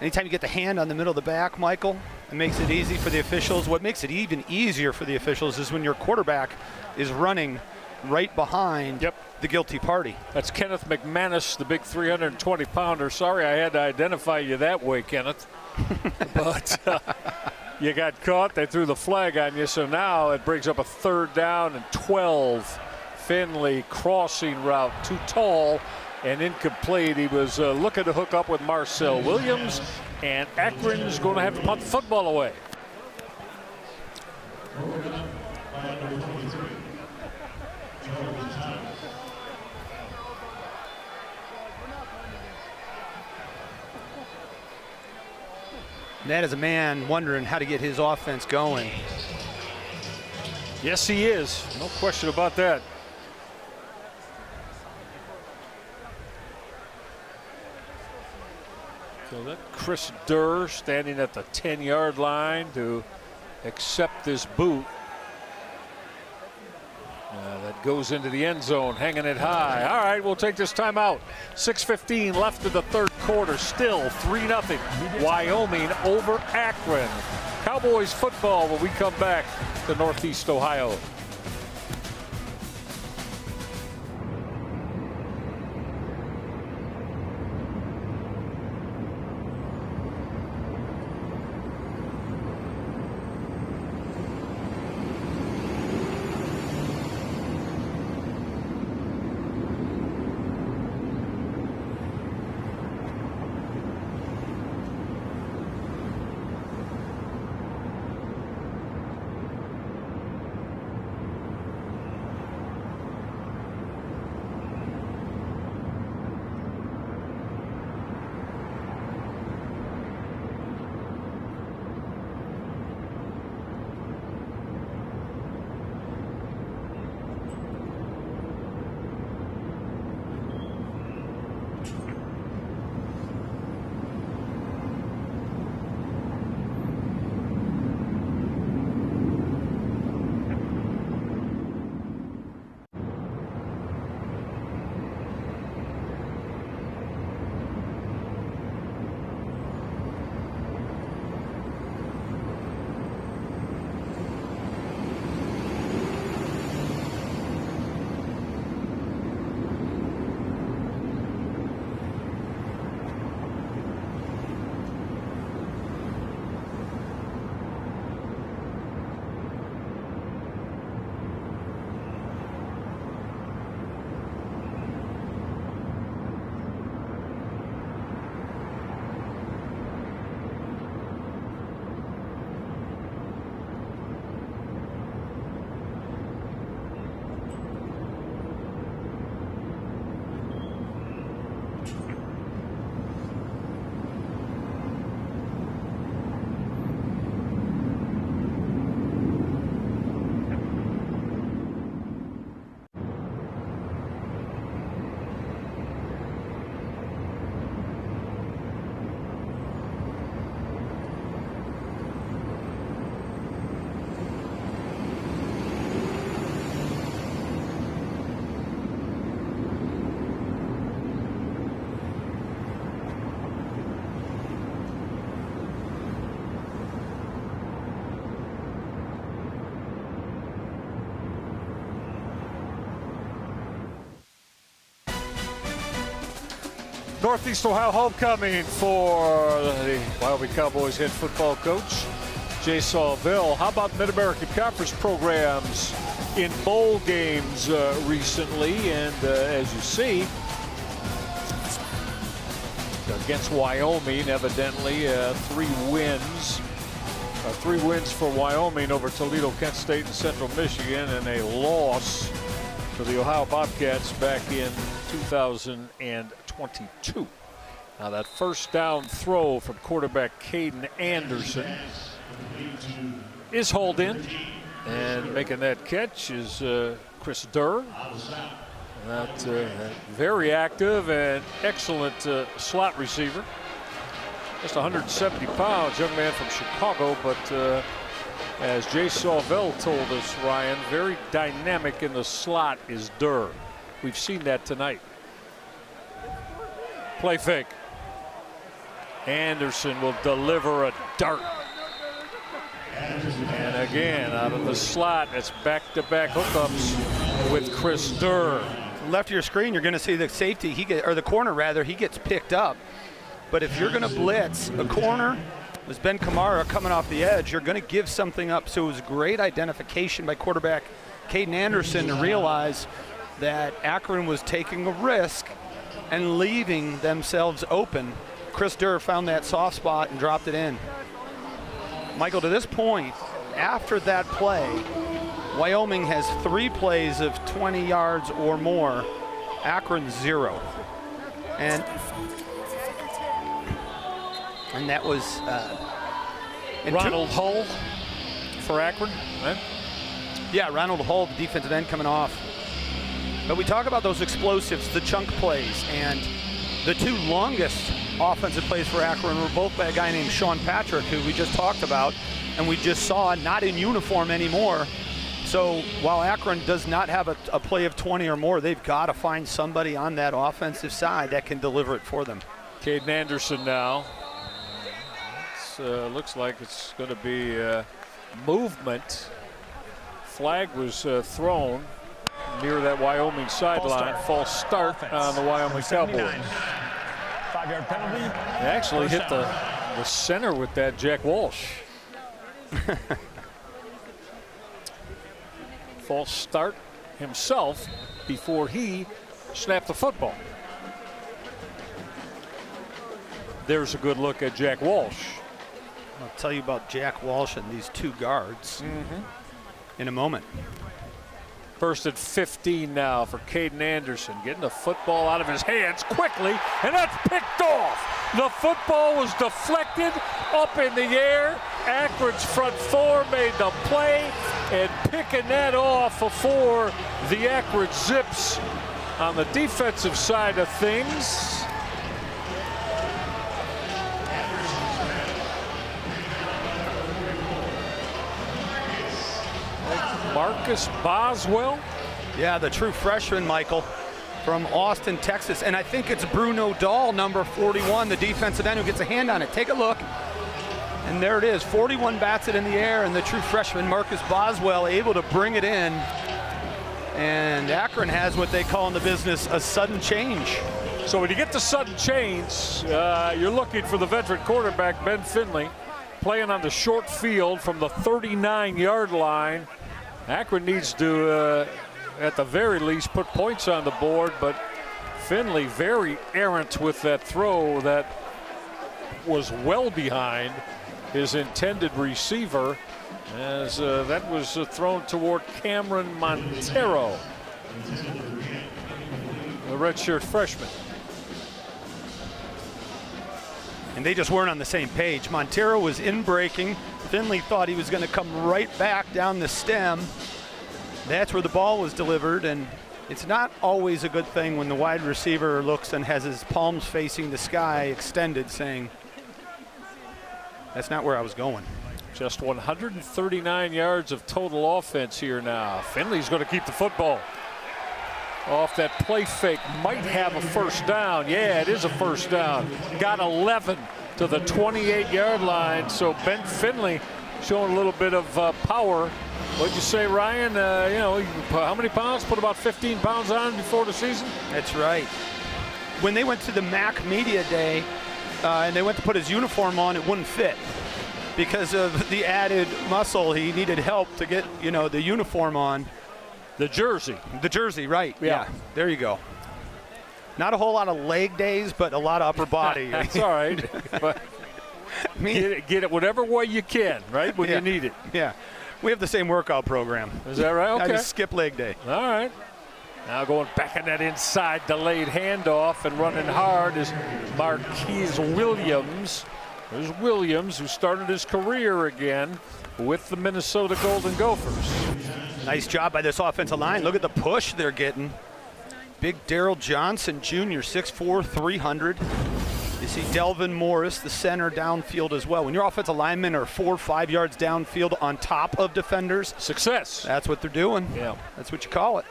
Anytime you get the hand on the middle of the back, Michael, it makes it easy for the officials. What makes it even easier for the officials is when your quarterback is running right behind the guilty party. That's Kenneth McManus, the big 320-pounder. Sorry I had to identify you that way, Kenneth. But you got caught. They threw the flag on you, so now it brings up a 3rd down and 12. Finley crossing route, too tall and incomplete. He was looking to hook up with Marcel Williams, and Akron's going to have to punt the football away. And that is a man wondering how to get his offense going. Yes, he is. No question about that. So that Chris Durr standing at the 10-yard line to accept this boot. That goes into the end zone, hanging it high. All right, we'll take this timeout. 6:15 left of the 3rd quarter. Still 3-0. Wyoming over Akron. Cowboys football when we come back to Northeast Ohio. Northeast Ohio homecoming for the Wyoming Cowboys head football coach, Jay Sawville. How about Mid-American Conference programs in bowl games recently? And as you see, against Wyoming, evidently 3 wins. 3 wins for Wyoming over Toledo, Kent State, and Central Michigan, and a loss to the Ohio Bobcats back in 2022. Now that first down throw from quarterback Caden Anderson is hauled in, and making that catch is Chris Durr. That very active and excellent slot receiver. Just 170 pounds, young man from Chicago, but as Jay Sawville told us, Ryan, very dynamic in the slot is Durr. We've seen that tonight. Play fake. Anderson will deliver a dart. And again, out of the slot, it's back-to-back hookups with Chris Durr. Left of your screen, you're going to see the safety, or the corner rather, he gets picked up. But if you're going to blitz a corner, was Ben Kamara coming off the edge, you're going to give something up. So it was great identification by quarterback Caden Anderson to realize that Akron was taking a risk and leaving themselves open. Chris Durr found that soft spot and dropped it in. Michael, to this point, after that play, Wyoming has 3 plays of 20 yards or more. Akron 0. And that was Ronald Hull for Akron, right? Yeah, Ronald Hull, the defensive end, coming off. But we talk about those explosives, the chunk plays, and the 2 longest offensive plays for Akron were both by a guy named Sean Patrick, who we just talked about, and we just saw not in uniform anymore. So while Akron does not have a play of 20 or more, they've got to find somebody on that offensive side that can deliver it for them. Caden Anderson now. Looks like it's going to be movement. Flag was thrown near that Wyoming sideline. False start on the Wyoming Cowboys. 5-yard penalty. They actually hit the center with that, Jack Walsh. False start himself before he snapped the football. There's a good look at Jack Walsh. I'll tell you about Jack Walsh and these 2 guards in a moment. First and 15 now for Caden Anderson, getting the football out of his hands quickly, and that's picked off. The football was deflected up in the air. Akron's front 4 made the play, and picking that off before the Akron Zips on the defensive side of things. Marcus Boswell. Yeah, the true freshman, Michael, from Austin, Texas. And I think it's Bruno Dahl, number 41, the defensive end, who gets a hand on it. Take a look. And there it is. 41 bats it in the air, and the true freshman, Marcus Boswell, able to bring it in. And Akron has what they call in the business a sudden change. So when you get the sudden change, you're looking for the veteran quarterback, Ben Finley, playing on the short field from the 39-yard line. Akron needs to, at the very least, put points on the board, but Finley very errant with that throw that was well behind his intended receiver, as that was thrown toward Cameron Montero, the redshirt freshman. And they just weren't on the same page. Montero was in breaking. Finley thought he was going to come right back down the stem. That's where the ball was delivered, and it's not always a good thing when the wide receiver looks and has his palms facing the sky extended, saying, that's not where I was going. Just 139 yards of total offense here now. Finley's going to keep the football. Off that play fake, might have a first down. Yeah, it is a first down. Got 11 to the 28-yard line. So Ben Finley showing a little bit of power. What'd you say, Ryan? You know, how many pounds? Put about 15 pounds on before the season? That's right. when they went to the MAC Media Day and they went to put his uniform on, it wouldn't fit because of the added muscle. He needed help to get, the uniform on. The jersey. The jersey, right. Yeah. There you go. Not a whole lot of leg days, but a lot of upper body. That's all right. But get it whatever way you can, right, when you need it. Yeah. We have the same workout program. Is that right? Okay. I just skip leg day. All right. Now going back in that inside delayed handoff and running hard is Marquise Williams. There's Williams, who started his career again with the Minnesota Golden Gophers. Nice job by this offensive line. Look at the push they're getting. Big Daryl Johnson Jr., 6'4", 300. You see Delvin Morris, the center, downfield as well. When your offensive linemen are 4 or 5 yards downfield on top of defenders, success. That's what they're doing. Yeah. That's what you call it.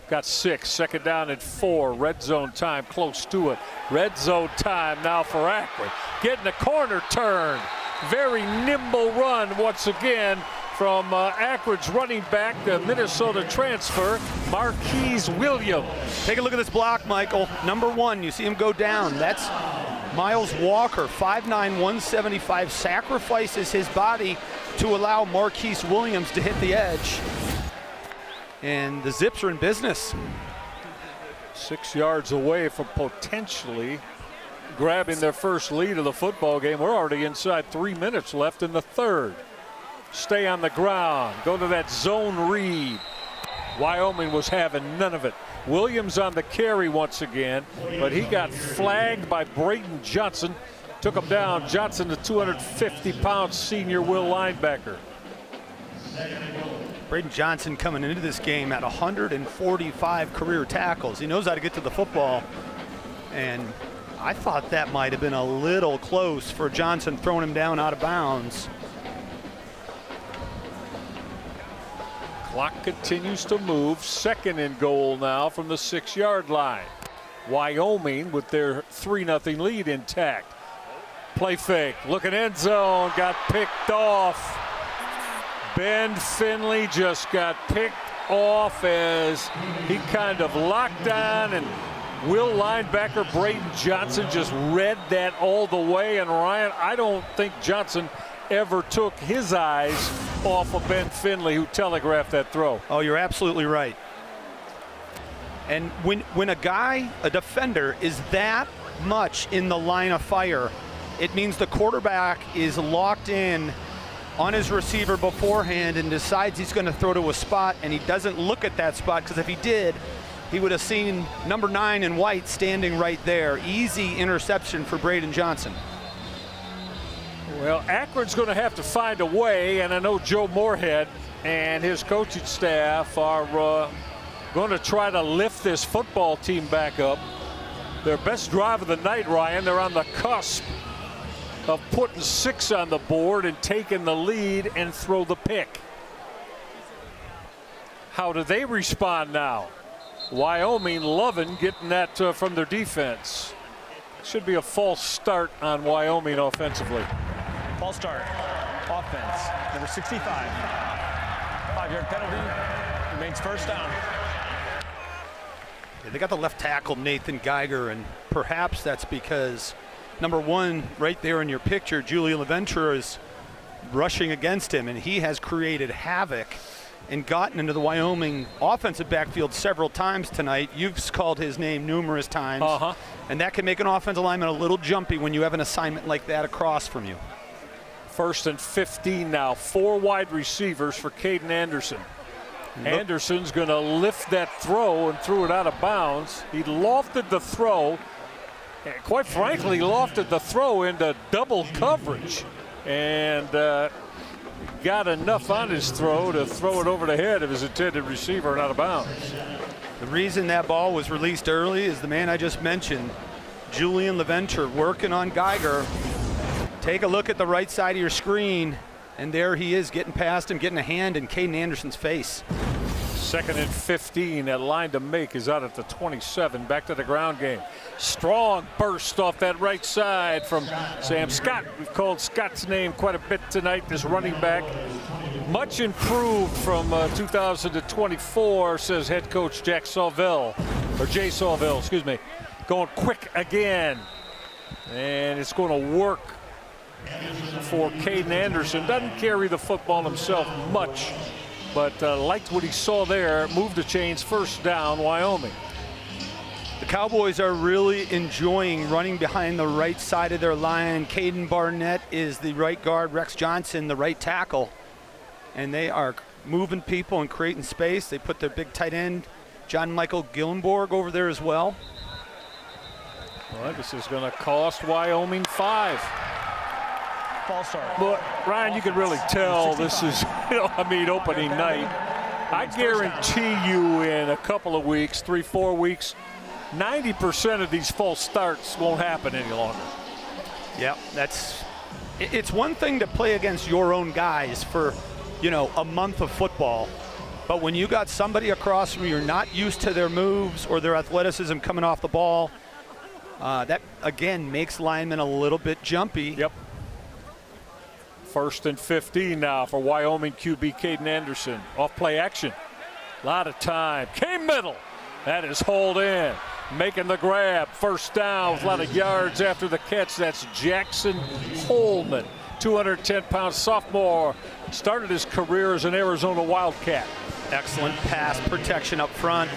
Got 6, second down and 4. Red zone time, close to it. Red zone time now for Akron. Getting a corner turn. Very nimble run once again from Akron's running back, the Minnesota transfer, Marquise Williams. Take a look at this block, Michael. Number 1, you see him go down. That's Miles Walker, 5'9", 175, sacrifices his body to allow Marquise Williams to hit the edge. And the Zips are in business. 6 yards away from potentially grabbing their first lead of the football game. We're already inside 3 minutes left in the third. Stay on the ground. Go to that zone read. Wyoming was having none of it. Williams on the carry once again, but he got flagged by Braden Johnson. Took him down. Johnson, the 250-pound senior will linebacker. Braden Johnson coming into this game at 145 career tackles. He knows how to get to the football, and I thought that might have been a little close for Johnson, throwing him down out of bounds. Clock continues to move. Second and goal now from the 6-yard line. Wyoming with their 3-0 lead intact. Play fake, looking end zone, got picked off. Ben Finley just got picked off as he kind of locked on, and will linebacker Braden Johnson just read that all the way. And Ryan, I don't think Johnson ever took his eyes off of Ben Finley, who telegraphed that throw. Oh, you're absolutely right. And when a defender is that much in the line of fire, it means the quarterback is locked in on his receiver beforehand and decides he's going to throw to a spot, and he doesn't look at that spot, because if he did, he would have seen number 9 in white standing right there. Easy interception for Braden Johnson. Well, Akron's going to have to find a way, and I know Joe Moorhead and his coaching staff are going to try to lift this football team back up. Their best drive of the night, Ryan, they're on the cusp of putting 6 on the board and taking the lead and throw the pick. How do they respond now? Wyoming loving getting that from their defense. Should be a false start on Wyoming offensively. False start. Offense. Number 65. 5-yard penalty. Remains first down. Yeah, they got the left tackle, Nathan Geiger, and perhaps that's because number 1 right there in your picture, Julian LaVentura, is rushing against him, and he has created havoc and gotten into the Wyoming offensive backfield several times tonight. You've called his name numerous times, and that can make an offensive lineman a little jumpy when you have an assignment like that across from you. 1st and 15 now. 4 wide receivers for Caden Anderson. Anderson's going to lift that throw and threw it out of bounds. He lofted the throw. And quite frankly, lofted the throw into double coverage, and got enough on his throw to throw it over the head of his intended receiver and out of bounds. The reason that ball was released early is the man I just mentioned, Julian LaVentura, working on Geiger. Take a look at the right side of your screen, and there he is, getting past him, getting a hand in Caden Anderson's face. 2nd and 15. That line to make is out at the 27. Back to the ground game. Strong burst off that right side from Sam Scott. We've called Scott's name quite a bit tonight, this running back. Much improved from 2024, says head coach Jay Sauville, excuse me. Going quick again. And it's going to work for Caden Anderson. Doesn't carry the football himself much, but liked what he saw there. Moved the chains, first down, Wyoming. The Cowboys are really enjoying running behind the right side of their line. Caden Barnett is the right guard, Rex Johnson the right tackle. And they are moving people and creating space. They put their big tight end, John Michael Gillenborg, over there as well. Well, this is going to cost Wyoming 5. False start. But Ryan, you can really tell this is, opening night. I guarantee you in a couple of weeks, 3-4 weeks, 90% of these false starts won't happen any longer. Yeah, it's one thing to play against your own guys for, a month of football. But when you got somebody across from you, you're not used to their moves or their athleticism coming off the ball, that, again, makes linemen a little bit jumpy. Yep. 1st and 15 now for Wyoming QB Caden Anderson. Off play action. A lot of time. Came middle. That is hauled in. Making the grab. First down with a lot of yards after the catch. That's Jackson Holman, 210-pound sophomore. Started his career as an Arizona Wildcat. Excellent pass protection up front.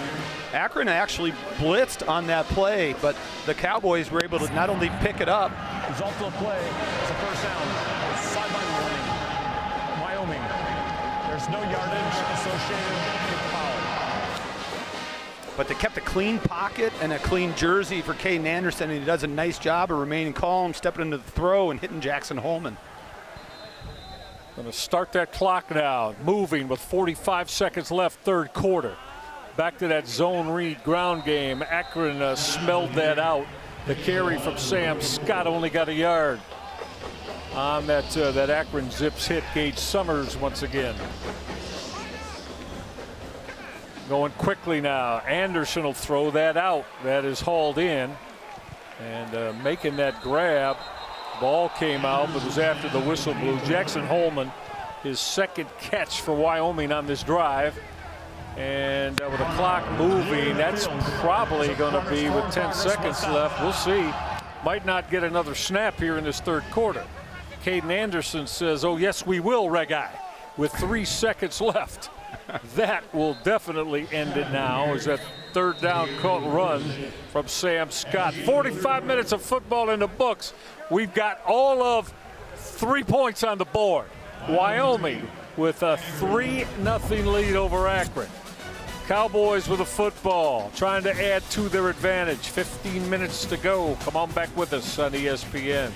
Akron actually blitzed on that play, but the Cowboys were able to not only pick it up. Result of the play is a first down. Sideline warning. Wyoming. There's no yardage associated with the foul. But they kept a clean pocket and a clean jersey for Caden Anderson, and he does a nice job of remaining calm, stepping into the throw, and hitting Jackson Holman. Going to start that clock now. Moving with 45 seconds left, third quarter. Back to that zone read ground game. Akron smelled that out. The carry from Sam Scott only got a yard on that Akron Zips hit. Gage Summers once again. Going quickly now. Anderson will throw that out. That is hauled in. And making that grab. Ball came out, but was after the whistle blew. Jackson Holman, his second catch for Wyoming on this drive. And with the clock moving, that's probably going to be with 10 seconds left. We'll see. Might not get another snap here in this third quarter. Caden Anderson says, oh, yes, we will, Reg-I, with 3 seconds left. That will definitely end it now as that third down run from Sam Scott. 45 minutes of football in the books. We've got all of 3 points on the board. Wyoming with a 3-0 lead over Akron. Cowboys with a football, trying to add to their advantage. 15 minutes to go. Come on back with us on ESPN.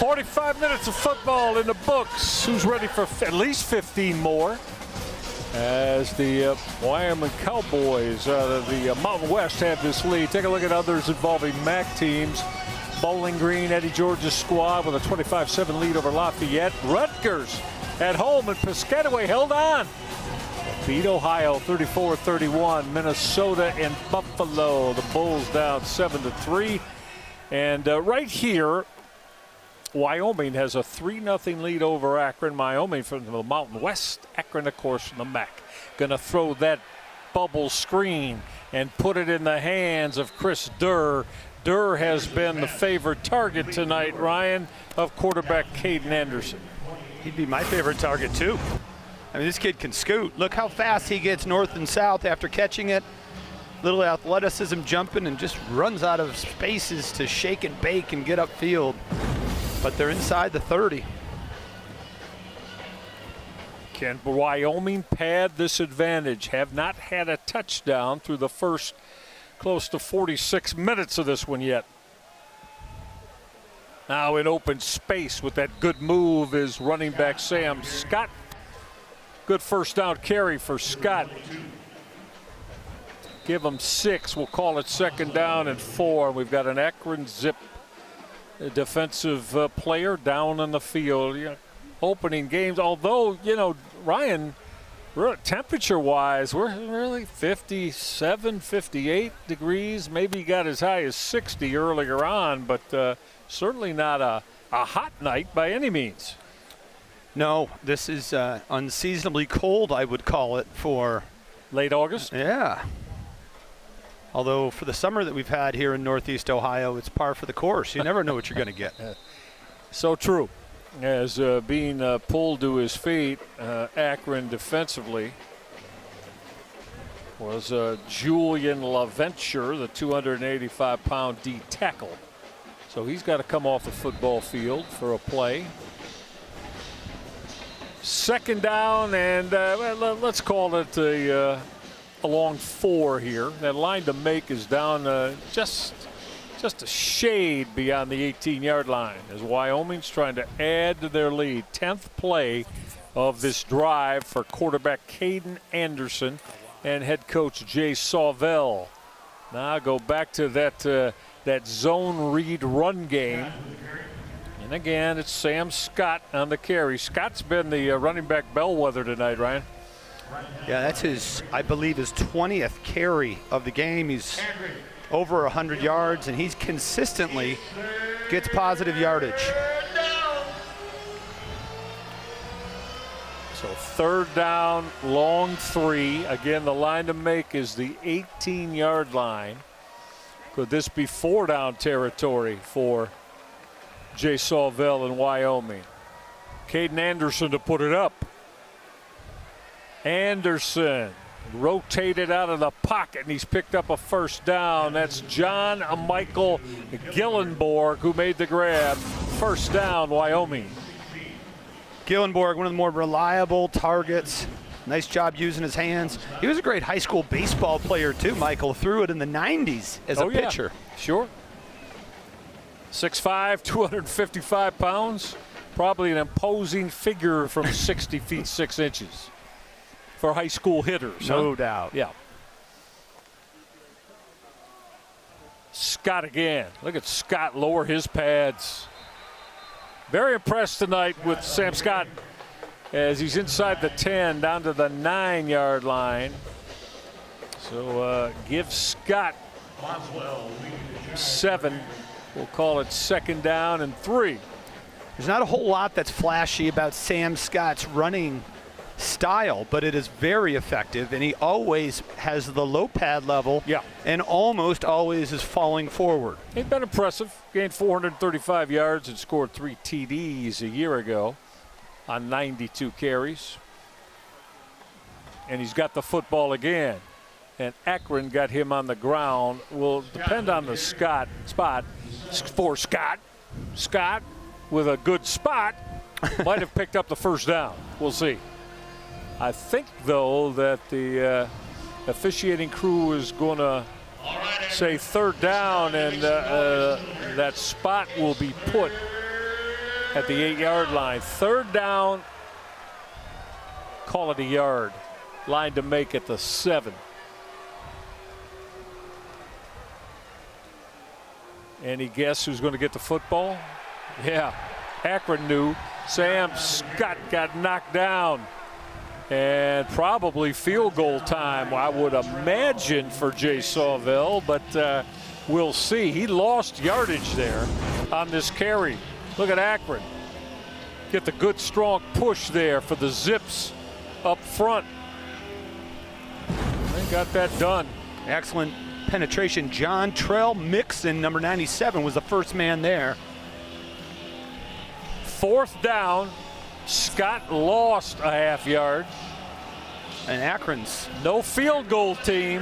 45 minutes of football in the books. Who's ready for at least 15 more? As the Wyoming Cowboys, the Mountain West have this lead. Take a look at others involving MAC teams. Bowling Green, Eddie George's squad with a 25-7 lead over Lafayette. Rutgers at home, and Piscataway held on. Beat Ohio 34-31. Minnesota and Buffalo. The Bulls down 7-3. And right here, Wyoming has a 3-0 lead over Akron. Wyoming from the Mountain West. Akron, of course, from the MAC. Going to throw that bubble screen and put it in the hands of Chris Durr. Durr has been the favorite target tonight, Ryan, of quarterback Caden Anderson. He'd be my favorite target, too. I mean, this kid can scoot. Look how fast he gets north and south after catching it. Little athleticism jumping and just runs out of spaces to shake and bake and get upfield. But they're inside the 30. Can Wyoming pad this advantage? Have not had a touchdown through the first close to 46 minutes of this one yet. Now in open space with that good move is running back Sam Scott. Good first down carry for Scott. Give him 6. We'll call it 2nd down and 4. We've got an Akron Zip defensive player down on the field. Opening games, although, Ryan, temperature-wise, we're really 57, 58 degrees. Maybe got as high as 60 earlier on, but certainly not a hot night by any means. No, this is unseasonably cold, I would call it, for late August. Yeah. Although for the summer that we've had here in Northeast Ohio, it's par for the course. You never know what you're going to get. So true. As being pulled to his feet, Akron defensively was Julian LaVenture, the 285-pound D tackle. So he's got to come off the football field for a play. 2nd down, and let's call it a long 4 here. That line to make is down just a shade beyond the 18-yard line as Wyoming's trying to add to their lead. 10th play of this drive for quarterback Caden Anderson and head coach Jay Sawvell. Now go back to that zone read run game. And again, it's Sam Scott on the carry. Scott's been the running back bellwether tonight, Ryan. Yeah, that's his, I believe, his 20th carry of the game. He's over 100 yards, and he's consistently gets positive yardage. So 3rd down, long 3. Again, the line to make is the 18-yard line. Could this be 4-down territory for Jay Sawvell in Wyoming? Caden Anderson to put it up. Anderson rotated out of the pocket, and he's picked up a 1st down. That's John Michael Gillenborg who made the grab. 1st down, Wyoming. Gillenborg, one of the more reliable targets. Nice job using his hands. He was a great high school baseball player too, Michael. Threw it in the 90s as a pitcher. Yeah. Sure. 6'5", 255 pounds. Probably an imposing figure from 60 feet 6 inches. For high school hitters. No doubt. Yeah. Scott again. Look at Scott lower his pads. Very impressed tonight with Sam Scott as he's inside the 10 down to the 9-yard line. So give Scott 7. We'll call it 2nd down and 3. There's not a whole lot that's flashy about Sam Scott's running style, but it is very effective, and he always has the low pad level. Yeah. And almost always is falling forward. He's been impressive. Gained 435 yards and scored 3 TDs a year ago on 92 carries. And he's got the football again. And Akron got him on the ground. Will depend on the spot for Scott. Scott, with a good spot, might have picked up the 1st down. We'll see. I think, though, that the officiating crew is going to say 3rd down, and that spot will be put at the 8-yard line. 3rd down, call it a yard. Line to make at the 7. Any guess who's going to get the football? Yeah, Akron knew. Sam Scott got knocked down. And probably field goal time, I would imagine, for Jay Sawville, but we'll see. He lost yardage there on this carry. Look at Akron. Get the good, strong push there for the Zips up front. They got that done. Excellent penetration. John Trell Mixon, number 97, was the first man there. 4th down. Scott lost a half yard. And Akron's no field goal team.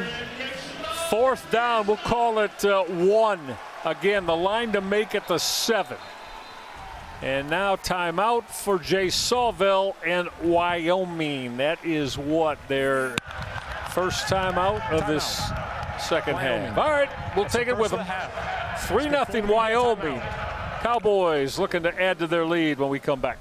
4th down, we'll call it 1. Again, the line to make at the 7. And now timeout for Jay Sawville and Wyoming. That is what, their first timeout of this second half. All right, we'll take it with them. 3-0 Wyoming. Cowboys looking to add to their lead when we come back.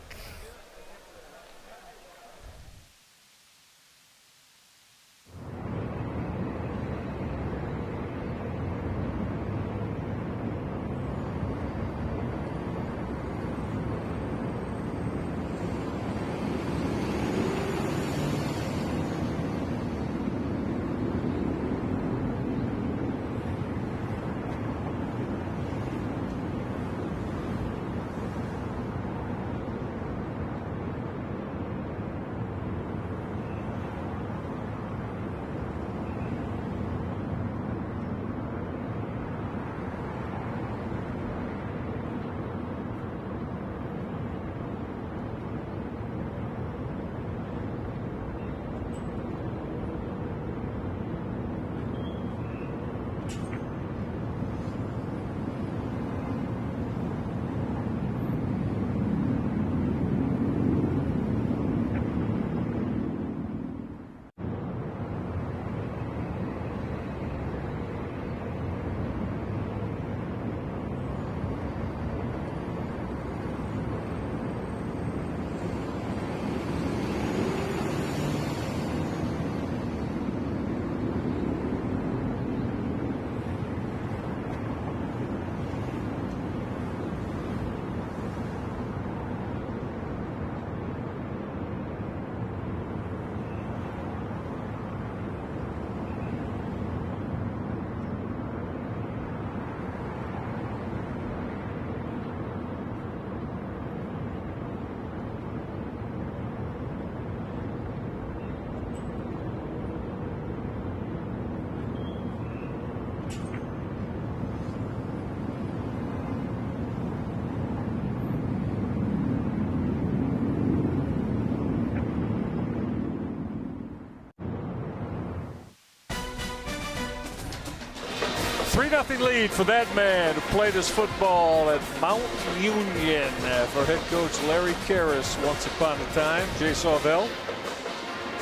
Nothing lead for that man who played his football at Mount Union for head coach Larry Karras once upon a time. Jay Sawville.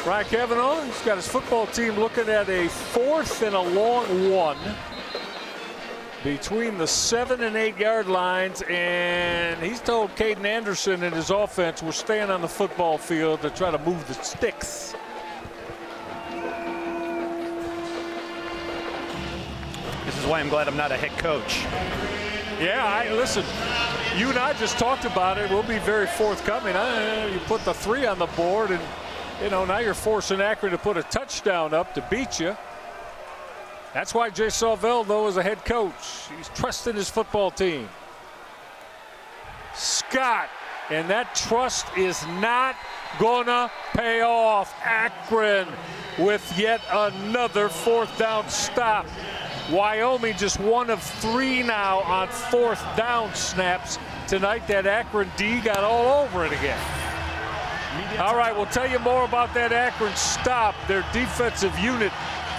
Ryan Cavanaugh, he's got his football team looking at a 4th and a long 1 between the 7 and 8 yard lines, and he's told Caden Anderson and his offense we're staying on the football field to try to move the sticks. This is why I'm glad I'm not a head coach. Yeah, listen, you and I just talked about it. We'll be very forthcoming. You put the 3 on the board, and now you're forcing Akron to put a touchdown up to beat you. That's why Jay Sawville, though, is a head coach. He's trusting his football team. Scott, and that trust is not gonna pay off. Akron with yet another 4th down stop. Wyoming just 1 of 3 now on 4th down snaps tonight. That Akron D got all over it again. All right, we'll tell you more about that Akron stop. Their defensive unit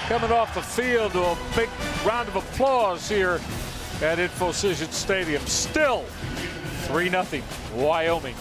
coming off the field to a big round of applause here at Infocision Stadium. Still 3-0 Wyoming.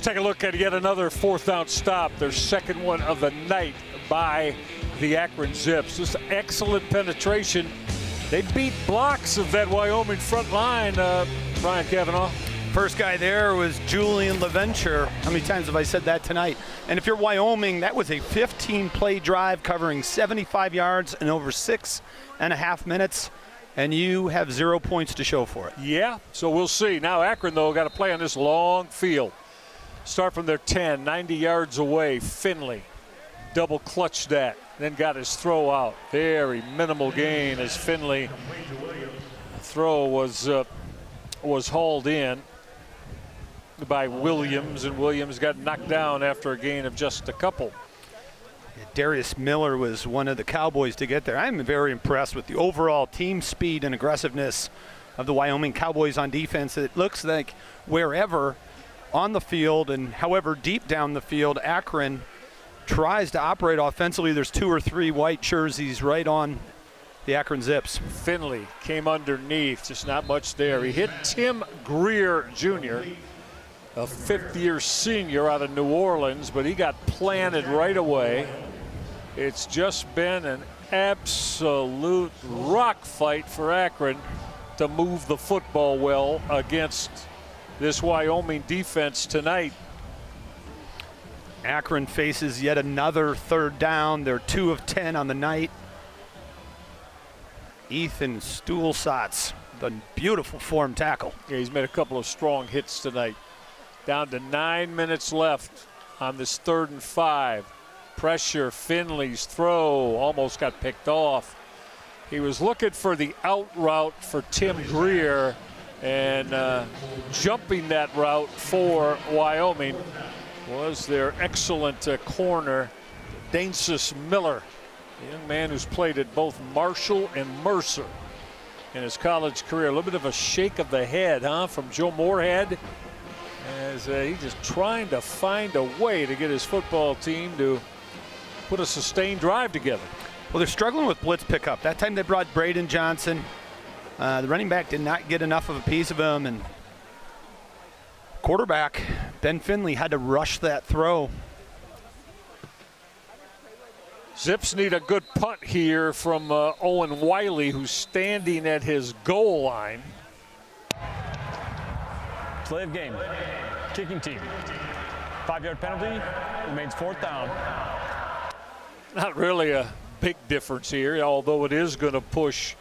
Let's take a look at yet another fourth down stop, their second one of the night by the Akron Zips. Just excellent penetration. They beat blocks of that Wyoming front line, Brian Cavanaugh. First guy there was Julian LaVenture. How many times have I said that tonight? And if you're Wyoming, that was a 15-play drive covering 75 yards in over 6.5 minutes, and you have 0 points to show for it. Yeah, so we'll see. Now Akron, though, got to play on this long field. Start from their 10, 90 yards away. Finley double clutched that, then got his throw out. Very minimal gain as Finley throw was hauled in by Williams, and Williams got knocked down after a gain of just a couple. Darius Miller was one of the Cowboys to get there. I'm very impressed with the overall team speed and aggressiveness of the Wyoming Cowboys on defense. It looks like wherever on the field and however deep down the field Akron tries to operate offensively, there's 2 or 3 white jerseys right on the Akron Zips. Finley came underneath, just not much there. He hit Tim Greer Jr., a fifth-year senior out of New Orleans, but he got planted right away. It's just been an absolute rock fight for Akron to move the football well against this Wyoming defense tonight. Akron faces yet another third down. They're 2 of 10 on the night. Ethan Stuhlsatz, the beautiful form tackle. Yeah, he's made a couple of strong hits tonight. Down to 9 minutes left on this 3rd and 5. Pressure, Finley's throw almost got picked off. He was looking for the out route for Tim Greer, and jumping that route for Wyoming was their excellent corner, Dansis Miller, a young man who's played at both Marshall and Mercer in his college career. A little bit of a shake of the head, from Joe Moorhead, as he's just trying to find a way to get his football team to put a sustained drive together. Well, they're struggling with blitz pickup. That time they brought Braden Johnson. The running back did not get enough of a piece of him, and quarterback Ben Finley had to rush that throw. Zips need a good punt here from Owen Wiley, who's standing at his goal line. Play of game. Kicking team. 5-yard penalty. Remains 4th down. Not really a big difference here, although it is going to push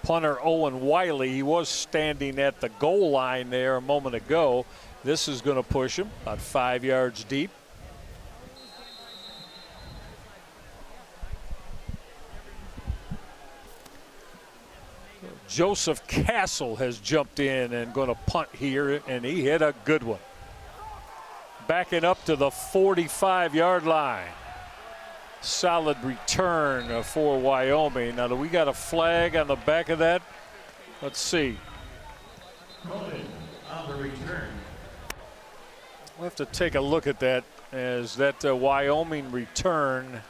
punter Owen Wiley. He was standing at the goal line there a moment ago. This is going to push him about 5 yards deep. Joseph Castle has jumped in and going to punt here, and he hit a good one. Backing up to the 45-yard line. Solid return for Wyoming. Now, do we got a flag on the back of that? Let's see. On the return. We'll have to take a look at that, as that Wyoming return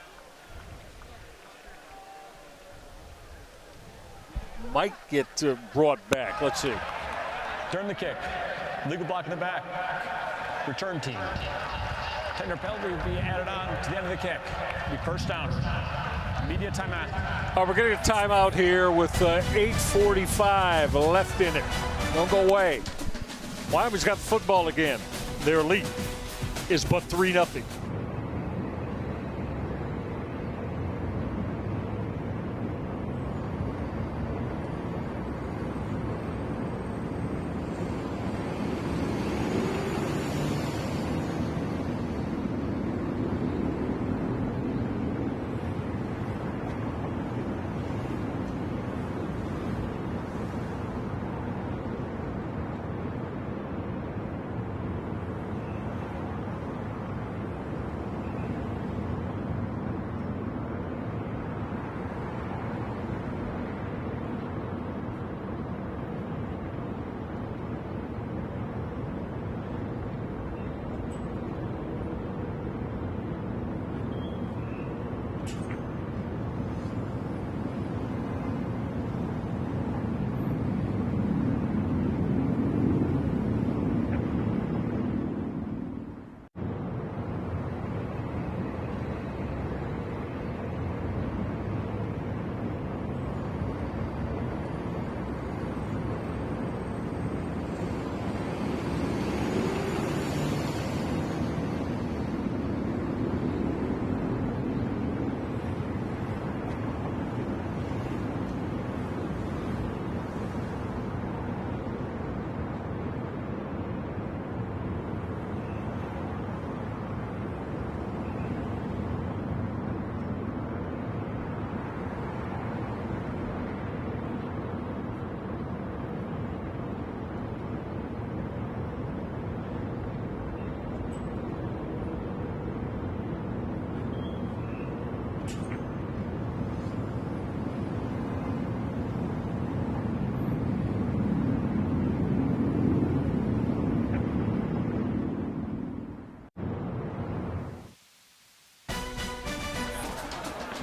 might get brought back. Let's see. Turn the kick. Legal block in the back. Return team. Tender penalty will be added on to the end of the kick. Be 1st down. Media timeout. We're getting a timeout here with 8:45 left in it. Don't go away. Wyoming's got the football again. Their lead is but 3-0.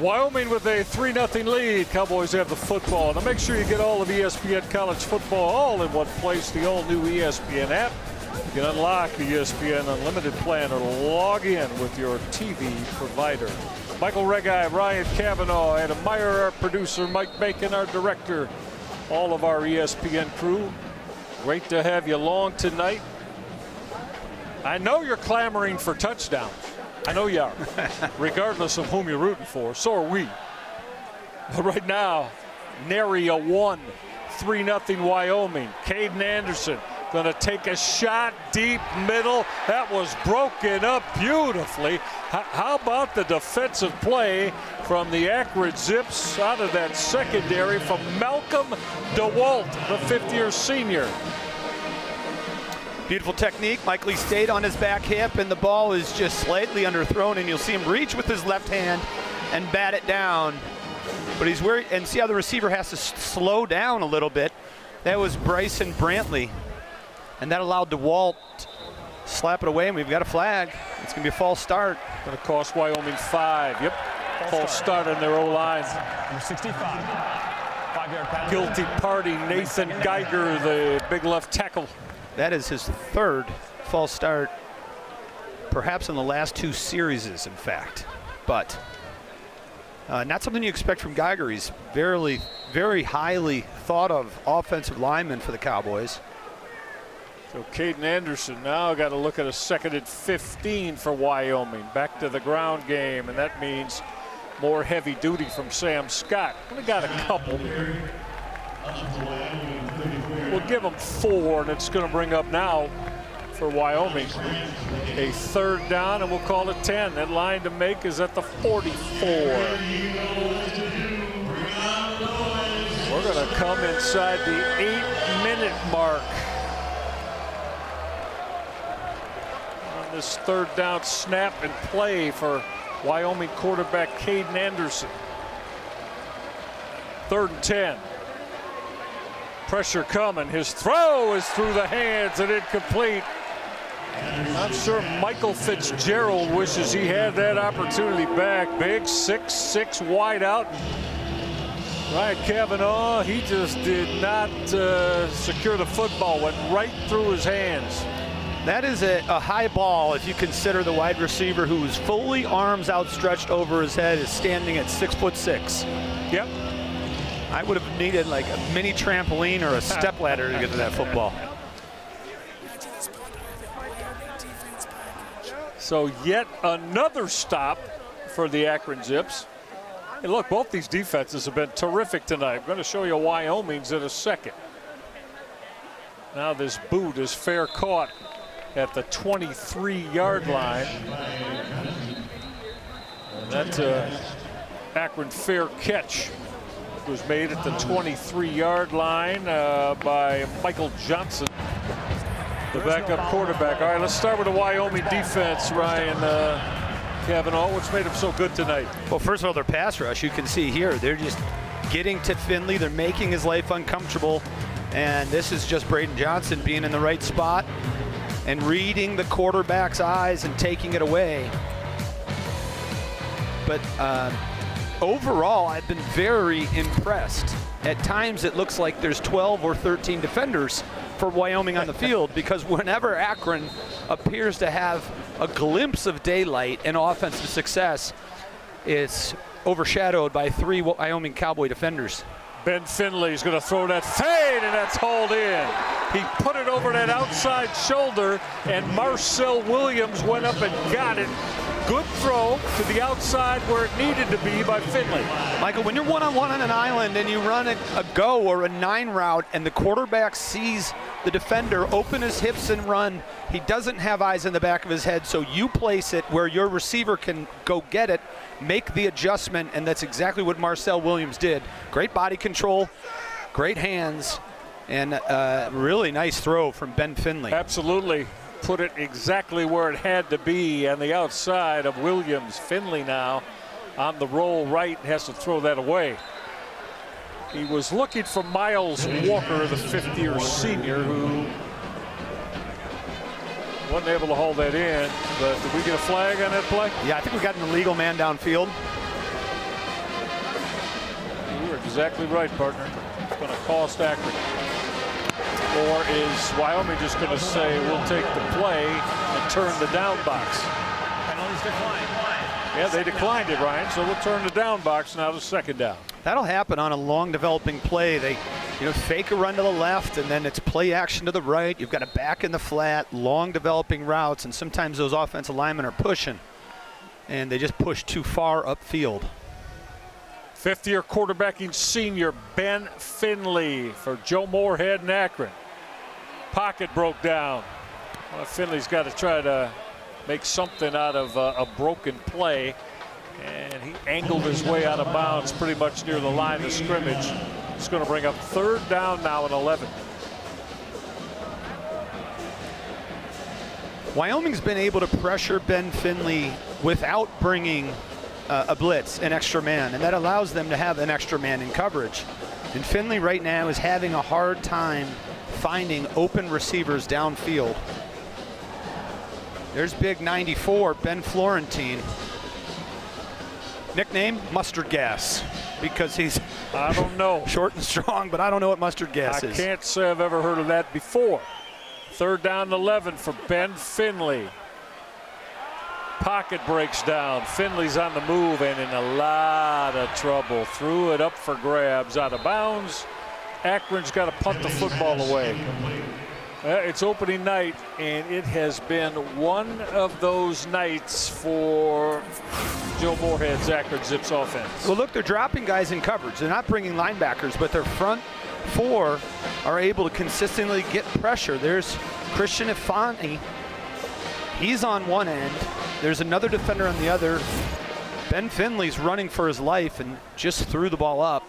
Wyoming with a 3-0 lead. Cowboys have the football. Now make sure you get all of ESPN college football all in one place. The all-new ESPN app. You can unlock the ESPN Unlimited plan or log in with your TV provider. Michael Regai, Ryan Kavanaugh, Adam Meyer, our producer, Mike Bacon, our director, all of our ESPN crew. Great to have you along tonight. I know you're clamoring for touchdowns. I know you are, regardless of whom you're rooting for. So are we. But right now, nary a 1, 3-0 Wyoming. Caden Anderson going to take a shot deep middle. That was broken up beautifully. How about the defensive play from the Akron Zips out of that secondary from Malcolm DeWalt, the fifth-year senior. Beautiful technique. Mike Lee stayed on his back hip, and the ball is just slightly underthrown, and you'll see him reach with his left hand and bat it down. But he's worried, and see how the receiver has to slow down a little bit. That was Bryson Brantley, and that allowed DeWalt to slap it away, and we've got a flag. It's going to be a false start. Going to cost Wyoming 5. Yep, false start on their O-line. Number 65. 5-yard penalty. Guilty party, Nathan Geiger, the big left tackle. That is his third false start, perhaps in the last 2 series, in fact. But not something you expect from Geiger. He's very, very highly thought of offensive lineman for the Cowboys. So Caden Anderson now got to look at a 2nd and 15 for Wyoming. Back to the ground game, and that means more heavy duty from Sam Scott. Only got a couple. We'll give them 4, and it's going to bring up now for Wyoming a 3rd down, and we'll call it 10. That line to make is at the 44. We're going to come inside the 8-minute mark on this 3rd down snap and play for Wyoming quarterback Caden Anderson. 3rd and 10. Pressure coming. His throw is through the hands and incomplete. I'm sure Michael Fitzgerald wishes he had that opportunity back. Big 6'6" wide out. Ryan Kavanaugh, he just did not secure the football. Went right through his hands. That is a high ball if you consider the wide receiver, who is fully arms outstretched over his head, is standing at 6'6". Yep. I would have needed like a mini trampoline or a step ladder to get to that football. So yet another stop for the Akron Zips. And look, both these defenses have been terrific tonight. I'm going to show you Wyoming's in a second. Now this boot is fair caught at the 23-yard line. And that's Akron fair catch. Was made at the 23-yard line by Michael Johnson, the backup quarterback. All right, let's start with the Wyoming defense, Ryan Kavanaugh. What's made them so good tonight? Well, first of all, their pass rush, you can see here, they're just getting to Finley. They're making his life uncomfortable. And this is just Braden Johnson being in the right spot and reading the quarterback's eyes and taking it away. But overall, I've been very impressed. At times, it looks like there's 12 or 13 defenders for Wyoming on the field, because whenever Akron appears to have a glimpse of daylight and offensive success, it's overshadowed by 3 Wyoming Cowboy defenders. Ben Finley's going to throw that fade, and that's hauled in. He put it over that outside shoulder, and Marcel Williams went up and got it. Good throw to the outside where it needed to be by Finley. Michael, when you're one-on-one on an island and you run a go or a 9 route and the quarterback sees the defender open his hips and run, he doesn't have eyes in the back of his head, so you place it where your receiver can go get it, make the adjustment, and that's exactly what Marcel Williams did. Great body control, great hands, and really nice throw from Ben Finley. Absolutely. Put it exactly where it had to be on the outside of Williams. Finley now on the roll right, has to throw that away. He was looking for Miles Walker, the 5th-year senior, who wasn't able to haul that in. But did we get a flag on that play? Yeah, I think we got an illegal man downfield. exactly right, partner. It's going to cost Akron. Or is Wyoming just going to say, we'll take the play and turn the down box? Penalties declined. Yeah, they declined it, Ryan, so we'll turn the down box now to second down. That'll happen on a long developing play. They, fake a run to the left, and then it's play action to the right. You've got a back in the flat, long developing routes, and sometimes those offensive linemen are pushing, and they just push too far upfield. Fifth-year quarterbacking senior Ben Finley for Joe Moorhead and Akron. Pocket broke down. Well, Finley's got to try to make something out of a broken play, and he angled his way out of bounds pretty much near the line of scrimmage. It's going to bring up third down now and 11. Wyoming's been able to pressure Ben Finley without bringing a blitz, an extra man, and that allows them to have an extra man in coverage. And Finley right now is having a hard time finding open receivers downfield. There's big 94, Ben Florentine. Nickname, Mustard Gas, because he's I don't know. Short and strong, but I don't know what mustard gas is. I can't say I've ever heard of that before. Third down and 11 for Ben Finley. Pocket breaks down. Finley's on the move and in a lot of trouble. Threw it up for grabs, out of bounds. Akron's got to punt the football away. It's opening night, and it has been one of those nights for Joe Moorhead's Akron Zips offense. Well, look, they're dropping guys in coverage. They're not bringing linebackers, but their front four are able to consistently get pressure. There's Christian Ifani. He's on one end. There's another defender on the other. Ben Finley's running for his life and just threw the ball up.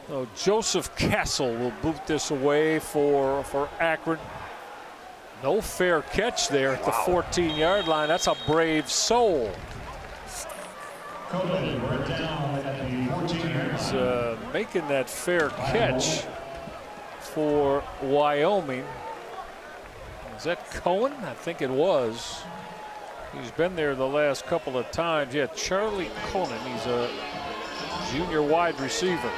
So Joseph Castle will boot this away for Akron. No fair catch there at the 14-yard line. That's a brave soul. He's making that fair catch for Wyoming. Is that Cohen? I think it was. He's been there the last couple of times. Yeah, Charlie Cohen. He's a junior wide receiver.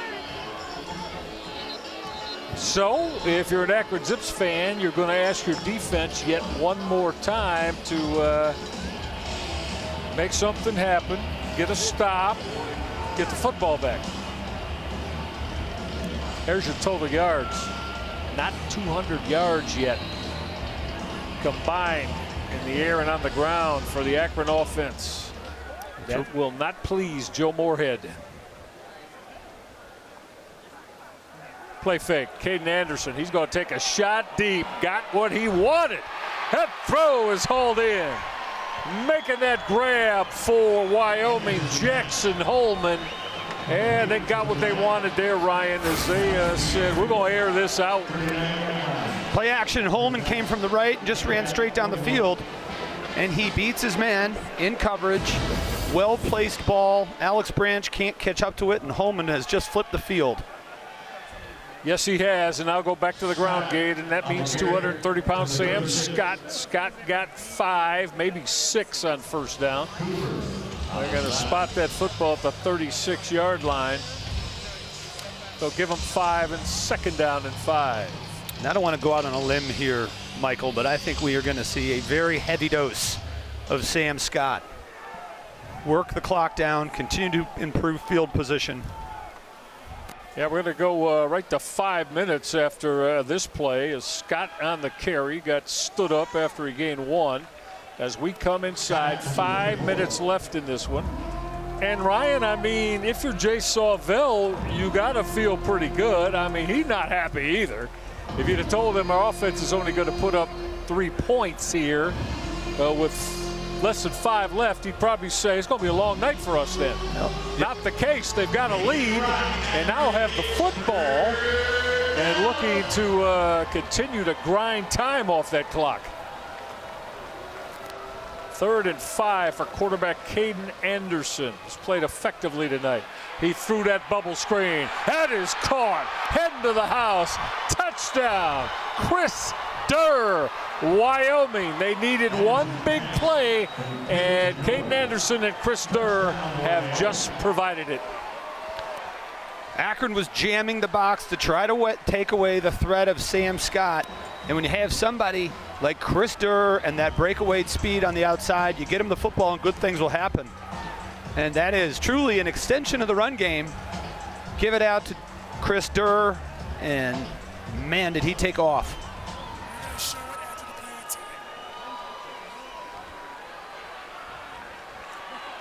So, if you're an Akron Zips fan, you're going to ask your defense yet one more time to make something happen, get a stop, get the football back. There's your total yards. Not 200 yards yet combined in the air and on the ground for the Akron offense. That will not please Joe Moorhead. Play fake. Caden Anderson. He's going to take a shot deep. Got what he wanted. That throw is hauled in. Making that grab for Wyoming, Jackson Holman. And they got what they wanted there, Ryan, as they said, we're going to air this out. Play action. Holman came from the right and just ran straight down the field. And he beats his man in coverage. Well-placed ball. Alex Branch can't catch up to it, and Holman has just flipped the field. Yes, he has, and I'll go back to the ground gate, and that means 230-pound Sam Scott. Scott got 5, maybe 6 on first down. They're going to spot that football at the 36-yard line. They'll give him 5 and second down and 5. And I don't want to go out on a limb here, Michael, but I think we are going to see a very heavy dose of Sam Scott. Work the clock down, continue to improve field position. Yeah, we're going to go right to 5 minutes after this play as Scott on the carry got stood up after he gained 1. As we come inside, 5 minutes left in this one. And Ryan, I mean, if you're Jay Sawvell, you got to feel pretty good. I mean, he's not happy either. If you'd have told him our offense is only going to put up 3 points here with less than 5 left, he'd probably say it's going to be a long night for us then. No. Not the case. They've got a lead and now have the football and looking to continue to grind time off that clock. 3rd and 5 for quarterback Caden Anderson. He's played effectively tonight. He threw that bubble screen. That is caught. Heading to the house. Touchdown. Chris Durr Wyoming. They needed one big play, and Caden Anderson and Chris Durr have just provided it. Akron was jamming the box to try to take away the threat of Sam Scott. And when you have somebody like Chris Durr and that breakaway speed on the outside, you get him the football and good things will happen. And that is truly an extension of the run game. Give it out to Chris Durr, and man, did he take off.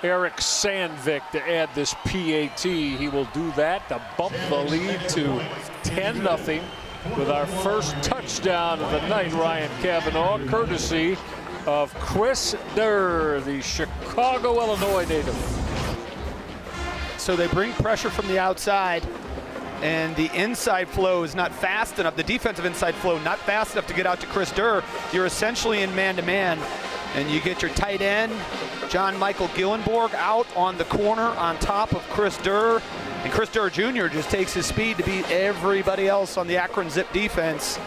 Eric Sandvik to add this PAT. He will do that to bump the lead to 10-0 with our first touchdown of the night. Ryan Cavanaugh, courtesy of Chris Durr, the Chicago, Illinois native. So they bring pressure from the outside, and the inside flow is not fast enough. The defensive inside flow not fast enough to get out to Chris Durr. You're essentially in man-to-man, and you get your tight end, John Michael Gillenborg, out on the corner on top of Chris Durr. And Chris Durr Jr. just takes his speed to beat everybody else on the Akron Zip defense.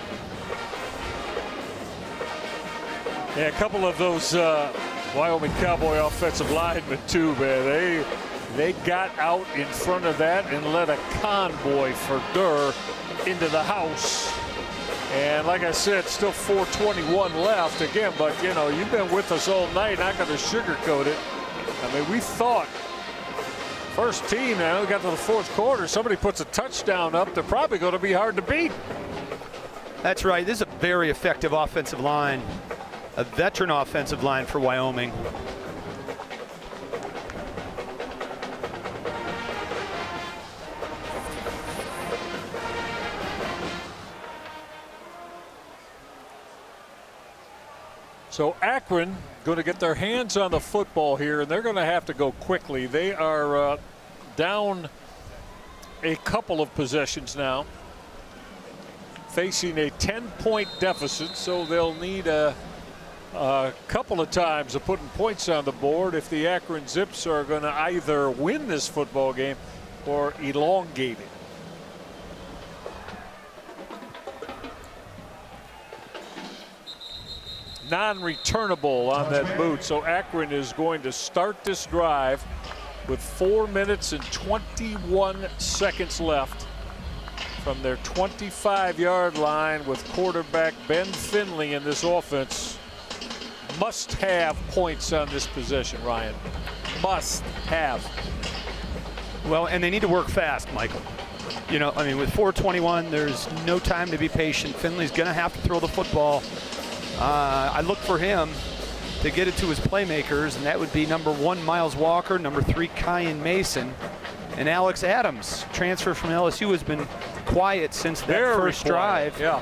Yeah, a couple of those Wyoming Cowboy offensive linemen too, man. They got out in front of that and led a convoy for Durr into the house. And like I said, still 4:21 left again, but you know, you've been with us all night, not going to sugarcoat it. I mean, we thought first team, now we got to the fourth quarter, somebody puts a touchdown up, they're probably going to be hard to beat. That's right. This is a very effective offensive line, a veteran offensive line for Wyoming. So Akron going to get their hands on the football here, and they're going to have to go quickly. They are down a couple of possessions now, facing a 10-point deficit, so they'll need a couple of times of putting points on the board if the Akron Zips are going to either win this football game or elongate it. Non-returnable on that boot, so Akron is going to start this drive with 4 minutes and 21 seconds left from their 25-yard line with quarterback Ben Finley in this offense. Must have points on this possession, Ryan. Must have. Well, and they need to work fast, Michael. You know, I mean, with 4:21, there's no time to be patient. Finley's going to have to throw the football. I look for him to get it to his playmakers, and that would be number 1, Miles Walker, number 3, Kyan Mason, and Alex Adams, transfer from LSU, has been quiet since that first drive. Yeah.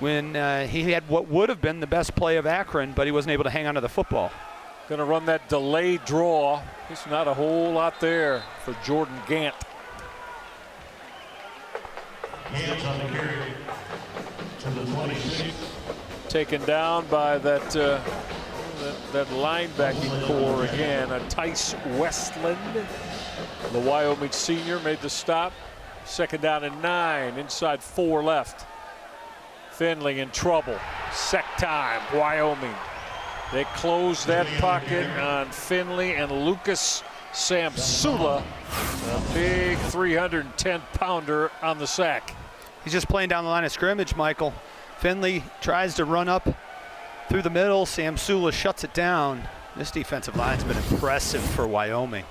When he had what would have been the best play of Akron, but he wasn't able to hang on to the football. Going to run that delayed draw. There's not a whole lot there for Jordan Gant. Hands on the carry to the 26. Taken down by that linebacking core again. Tice Westland, the Wyoming senior, made the stop. 2nd down and 9, inside 4 left. Finley in trouble. Sec time, Wyoming. They close that pocket on Finley and Lucas Samsula, a big 310-pounder on the sack. He's just playing down the line of scrimmage, Michael. Finley tries to run up through the middle. Samsula shuts it down. This defensive line's been impressive for Wyoming.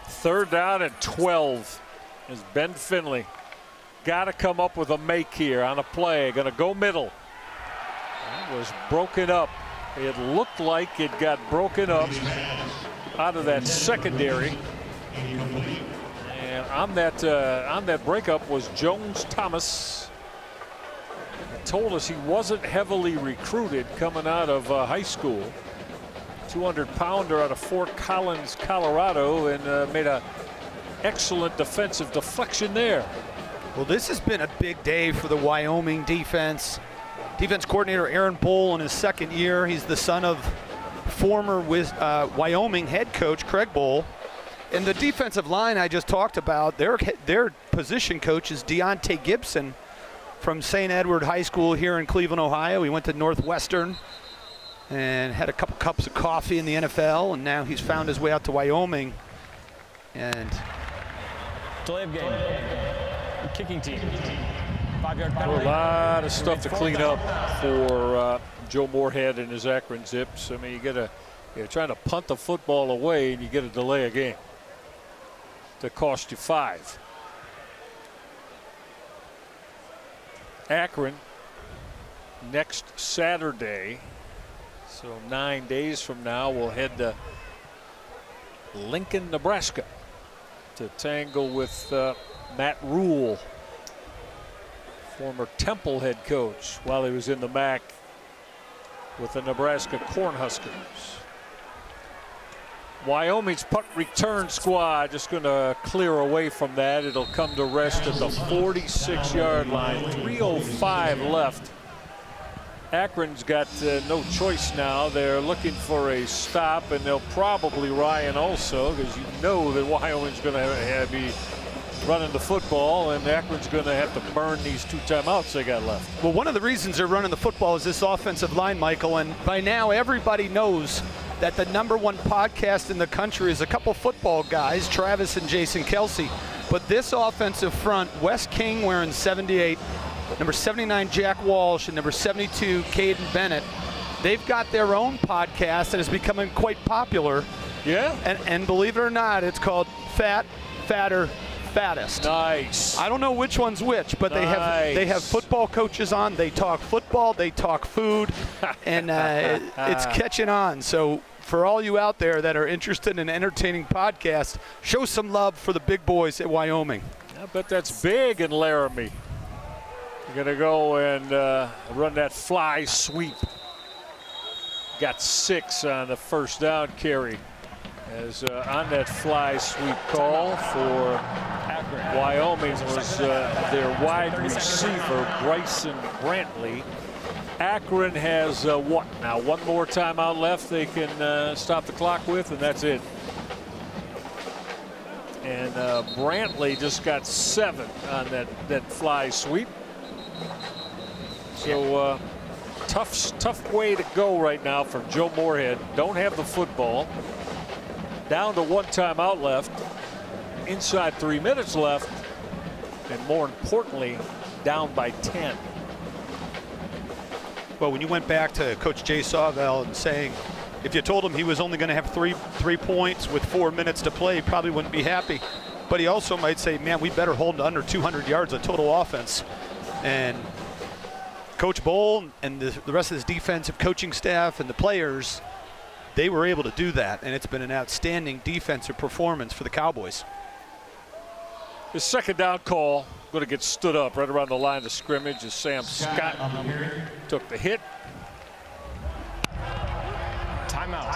3rd down and 12 is Ben Finley. Got to come up with a make here on a play. Going to go middle. That was broken up. It looked like it got broken up out of that secondary. And on that breakup was Jones Thomas. He told us he wasn't heavily recruited coming out of high school. 200-pounder out of Fort Collins, Colorado, and made an excellent defensive deflection there. Well, this has been a big day for the Wyoming defense. Defense coordinator Aaron Bull in his 2nd year. He's the son of former Wyoming head coach Craig Bull. And the defensive line I just talked about, their position coach is Deontay Gibson, from St. Edward High School here in Cleveland, Ohio. He went to Northwestern and had a couple cups of coffee in the NFL, and now he's found his way out to Wyoming. And delay of game. Kicking team. 5-yard penalty. A lot of stuff to clean up for Joe Moorhead and his Akron Zips. I mean, you're trying to punt the football away and you get a delay of game to cost you 5. Akron next Saturday, so 9 days from now, we'll head to Lincoln, Nebraska to tangle with Matt Rule, former Temple head coach, while he was in the MAC with the Nebraska Cornhuskers. Wyoming's punt return squad just going to clear away from that. It'll come to rest at the 46-yard line. 3:05 left. Akron's got no choice now. They're looking for a stop, and they'll probably Ryan also, because you know that Wyoming's going to be running the football, and Akron's going to have to burn these 2 timeouts they got left. Well, one of the reasons they're running the football is this offensive line, Michael, and by now everybody knows that the #1 podcast in the country is a couple football guys, Travis and Jason Kelsey. But this offensive front, Wes King wearing 78, number 79 Jack Walsh, and number 72 Caden Bennett, they've got their own podcast that is becoming quite popular. Yeah? And believe it or not, it's called Fat, Fatter, Fattest. Nice. I don't know which one's which, but they have football coaches on. They talk football, they talk food, and it's catching on. So for all you out there that are interested in entertaining podcasts, show some love for the big boys at Wyoming. I bet that's big in Laramie. You're going to go and run that fly sweep. Got 6 on the first down carry. As on that fly sweep call for Wyoming was their wide receiver, Bryson Brantley. Akron has what now? 1 more timeout left they can stop the clock with, and that's it. And Brantley just got 7 on that fly sweep. So tough way to go right now for Joe Moorhead. Don't have the football. Down to 1 timeout left. Inside 3 minutes left. And more importantly, down by 10. Well, when you went back to Coach Jay Sawvell and saying, if you told him he was only going to have three points with 4 minutes to play, he probably wouldn't be happy. But he also might say, man, we better hold to under 200 yards of total offense. And Coach Bowl and the rest of his defensive coaching staff and the players, they were able to do that, and it's been an outstanding defensive performance for the Cowboys. The second down call going to get stood up right around the line of scrimmage as Sam Scott took the hit. Timeout.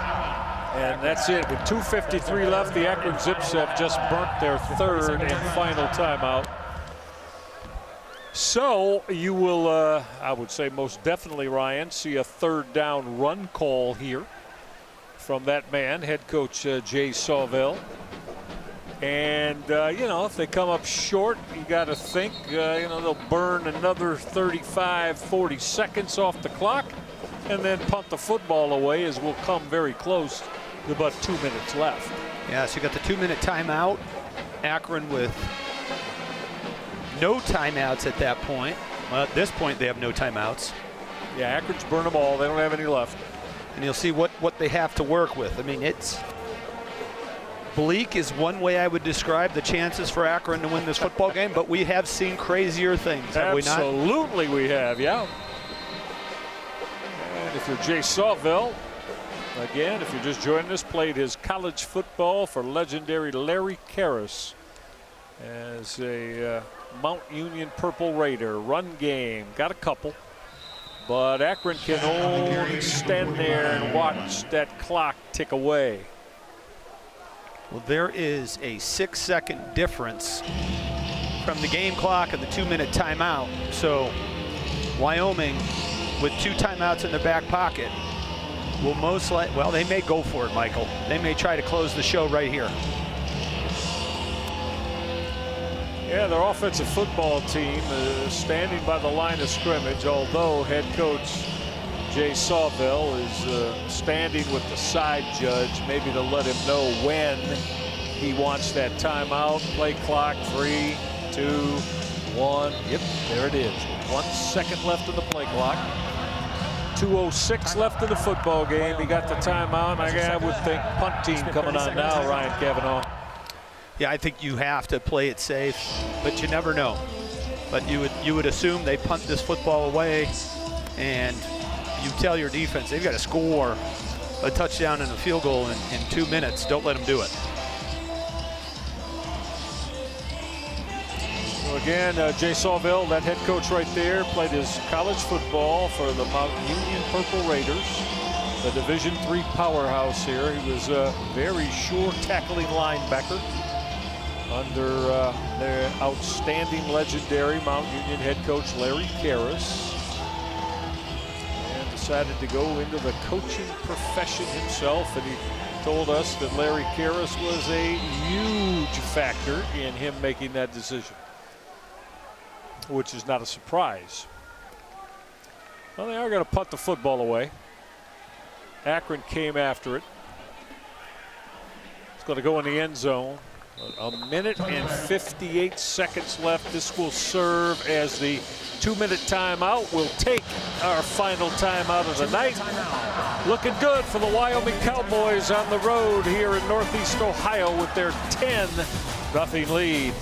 And that's it. With 2:53 left, the Akron Zips have just burnt their 3rd and final timeout. So you will, I would say most definitely, Ryan, see a 3rd down run call here from that man, head coach Jay Sawvell. And, you know, if they come up short, you got to think, you know, they'll burn another 35, 40 seconds off the clock and then punt the football away, as we'll come very close to about 2 minutes left. Yeah, so you got the 2-minute timeout. Akron with no timeouts at that point. Well, at this point, they have no timeouts. Yeah, Akron's burned them all. They don't have any left. And you'll see what they have to work with. I mean, it's bleak is one way I would describe the chances for Akron to win this football game, but we have seen crazier things, have we not? Absolutely we have, yeah. And if you're Jay Sawvell, again, if you're just joining us, played his college football for legendary Larry Karras as a Mount Union Purple Raider. Run game, got a couple. But Akron can only stand there and watch that clock tick away. Well, there is a 6-second difference from the game clock and the 2-minute timeout. So Wyoming, with 2 timeouts in their back pocket, will most likely, well, they may go for it, Michael. They may try to close the show right here. Yeah, their offensive football team is standing by the line of scrimmage, although head coach Jay Sawville is standing with the side judge, maybe to let him know when he wants that timeout. Play clock, 3, 2, 1. Yep, there it is. 1 second left in the play clock. 2:06 left in the football game. He got the timeout. I would think punt team coming on now, Ryan Cavanaugh. Yeah, I think you have to play it safe, but you never know. But you would assume they punt this football away, and you tell your defense they've got to score a touchdown and a field goal in 2 minutes. Don't let them do it. So again, Jay Sawville, that head coach right there, played his college football for the Mount Union Purple Raiders, the Division III powerhouse here. He was a very sure tackling linebacker under their outstanding, legendary Mount Union head coach Larry Karras, and decided to go into the coaching profession himself. And he told us that Larry Karras was a huge factor in him making that decision, which is not a surprise. Well, they are going to punt the football away. Akron came after it. It's going to go in the end zone. A minute and 58 seconds left. This will serve as the 2-minute timeout. We'll take our final timeout of the night. Looking good for the Wyoming Cowboys on the road here in Northeast Ohio with their 10-0 lead.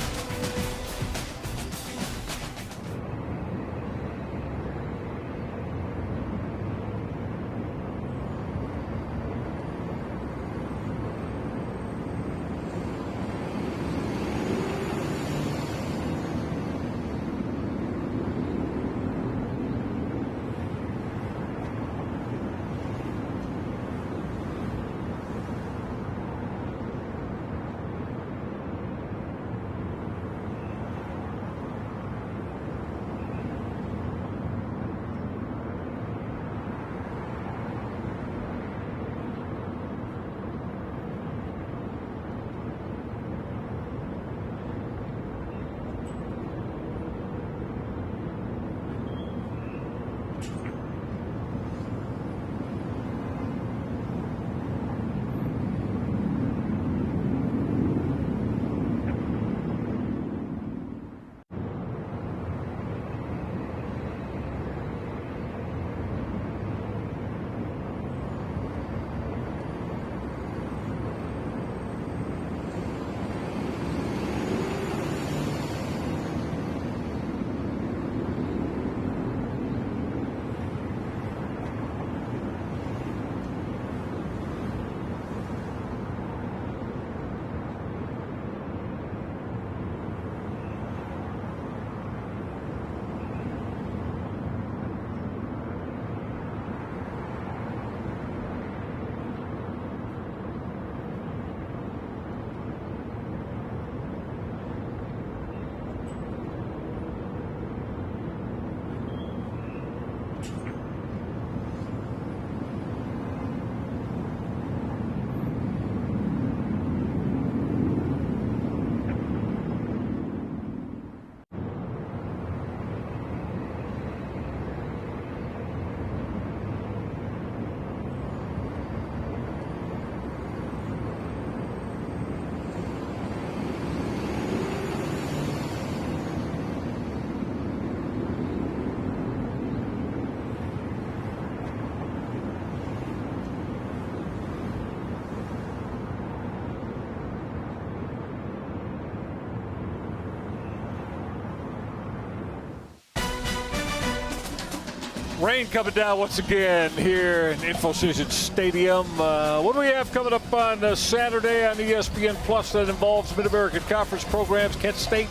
Rain coming down once again here in InfoCision Stadium. What do we have coming up on Saturday on ESPN Plus that involves Mid-American Conference programs? Kent State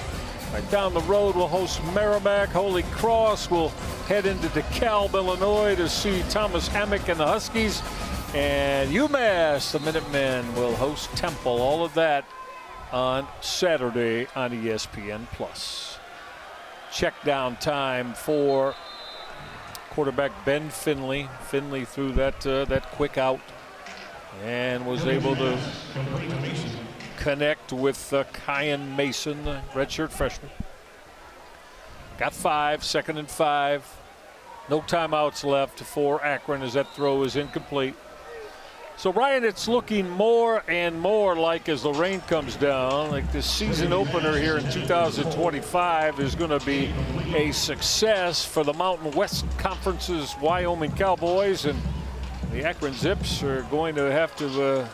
right down the road will host Merrimack. Holy Cross will head into DeKalb, Illinois to see Thomas Hammock and the Huskies. And UMass, the Minutemen, will host Temple. All of that on Saturday on ESPN Plus. Check down time for quarterback Ben Finley. Finley threw that quick out and was able to connect with Kyan Mason, the redshirt freshman. Got 5, 2nd and 5. No timeouts left for Akron as that throw is incomplete. So, Ryan, it's looking more and more like, as the rain comes down, like this season opener here in 2025 is going to be a success for the Mountain West Conference's Wyoming Cowboys, and the Akron Zips are going to have to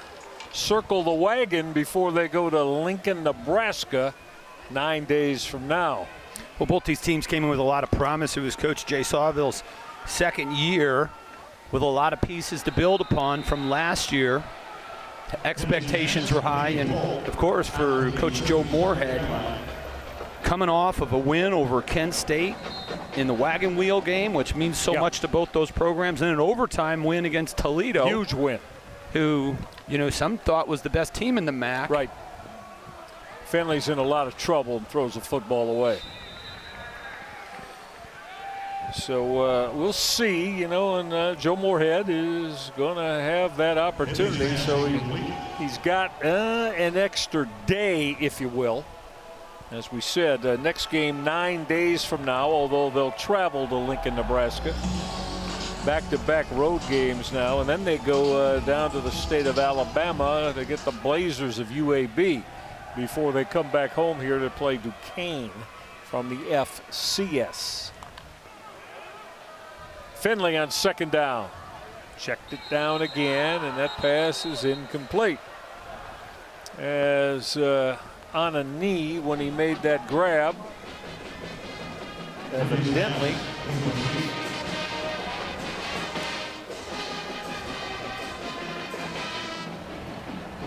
circle the wagon before they go to Lincoln, Nebraska 9 days from now. Well, both these teams came in with a lot of promise. It was Coach Jay Sawville's second year with a lot of pieces to build upon from last year. Expectations were high, and of course for Coach Joe Moorhead, coming off of a win over Kent State in the wagon wheel game, which means so much to both those programs, and an overtime win against Toledo. Huge win. Who, some thought was the best team in the MAC. Right. Finley's in a lot of trouble and throws the football away. So we'll see, and Joe Moorhead is going to have that opportunity. So he's got an extra day, if you will. As we said, next game 9 days from now, although they'll travel to Lincoln, Nebraska. Back-to-back road games now, and then they go down to the state of Alabama to get the Blazers of UAB before they come back home here to play Duquesne from the FCS. Finley on 2nd down. Checked it down again, and that pass is incomplete. As on a knee when he made that grab, evidently.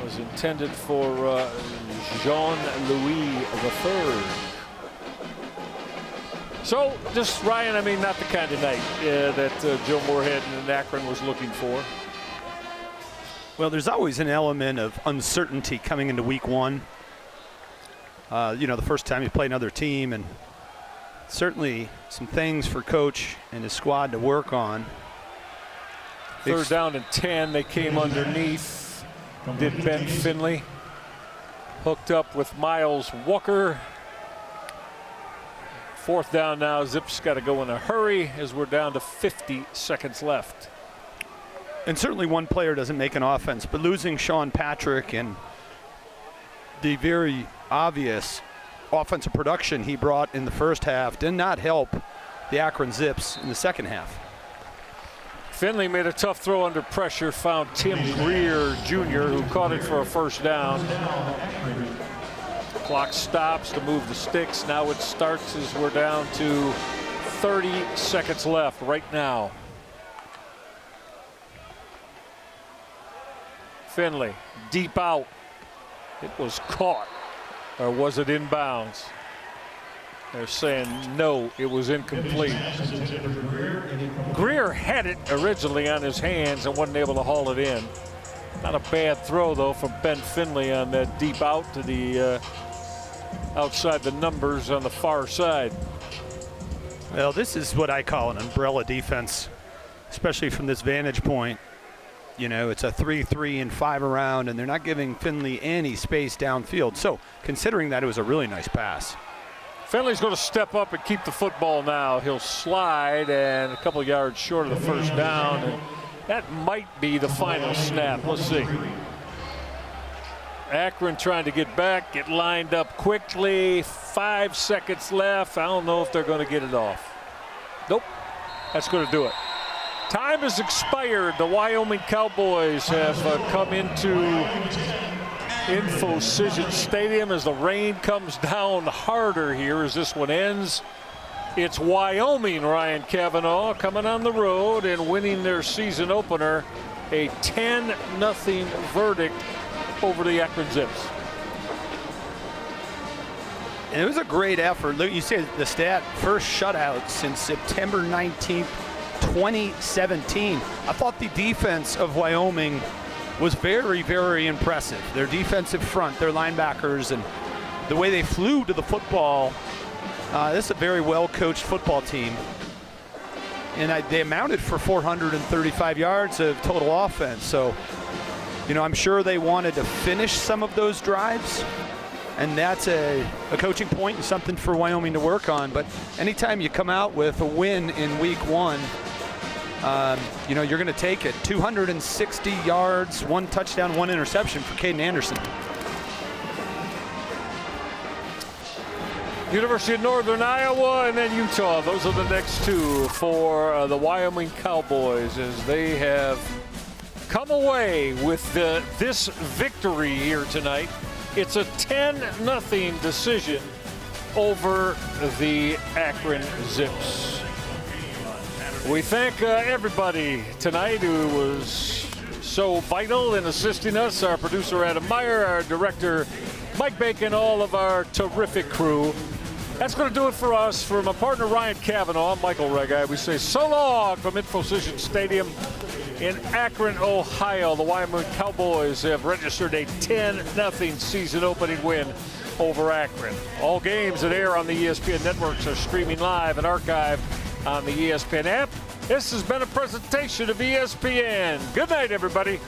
Was intended for Jean-Louis III. So, just, Ryan, not the kind of night that Joe Moorhead and Akron was looking for. Well, there's always an element of uncertainty coming into week one. The first time you play another team, and certainly some things for Coach and his squad to work on. 3rd down and 10, they came underneath. Did Ben Finley. Hooked up with Miles Walker. 4th down now. Zips got to go in a hurry as we're down to 50 seconds left. And certainly one player doesn't make an offense, but losing Sean Patrick and the very obvious offensive production he brought in the first half did not help the Akron Zips in the second half. Finley made a tough throw under pressure, found Tim Greer Jr., who caught it for a 1st down. Clock stops to move the sticks. Now it starts as we're down to 30 seconds left right now. Finley, deep out. It was caught, or was it inbounds? They're saying no, it was incomplete. Greer had it originally on his hands and wasn't able to haul it in. Not a bad throw, though, from Ben Finley on that deep out to the outside the numbers on the far side. Well, this is what I call an umbrella defense, especially from this vantage point. It's a 3-3 and 5 around, and they're not giving Finley any space downfield. So, considering that, it was a really nice pass. Finley's going to step up and keep the football now. He'll slide and a couple yards short of the 1st down, and that might be the final snap. Let's see. Akron trying to get back, get lined up quickly. 5 seconds left. I don't know if they're going to get it off. Nope. That's going to do it. Time has expired. The Wyoming Cowboys have come into Infocision Stadium as the rain comes down harder here as this one ends. It's Wyoming, Ryan Cavanaugh, coming on the road and winning their season opener. A 10-0 verdict over the Akron Zips. And it was a great effort. Look, you see the stat, first shutout since September 19th, 2017. I thought the defense of Wyoming was very, very impressive. Their defensive front, their linebackers, and the way they flew to the football. This is a very well-coached football team. And they amounted for 435 yards of total offense. So I'm sure they wanted to finish some of those drives, and that's a coaching point and something for Wyoming to work on. But anytime you come out with a win in week one, you're going to take it. 260 yards, 1 touchdown, 1 interception for Caden Anderson. University of Northern Iowa and then Utah. Those are the next two for the Wyoming Cowboys as they have come away with this victory here tonight. It's a 10-0 decision over the Akron Zips. We thank everybody tonight who was so vital in assisting us. Our producer Adam Meyer, our director Mike Bacon, all of our terrific crew. That's going to do it for us. For my partner Ryan Cavanaugh, I'm Michael Regai. We say so long from Infocision Stadium in Akron, Ohio. The Wyoming Cowboys have registered a 10-0 season opening win over Akron. All games that air on the ESPN networks are streaming live and archived on the ESPN app. This has been a presentation of ESPN. Good night, everybody.